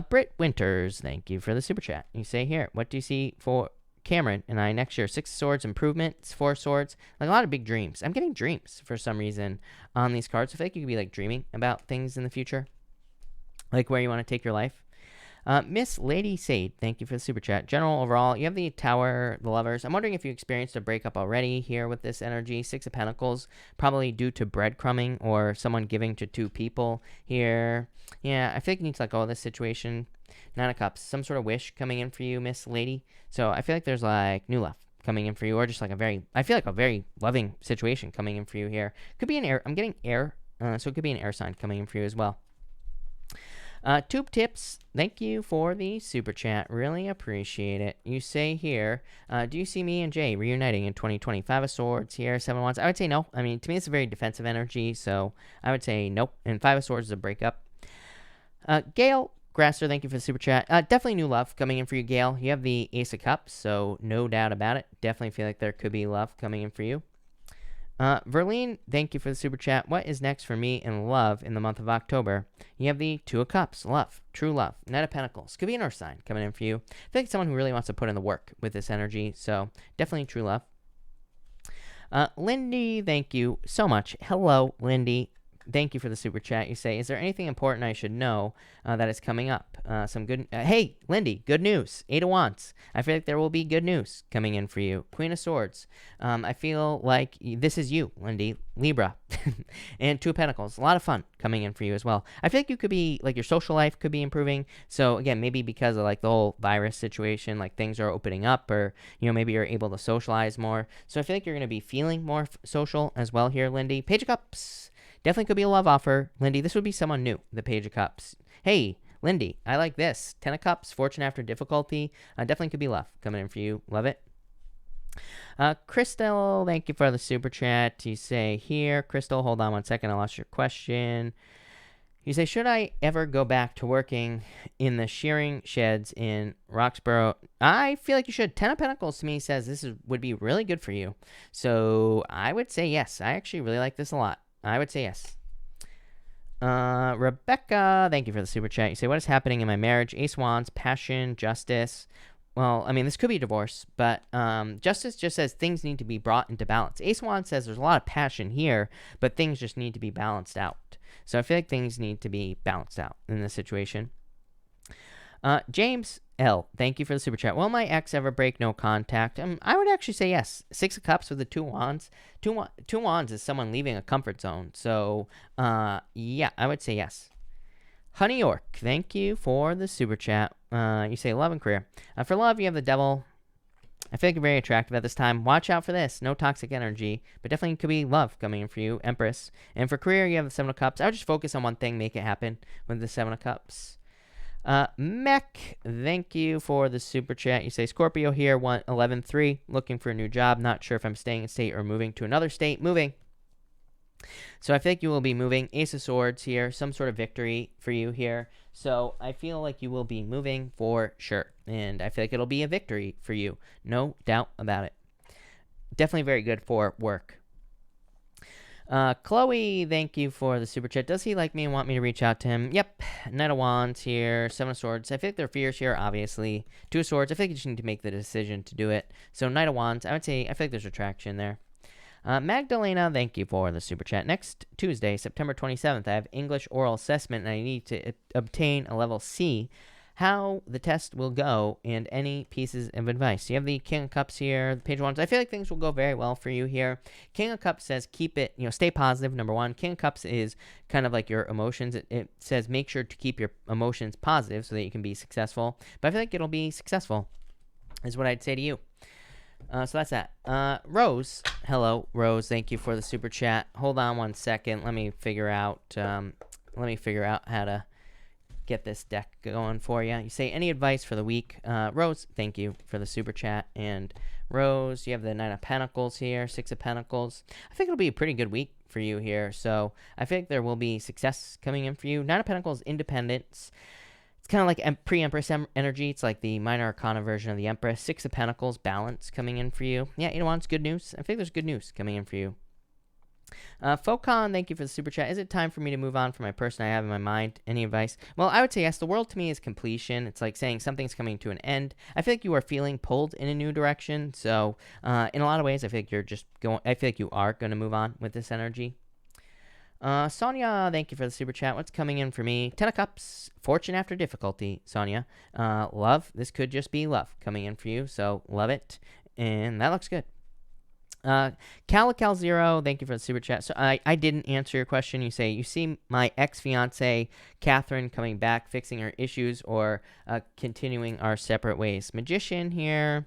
Britt Winters, thank you for the super chat. You say here, what do you see for Cameron and I next year? 6 of Swords, improvements, 4 of Swords, like a lot of big dreams. I'm getting dreams for some reason on these cards. I feel like you could be like dreaming about things in the future, like where you want to take your life. Miss Lady Sade, thank you for the super chat. General overall, you have the Tower, the Lovers. I'm wondering if you experienced a breakup already here with this energy. 6 of Pentacles, probably due to breadcrumbing or someone giving to 2 people here. Yeah, I feel like you need to let go of this situation. 9 of Cups, some sort of wish coming in for you, Miss Lady. So I feel like there's like new love coming in for you, or just like I feel like a very loving situation coming in for you here. Could be an air, I'm getting air, so it could be an air sign coming in for you as well. Tube Tips, thank you for the super chat. Really appreciate it. You say here, do you see me and Jay reuniting in 2020? 5 of Swords here, 7 of Wands. I would say no. I mean, to me, it's a very defensive energy, so I would say nope. And 5 of Swords is a breakup. Gail Grasser, thank you for the super chat. Definitely new love coming in for you, Gail. You have the Ace of Cups, so no doubt about it. Definitely feel like there could be love coming in for you. Verlene, thank you for the super chat. What is next for me in love in the month of October? You have the 2 of Cups, love, true love. Knight of Pentacles, could be an earth sign coming in for you. I feel like someone who really wants to put in the work with this energy, so definitely true love. Lindy, thank you so much. Hello, Lindy. Thank you for the super chat. You say, is there anything important I should know that is coming up? Some good... hey, Lindy, good news. 8 of Wands. I feel like there will be good news coming in for you. Queen of Swords. I feel like this is you, Lindy. Libra. And 2 of Pentacles. A lot of fun coming in for you as well. I feel like you could be... like, your social life could be improving. So, again, maybe because of, like, the whole virus situation, like, things are opening up, or, you know, maybe you're able to socialize more. So I feel like you're going to be feeling more social as well here, Lindy. Page of Cups. Definitely could be a love offer. Lindy, this would be someone new, the Page of Cups. Hey, Lindy, I like this. 10 of Cups, fortune after difficulty. Definitely could be love coming in for you. Love it. Crystal, thank you for the super chat. You say here, Crystal, hold on one second. I lost your question. You say, should I ever go back to working in the shearing sheds in Roxborough? I feel like you should. 10 of Pentacles to me says this would be really good for you. So I would say yes. I actually really like this a lot. I would say yes. Rebecca, thank you for the super chat. You say, what is happening in my marriage? Ace Wands, passion, justice. Well, I mean, this could be divorce, but justice just says things need to be brought into balance. Ace Wands says there's a lot of passion here, but things just need to be balanced out. So I feel like things need to be balanced out in this situation. James L, thank you for the super chat. Will my ex ever break no contact? I would actually say yes. 6 of Cups with the 2 Wands. Two Wands is someone leaving a comfort zone. So, yeah, I would say yes. Honey York, thank you for the super chat. You say love and career. For love, you have the Devil. I feel like you're very attractive at this time. Watch out for this. No toxic energy, but definitely could be love coming in for you, Empress. And for career, you have the 7 of Cups. I would just focus on one thing, make it happen with the 7 of Cups. Mech, thank you for the super chat. You say Scorpio here, 11-3, looking for a new job. Not sure if I'm staying in state or moving to another state. Moving. So I feel like you will be moving. Ace of Swords here, some sort of victory for you here. So I feel like you will be moving for sure. And I feel like it'll be a victory for you. No doubt about it. Definitely very good for work. Chloe, thank you for the super chat. Does he like me and want me to reach out to him? Yep. Knight of Wands here, 7 of Swords. I feel like there are fears here, obviously. 2 of Swords. I feel like you just need to make the decision to do it. So Knight of Wands, I would say, I feel like there's attraction there. Magdalena, thank you for the super chat. Next Tuesday, September 27th, I have English oral assessment, and I need to obtain a level C. How the test will go, and any pieces of advice. You have the King of Cups here, the Page of Wands. I feel like things will go very well for you here. King of Cups says keep it, stay positive, number 1. King of Cups is kind of like your emotions. It says make sure to keep your emotions positive so that you can be successful. But I feel like it'll be successful, is what I'd say to you. So that's that. Rose, hello, Rose. Thank you for the super chat. Hold on one second. Let me figure out how to get this deck going for you. You say any advice for the week? Rose, thank you for the super chat. And Rose, you have the 9 of Pentacles here, 6 of Pentacles. I think it'll be a pretty good week for you here. So I feel like there will be success coming in for you. Nine of Pentacles, independence. It's kind of like pre-Empress energy. It's like the minor arcana version of the Empress. Six of Pentacles, balance coming in for you. Yeah, you know what? It's good news. I think there's good news coming in for you. Focon, thank you for the super chat. Is it time for me to move on from my person I have in my mind? Any advice? Well, I would say yes. The world to me is completion. It's like saying something's coming to an end. I feel like you are feeling pulled in a new direction. So, in a lot of ways, I feel like you're just going. I feel like you are going to move on with this energy. Sonia, thank you for the super chat. What's coming in for me? 10 of Cups, fortune after difficulty, Sonia. Love, this could just be love coming in for you, so love it. And that looks good. Calical0, thank you for the super chat. So I didn't answer your question. You say, you see my ex-fiance, Catherine, coming back, fixing her issues, or continuing our separate ways. Magician here.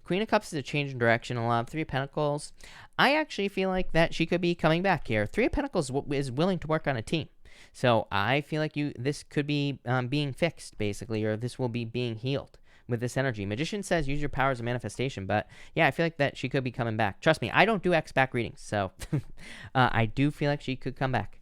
Queen of Cups is a change in direction. A lot of Three of Pentacles. I actually feel like that she could be coming back here. Three of Pentacles is willing to work on a team. So I feel like this could be being fixed, basically, or this will be being healed with this energy. Magician says use your powers of manifestation, but yeah, I feel like that she could be coming back. Trust me, I don't do X-back readings, so I do feel like she could come back.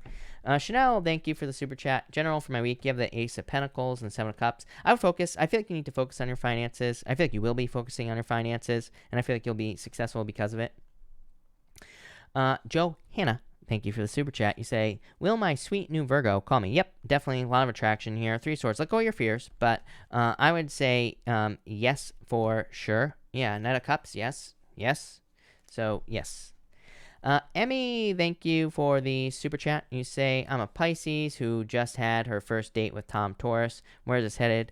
Chanel, thank you for the super chat. General for my week, you have the Ace of Pentacles and Seven of Cups. I would focus. I feel like you need to focus on your finances. I feel like you will be focusing on your finances, and I feel like you'll be successful because of it. Johanna, thank you for the super chat. You say, will my sweet new Virgo call me? Yep, definitely a lot of attraction here. Three Swords. Let go of your fears, but I would say yes for sure. Yeah, Knight of Cups, yes. Yes. So, yes. Emmy, thank you for the super chat. You say, I'm a Pisces who just had her first date with Tom Taurus. Where is this headed?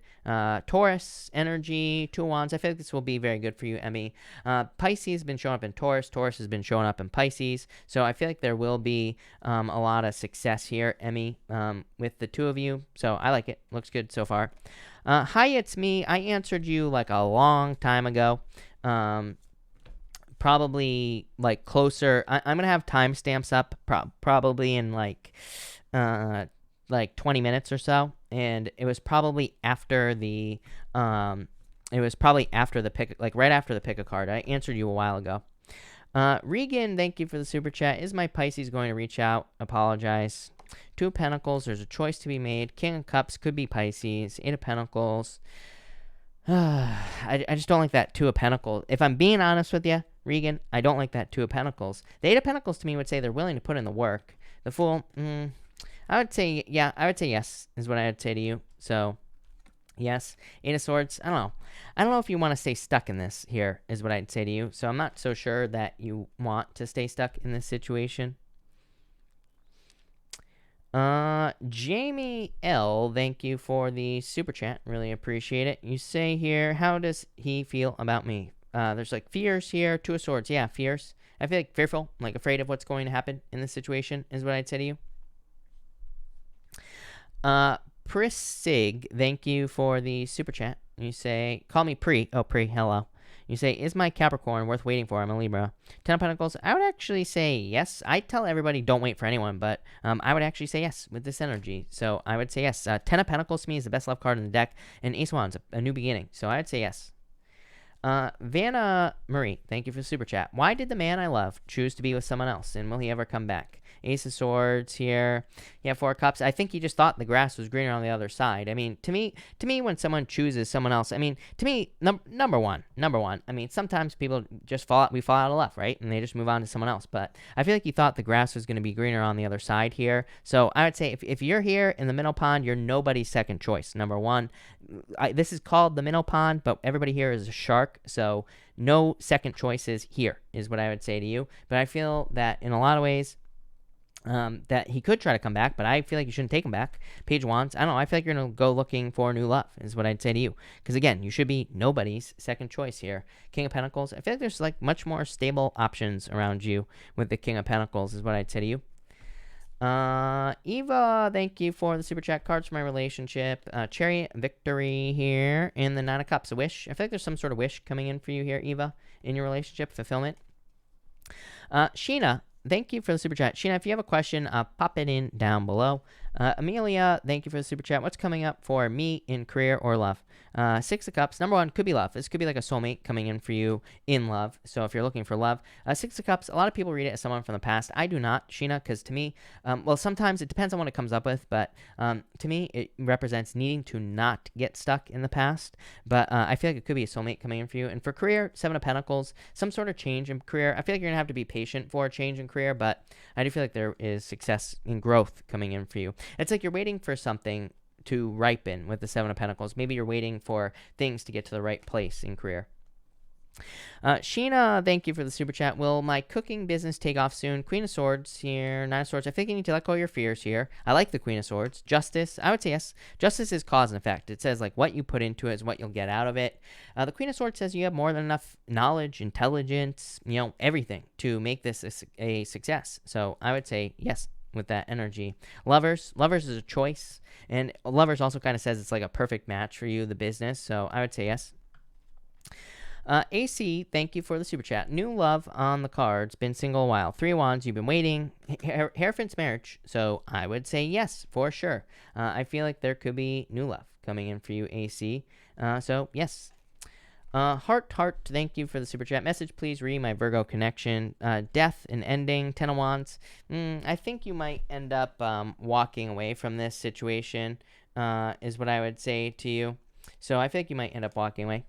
Taurus, energy, Two of Wands. I feel like this will be very good for you, Emmy. Pisces has been showing up in Taurus. Taurus has been showing up in Pisces. So I feel like there will be a lot of success here, Emmy, with the two of you. So I like it. Looks good so far. Hi, it's me. I answered you like a long time ago. Probably like closer. I'm gonna have timestamps up probably in like 20 minutes or so, and it was probably after the pick, like right after the pick a card. I answered you a while ago. Regan, thank you for the super chat. Is my Pisces going to reach out? Apologize. Two of Pentacles. There's a choice to be made. King of Cups could be Pisces. Eight of Pentacles. I just don't like that Two of Pentacles. If I'm being honest with you, Regan, I don't like that Two of Pentacles. The Eight of Pentacles to me would say they're willing to put in the work. The Fool, I would say, yeah, I would say yes is what I would say to you. So, yes. Eight of Swords, I don't know. I don't know if you want to stay stuck in this here is what I'd say to you. So I'm not so sure that you want to stay stuck in this situation. Jamie L, thank you for the super chat. Really appreciate it. You say here, how does he feel about me? There's like fears here. Two of Swords. Yeah, fears. I feel like fearful, like afraid of what's going to happen in this situation is what I'd say to you. Prisig, thank you for the super chat. You say, call me Pri. Oh, Pri, hello. You say, is my Capricorn worth waiting for? I'm a Libra. Ten of Pentacles. I would actually say yes. I tell everybody don't wait for anyone, but I would actually say yes with this energy. So I would say yes. Ten of Pentacles to me is the best love card in the deck, and Ace of Wands, a new beginning. So I would say yes. Vanna Marie, thank you for the super chat. Why did the man I love choose to be with someone else, and will he ever come back? Ace of Swords here. Yeah, Four of Cups. I think he just thought the grass was greener on the other side. I mean, to me, when someone chooses someone else, I mean, to me, number one. I mean, sometimes people just we fall out of love, right? And they just move on to someone else. But I feel like he thought the grass was going to be greener on the other side here. So I would say if you're here in the Minnow Pond, you're nobody's second choice. Number one, this is called the Minnow Pond, but everybody here is a shark. So no second choices here is what I would say to you. But I feel that in a lot of ways, that he could try to come back, but I feel like you shouldn't take him back. Page of Wands, I don't know. I feel like you're going to go looking for new love is what I'd say to you. Because again, you should be nobody's second choice here. King of Pentacles, I feel like there's like much more stable options around you with the King of Pentacles is what I'd say to you. Eva, thank you for the super chat. Cards for my relationship. Chariot, victory here, and the Nine of Cups, a wish. I feel like there's some sort of wish coming in for you here, Eva, in your relationship, fulfillment. Sheena, thank you for the super chat. Sheena, if you have a question, pop it in down below. Amelia, thank you for the super chat. What's coming up for me in career or love? Six of Cups. Number one could be love. This could be like a soulmate coming in for you in love. So if you're looking for love, Six of Cups. A lot of people read it as someone from the past. I do not, Sheena, because to me, well, sometimes it depends on what it comes up with, but to me, it represents needing to not get stuck in the past. But I feel like it could be a soulmate coming in for you. And for career, Seven of Pentacles, some sort of change in career. I feel like you're gonna have to be patient for a change in career, but I do feel like there is success in growth coming in for you. It's like you're waiting for something to ripen with the Seven of Pentacles. Maybe you're waiting for things to get to the right place in career. Sheena, thank you for the super chat. Will my cooking business take off soon? Queen of Swords here, Nine of Swords. I think you need to let go of your fears here. I like the Queen of Swords. Justice, I would say yes. Justice is cause and effect. It says like what you put into it is what you'll get out of it. The Queen of Swords says you have more than enough knowledge, intelligence, everything to make this a success. So I would say yes with that energy. Lovers is a choice, and Lovers also kind of says it's like a perfect match for you, the business. So I would say yes. AC, thank you for the super chat. New love on the cards. Been single a while. Three of Wands, you've been waiting. Hierophant's marriage. So I would say yes, for sure. I feel like there could be new love coming in for you, AC. So yes. Heart, thank you for the super chat. Message, please read my Virgo connection. Death and ending, 10 of Wands. I think you might end up walking away from this situation, is what I would say to you. So I feel like you might end up walking away.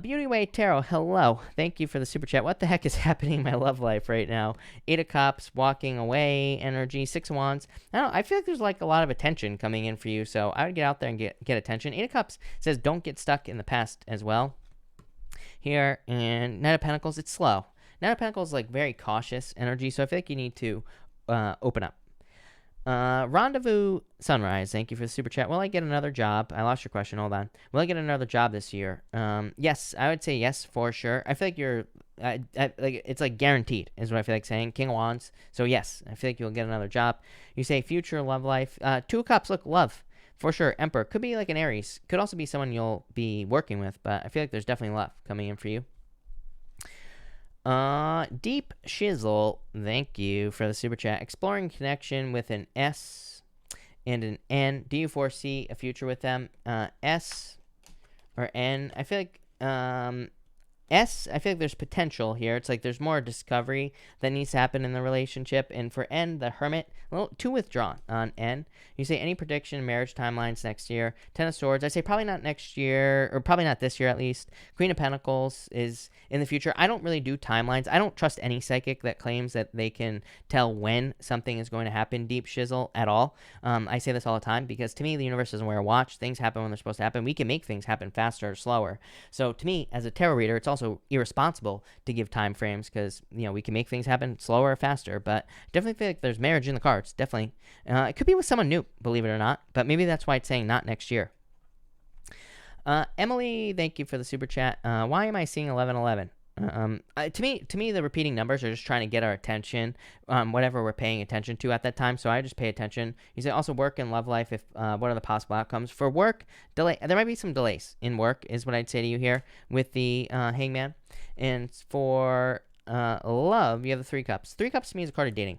Beauty Way Tarot, hello. Thank you for the super chat. What the heck is happening in my love life right now? Eight of Cups, walking away, energy, Six of Wands. I don't know. I feel like there's like a lot of attention coming in for you, so I would get out there and get attention. Eight of Cups says don't get stuck in the past as well. Here, and Knight of Pentacles, it's slow. Knight of Pentacles is like very cautious energy, so I feel like you need to open up. Rendezvous Sunrise, thank you for the super chat. Will I get another job? I lost your question, hold on. Will I get another job this year? Yes, I would say yes for sure. I feel like you're like it's like guaranteed is what I feel like saying. King of Wands, so yes, I feel like you'll get another job. You say future love life. Two of Cups, look, love for sure. Emperor could be like an Aries, could also be someone you'll be working with, but I feel like there's definitely love coming in for you. Deep Shizzle, thank you for the super chat. Exploring connection with an S and an N. Do you foresee a future with them? S or N? I feel like S, I feel like there's potential here. It's like there's more discovery that needs to happen in the relationship. And for N, the Hermit, well, too withdrawn on N. You say any prediction, marriage timelines next year. Ten of Swords, I say probably not next year, or probably not this year at least. Queen of Pentacles is in the future. I don't really do timelines. I don't trust any psychic that claims that they can tell when something is going to happen, Deep Shizzle, at all. I say this all the time because to me, the universe doesn't wear a watch. Things happen when they're supposed to happen. We can make things happen faster or slower. So to me, as a tarot reader, it's also irresponsible to give time frames because we can make things happen slower or faster, but definitely feel like there's marriage in the cards. Definitely it could be with someone new, believe it or not, but maybe that's why it's saying not next year. Emily, thank you for the super chat. Why am I seeing 1111? To me the repeating numbers are just trying to get our attention, whatever we're paying attention to at that time, so I just pay attention. You say also work and love life. If what are the possible outcomes for work? Delay, there might be some delays in work is what I'd say to you here with the Hangman. And for love, you have the Three Cups. Three Cups to me is a card of dating,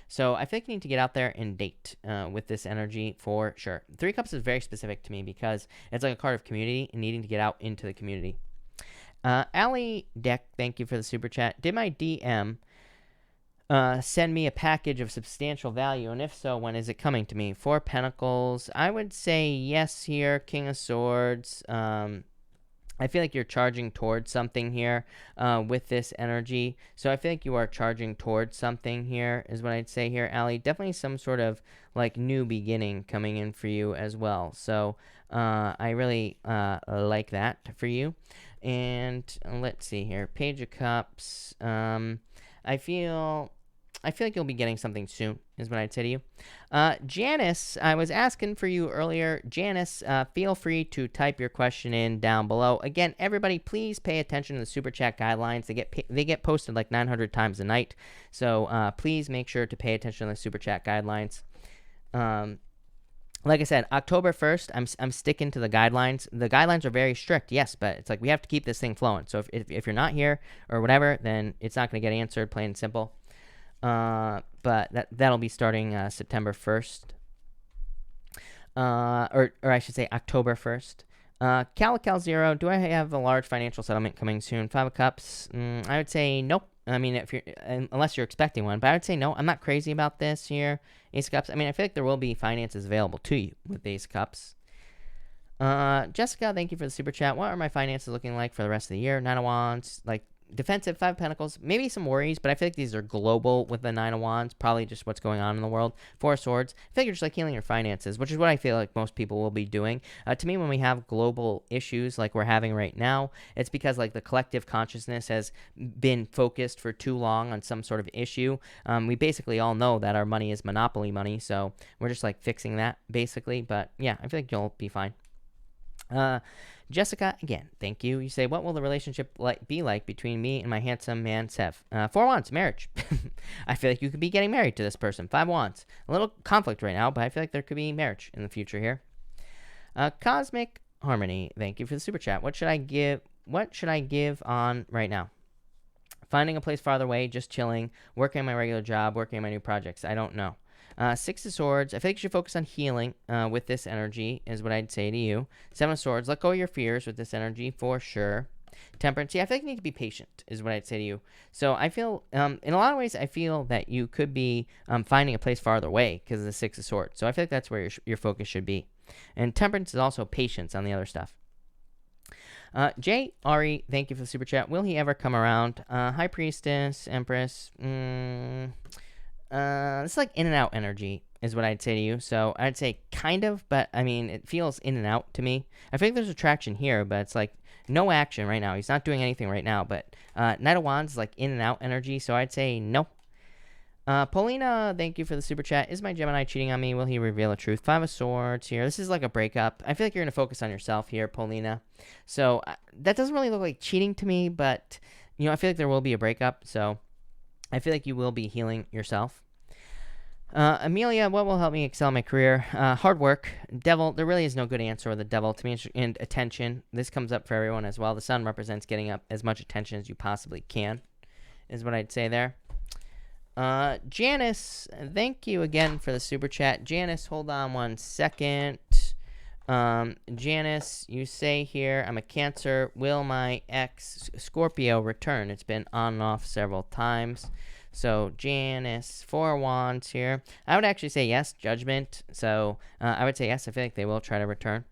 so I think you need to get out there and date with this energy for sure. Three Cups is very specific to me because it's like a card of community and needing to get out into the community. Allie Deck, thank you for the super chat. Did my DM send me a package of substantial value? And if so, when is it coming to me? Four Pentacles, I would say yes here. King of Swords, I feel like you're charging towards something here with this energy. So I feel like you are charging towards something here is what I'd say here, Allie. Definitely some sort of like new beginning coming in for you as well. So I really like that for you. And let's see here. Page of Cups. I feel like you'll be getting something soon is what I'd say to you. Janice, I was asking for you earlier. Janice, feel free to type your question in down below. Again, everybody, please pay attention to the super chat guidelines. They get posted like 900 times a night. So please make sure to pay attention to the super chat guidelines. Like I said, October 1st, I'm sticking to the guidelines. The guidelines are very strict, yes, but it's like we have to keep this thing flowing. So if you're not here or whatever, then it's not going to get answered, plain and simple. But that'll be starting September 1st. Or I should say October 1st. Cal Zero, do I have a large financial settlement coming soon? Five of Cups, I would say nope. I mean, unless you're expecting one, but I would say no. I'm not crazy about this here. Ace of Cups, I mean, I feel like there will be finances available to you with Ace of Cups. Jessica, thank you for the super chat. What are my finances looking like for the rest of the year? Nine of Wands, like defensive, Five of Pentacles, maybe some worries, but I feel like these are global with the Nine of Wands, probably just what's going on in the world. Four of Swords, I feel like you're just like healing your finances, which is what I feel like most people will be doing. To me, when we have global issues like we're having right now, it's because like the collective consciousness has been focused for too long on some sort of issue. We basically all know that our money is monopoly money, so we're just like fixing that basically, but yeah, I feel like you'll be fine. Jessica, again, thank you. You say, what will the relationship be like between me and my handsome man, Sev? Four Wands, marriage. I feel like you could be getting married to this person. Five Wands. A little conflict right now, but I feel like there could be marriage in the future here. Cosmic Harmony, thank you for the super chat. What should I give on right now? Finding a place farther away, just chilling, working on my regular job, working on my new projects. I don't know. Six of Swords, I feel like you should focus on healing with this energy, is what I'd say to you. Seven of Swords, let go of your fears with this energy for sure. Temperance, yeah, I feel like you need to be patient, is what I'd say to you. So I feel, in a lot of ways, I feel that you could be finding a place farther away because of the Six of Swords. So I feel like that's where your focus should be. And Temperance is also patience on the other stuff. Jay Ari, thank you for the super chat. Will he ever come around? High Priestess, Empress, it's like in and out energy is what I'd say to you. So I'd say kind of, but I mean, it feels in and out to me. I think there's attraction here, but it's like no action right now. He's not doing anything right now, but Knight of Wands is like in and out energy. So I'd say no. Paulina, thank you for the super chat. Is my Gemini cheating on me? Will he reveal the truth? Five of Swords here. This is like a breakup. I feel like you're going to focus on yourself here, Paulina. So that doesn't really look like cheating to me, but you know, I feel like there will be a breakup. So I feel like you will be healing yourself. Amelia, what will help me excel in my career? Hard work. Devil, there really is no good answer with the devil to me. And attention. This comes up for everyone as well. The sun represents getting up as much attention as you possibly can, is what I'd say there. Janice, thank you again for the super chat. Janice, hold on one second. Janice, you say here, I'm a Cancer. Will my ex Scorpio return? It's been on and off several times. So, Janice, Four Wands here. I would actually say yes, Judgment. So, I would say yes. I feel like they will try to return.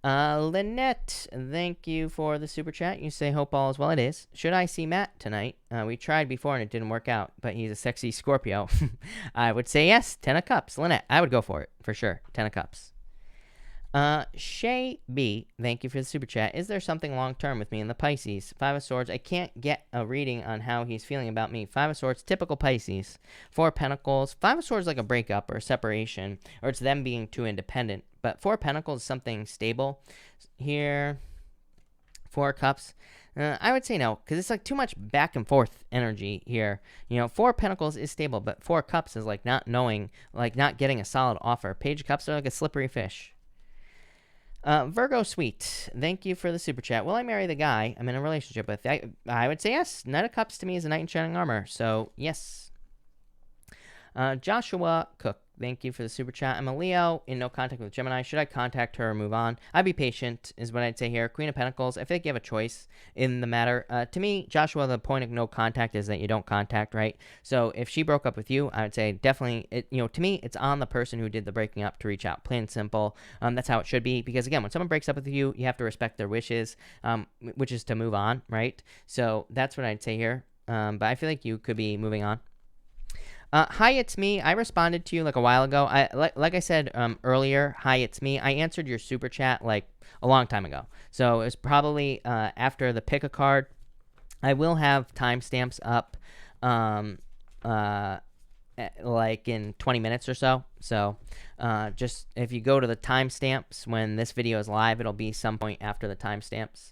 Lynette, thank you for the super chat. You say, hope all is well. It is. Should I see Matt tonight? We tried before and it didn't work out, but he's a sexy Scorpio. I would say yes. 10 of Cups. Lynette, I would go for it, for sure. 10 of Cups. Shay B, thank you for the super chat. Is there something long-term with me in the Pisces? Five of Swords, I can't get a reading on how he's feeling about me. Five of Swords, typical Pisces. Four of Pentacles, Five of Swords like a breakup or a separation, or it's them being too independent. But Four of Pentacles is something stable. Here, Four of Cups, I would say no, because it's like too much back and forth energy here. You know, Four of Pentacles is stable, but Four of Cups is like not knowing, like not getting a solid offer. Page of Cups are like a slippery fish. Virgo Sweet, thank you for the super chat. Will I marry the guy I'm in a relationship with? I would say yes. Knight of Cups to me is a knight in shining armor, so yes. Joshua Cook, thank you for the super chat. I'm a Leo in no contact with Gemini. Should I contact her or move on? I'd be patient is what I'd say here. Queen of Pentacles, I feel like you have a choice in the matter. To me, Joshua, the point of no contact is that you don't contact, right? So if she broke up with you, I would say definitely, to me, it's on the person who did the breaking up to reach out. Plain and simple. That's how it should be. Because again, when someone breaks up with you, you have to respect their wishes, which is to move on, right? So that's what I'd say here. But I feel like you could be moving on. Hi, it's me. I responded to you like a while ago. Like I said earlier, hi, it's me. I answered your super chat like a long time ago. So it's probably after the pick a card. I will have timestamps up like in 20 minutes or so. So just if you go to the timestamps when this video is live, it'll be some point after the timestamps.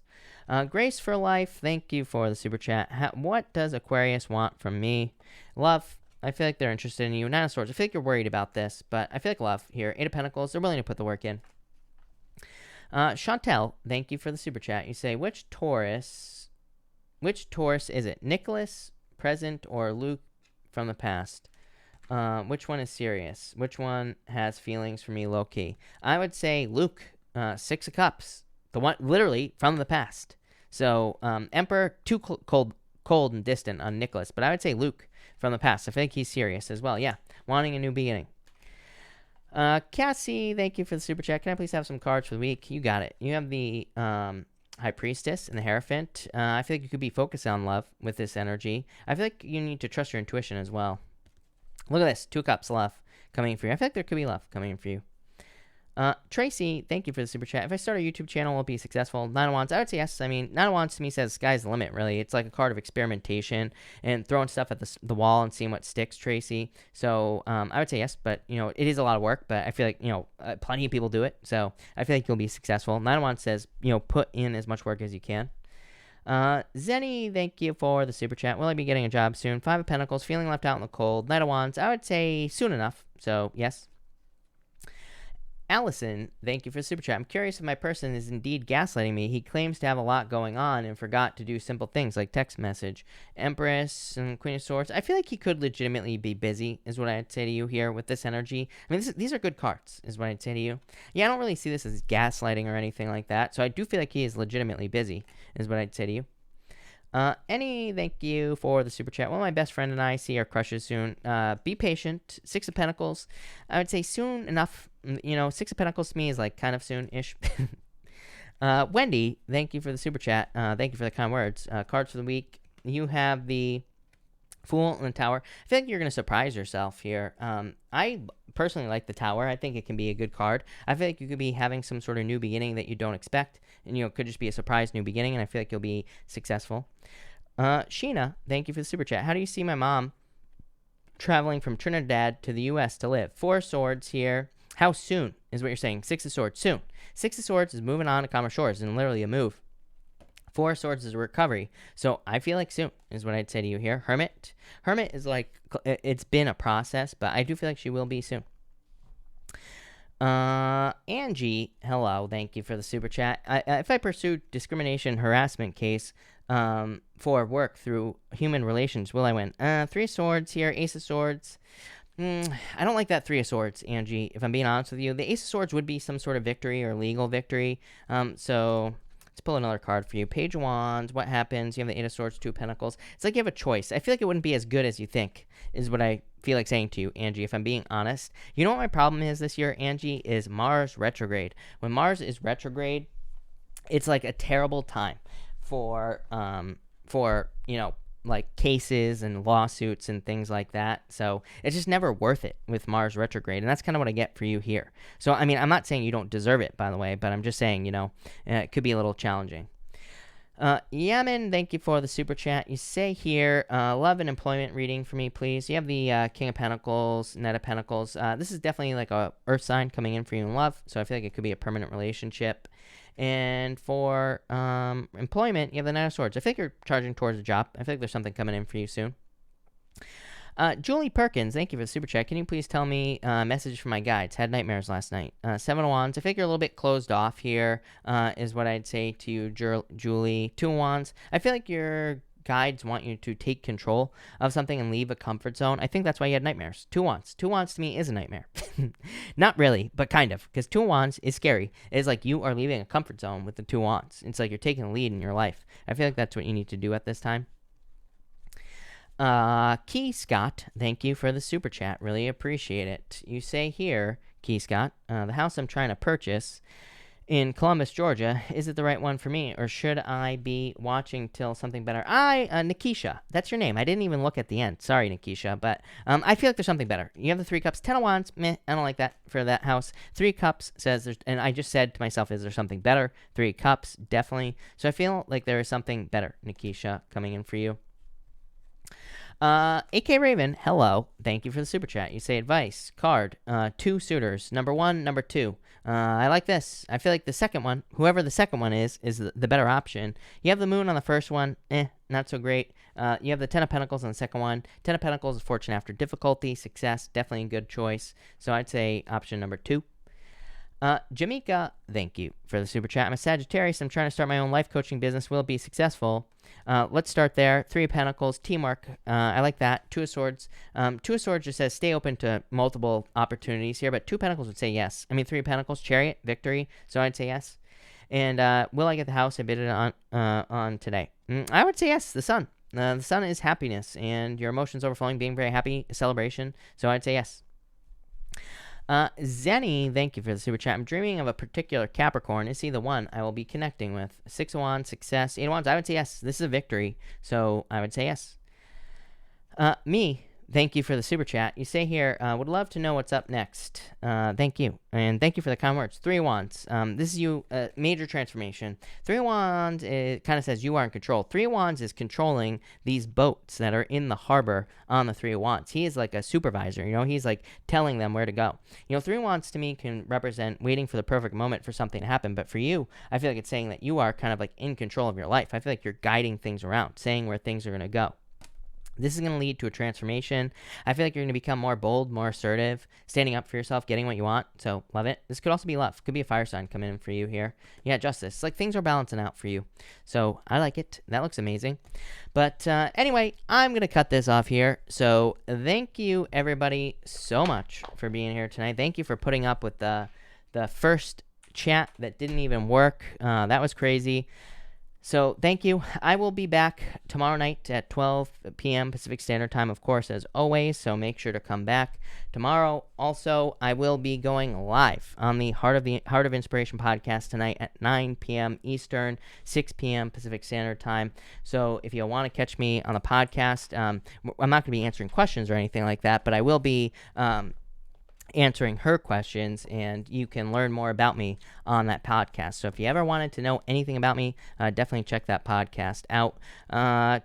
Grace for Life, thank you for the super chat. What does Aquarius want from me? Love. I feel like they're interested in you. Nine of Swords, I feel like you're worried about this, but I feel like love here. Eight of Pentacles, they're willing to put the work in. Chantel, thank you for the super chat. You say, which Taurus is it? Nicholas, present, or from the past. Which one is serious? Which one has feelings for me low-key? I would say Luke, 6 of Cups. The one literally from the past. So Emperor, too cold and distant on Nicholas. But I would say Luke from the past. I think he's serious as well. Yeah, wanting a new beginning. Cassie, thank you for the super chat. Can I please have some cards for the week? You got it. You have the High Priestess and the Hierophant. I feel like you could be focused on love with this energy. I feel like you need to trust your intuition as well. Look at this. 2 Cups love coming for you. I feel like there could be love coming for you. Tracy, thank you for the super chat. If I start a YouTube channel, will it be successful? 9 of Wands, I would say yes. I mean, 9 of Wands to me says sky's the limit, really. It's like a card of experimentation and throwing stuff at the wall and seeing what sticks, Tracy. So I would say yes, but, you know, it is a lot of work, but I feel like, you know, plenty of people do it. So I feel like you'll be successful. 9 of Wands says, you know, put in as much work as you can. Zenny, thank you for the super chat. Will I be getting a job soon? 5 of Pentacles, feeling left out in the cold. 9 of Wands, I would say soon enough. So, yes. Allison, thank you for the super chat. I'm curious if my person is indeed gaslighting me. He claims to have a lot going on and forgot to do simple things like text message. Empress and Queen of Swords. I feel like he could legitimately be busy, is what I'd say to you here with this energy. I mean, these are good cards, is what I'd say to you. Yeah, I don't really see this as gaslighting or anything like that. So I do feel like he is legitimately busy, is what I'd say to you. Thank you for the super chat. Well, my best friend and I see our crushes soon. Be patient. 6 of Pentacles. I would say soon enough. You know, 6 of Pentacles to me is like kind of soon-ish. Wendy, thank you for the super chat. Thank you for the kind words. Cards for the week. You have the Fool and the Tower. I feel like you're going to surprise yourself here. I personally like the Tower. I think it can be a good card. I feel like you could be having some sort of new beginning that you don't expect. And, you know, it could just be a surprise new beginning. And I feel like you'll be successful. Sheena, thank you for the super chat. How do you see my mom traveling from Trinidad to the U.S. to live? 4 of Swords here. How soon is what you're saying? 6 of Swords, soon. 6 of Swords is moving on to calmer shores and literally a move. 4 of Swords is a recovery. So I feel like soon is what I'd say to you here. Hermit. Hermit is like, it's been a process, but I do feel like she will be soon. Angie, hello. Thank you for the super chat. If I pursue discrimination harassment case for work through human relations, will I win? 3 of Swords here. Ace of Swords. I don't like that 3 of Swords, Angie, if I'm being honest with you. The Ace of Swords would be some sort of victory or legal victory. So let's pull another card for you. Page of Wands. What happens? You have the 8 of Swords, 2 of Pentacles. It's like you have a choice. I feel like it wouldn't be as good as you think, is what I feel like saying to you, Angie, if I'm being honest. You know what my problem is this year, Angie, is Mars retrograde. When Mars is retrograde, it's like a terrible time for you know, like cases and lawsuits and things like that. So it's just never worth it with Mars retrograde. And that's kind of what I get for you here. So, I mean, I'm not saying you don't deserve it, by the way, but I'm just saying, you know, it could be a little challenging. Yaman, thank you for the super chat. You say here, love and employment reading for me, please. You have the King of Pentacles, Knight of Pentacles. This is definitely like a earth sign coming in for you in love. So I feel like it could be a permanent relationship. And for employment, you have the Knight of Swords. I think you're charging towards a job. I feel like there's something coming in for you soon. Julie Perkins, thank you for the super chat. Can you please tell me a message from my guides? Had nightmares last night. 7 of Wands. I think you're a little bit closed off here, is what I'd say to you, Julie. 2 of Wands. I feel like your guides want you to take control of something and leave a comfort zone. I think that's why you had nightmares. 2 of Wands. 2 of Wands to me is a nightmare. Not really, but kind of. Because 2 of Wands is scary. It's like you are leaving a comfort zone with the 2 of Wands. It's like you're taking the lead in your life. I feel like that's what you need to do at this time. Key Scott, thank you for the super chat. Really appreciate it. You say here, Key Scott, the house I'm trying to purchase in Columbus, Georgia, is it the right one for me, or should I be watching till something better? Nikisha, that's your name. I didn't even look at the end. Sorry, Nikisha, but I feel like there's something better. You have the 3 cups, 10 of Wands, meh, I don't like that for that house. 3 cups says there's, and I just said to myself, is there something better? 3 cups, definitely. So I feel like there is something better, Nikisha, coming in for you. AK Raven, hello. Thank you for the super chat. You say advice, card, 2 suitors, number 1, number 2. I like this. I feel like the second one, whoever the second one is the better option. You have the moon on the first one, not so great. You have the 10 of Pentacles on the second one. 10 of Pentacles is fortune after difficulty, success, definitely a good choice. So I'd say option number 2. Jamaica, thank you for the super chat. I'm a Sagittarius. I'm trying to start my own life coaching business. Will it be successful? Let's start there. 3 of Pentacles, teamwork. I like that. 2 of Swords. 2 of Swords just says stay open to multiple opportunities here, but 2 of Pentacles would say yes. I mean, 3 of Pentacles, Chariot, victory. So I'd say yes. And will I get the house I bid it on today? I would say yes. The Sun. The Sun is happiness, and your emotions overflowing, being very happy, a celebration. So I'd say yes. Zenny, thank you for the super chat. I'm dreaming of a particular Capricorn. Is he the one I will be connecting with? 6 of Wands, success. 8 of Wands, I would say yes. This is a victory, so I would say yes. Me, thank you for the super chat. You say here, would love to know what's up next. Thank you. And thank you for the kind words. 3 of Wands. This is you, major transformation. 3 of Wands, it kind of says you are in control. 3 of Wands is controlling these boats that are in the harbor on the 3 of Wands. He is like a supervisor, he's like telling them where to go. 3 of Wands to me can represent waiting for the perfect moment for something to happen. But for you, I feel like it's saying that you are kind of like in control of your life. I feel like you're guiding things around, saying where things are going to go. This is going to lead to a transformation. I feel like you're going to become more bold, more assertive, standing up for yourself, getting what you want. So love it. This could also be love. Could be a fire sign coming in for you here. Yeah, justice. It's like things are balancing out for you. So I like it. That looks amazing. But anyway, I'm going to cut this off here. So thank you, everybody, so much for being here tonight. Thank you for putting up with the first chat that didn't even work. That was crazy. So thank you. I will be back tomorrow night at 12 p.m. Pacific Standard Time, of course, as always. So make sure to come back tomorrow. Also, I will be going live on the Heart of Inspiration podcast tonight at 9 p.m. Eastern, 6 p.m. Pacific Standard Time. So if you want to catch me on the podcast, I'm not going to be answering questions or anything like that, but I will be answering her questions, and you can learn more about me on that podcast. So if you ever wanted to know anything about me, definitely check that podcast out.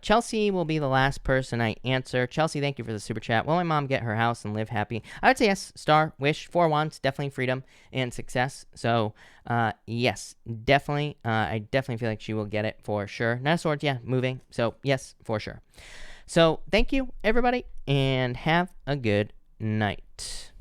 Chelsea will be the last person I answer. Chelsea, thank you for the super chat. Will my mom get her house and live happy? I would say yes. Star, wish, 4 wands, definitely freedom and success. So yes, definitely. I definitely feel like she will get it for sure. Not a sword, yeah, moving. So yes, for sure. So thank you, everybody, and have a good night.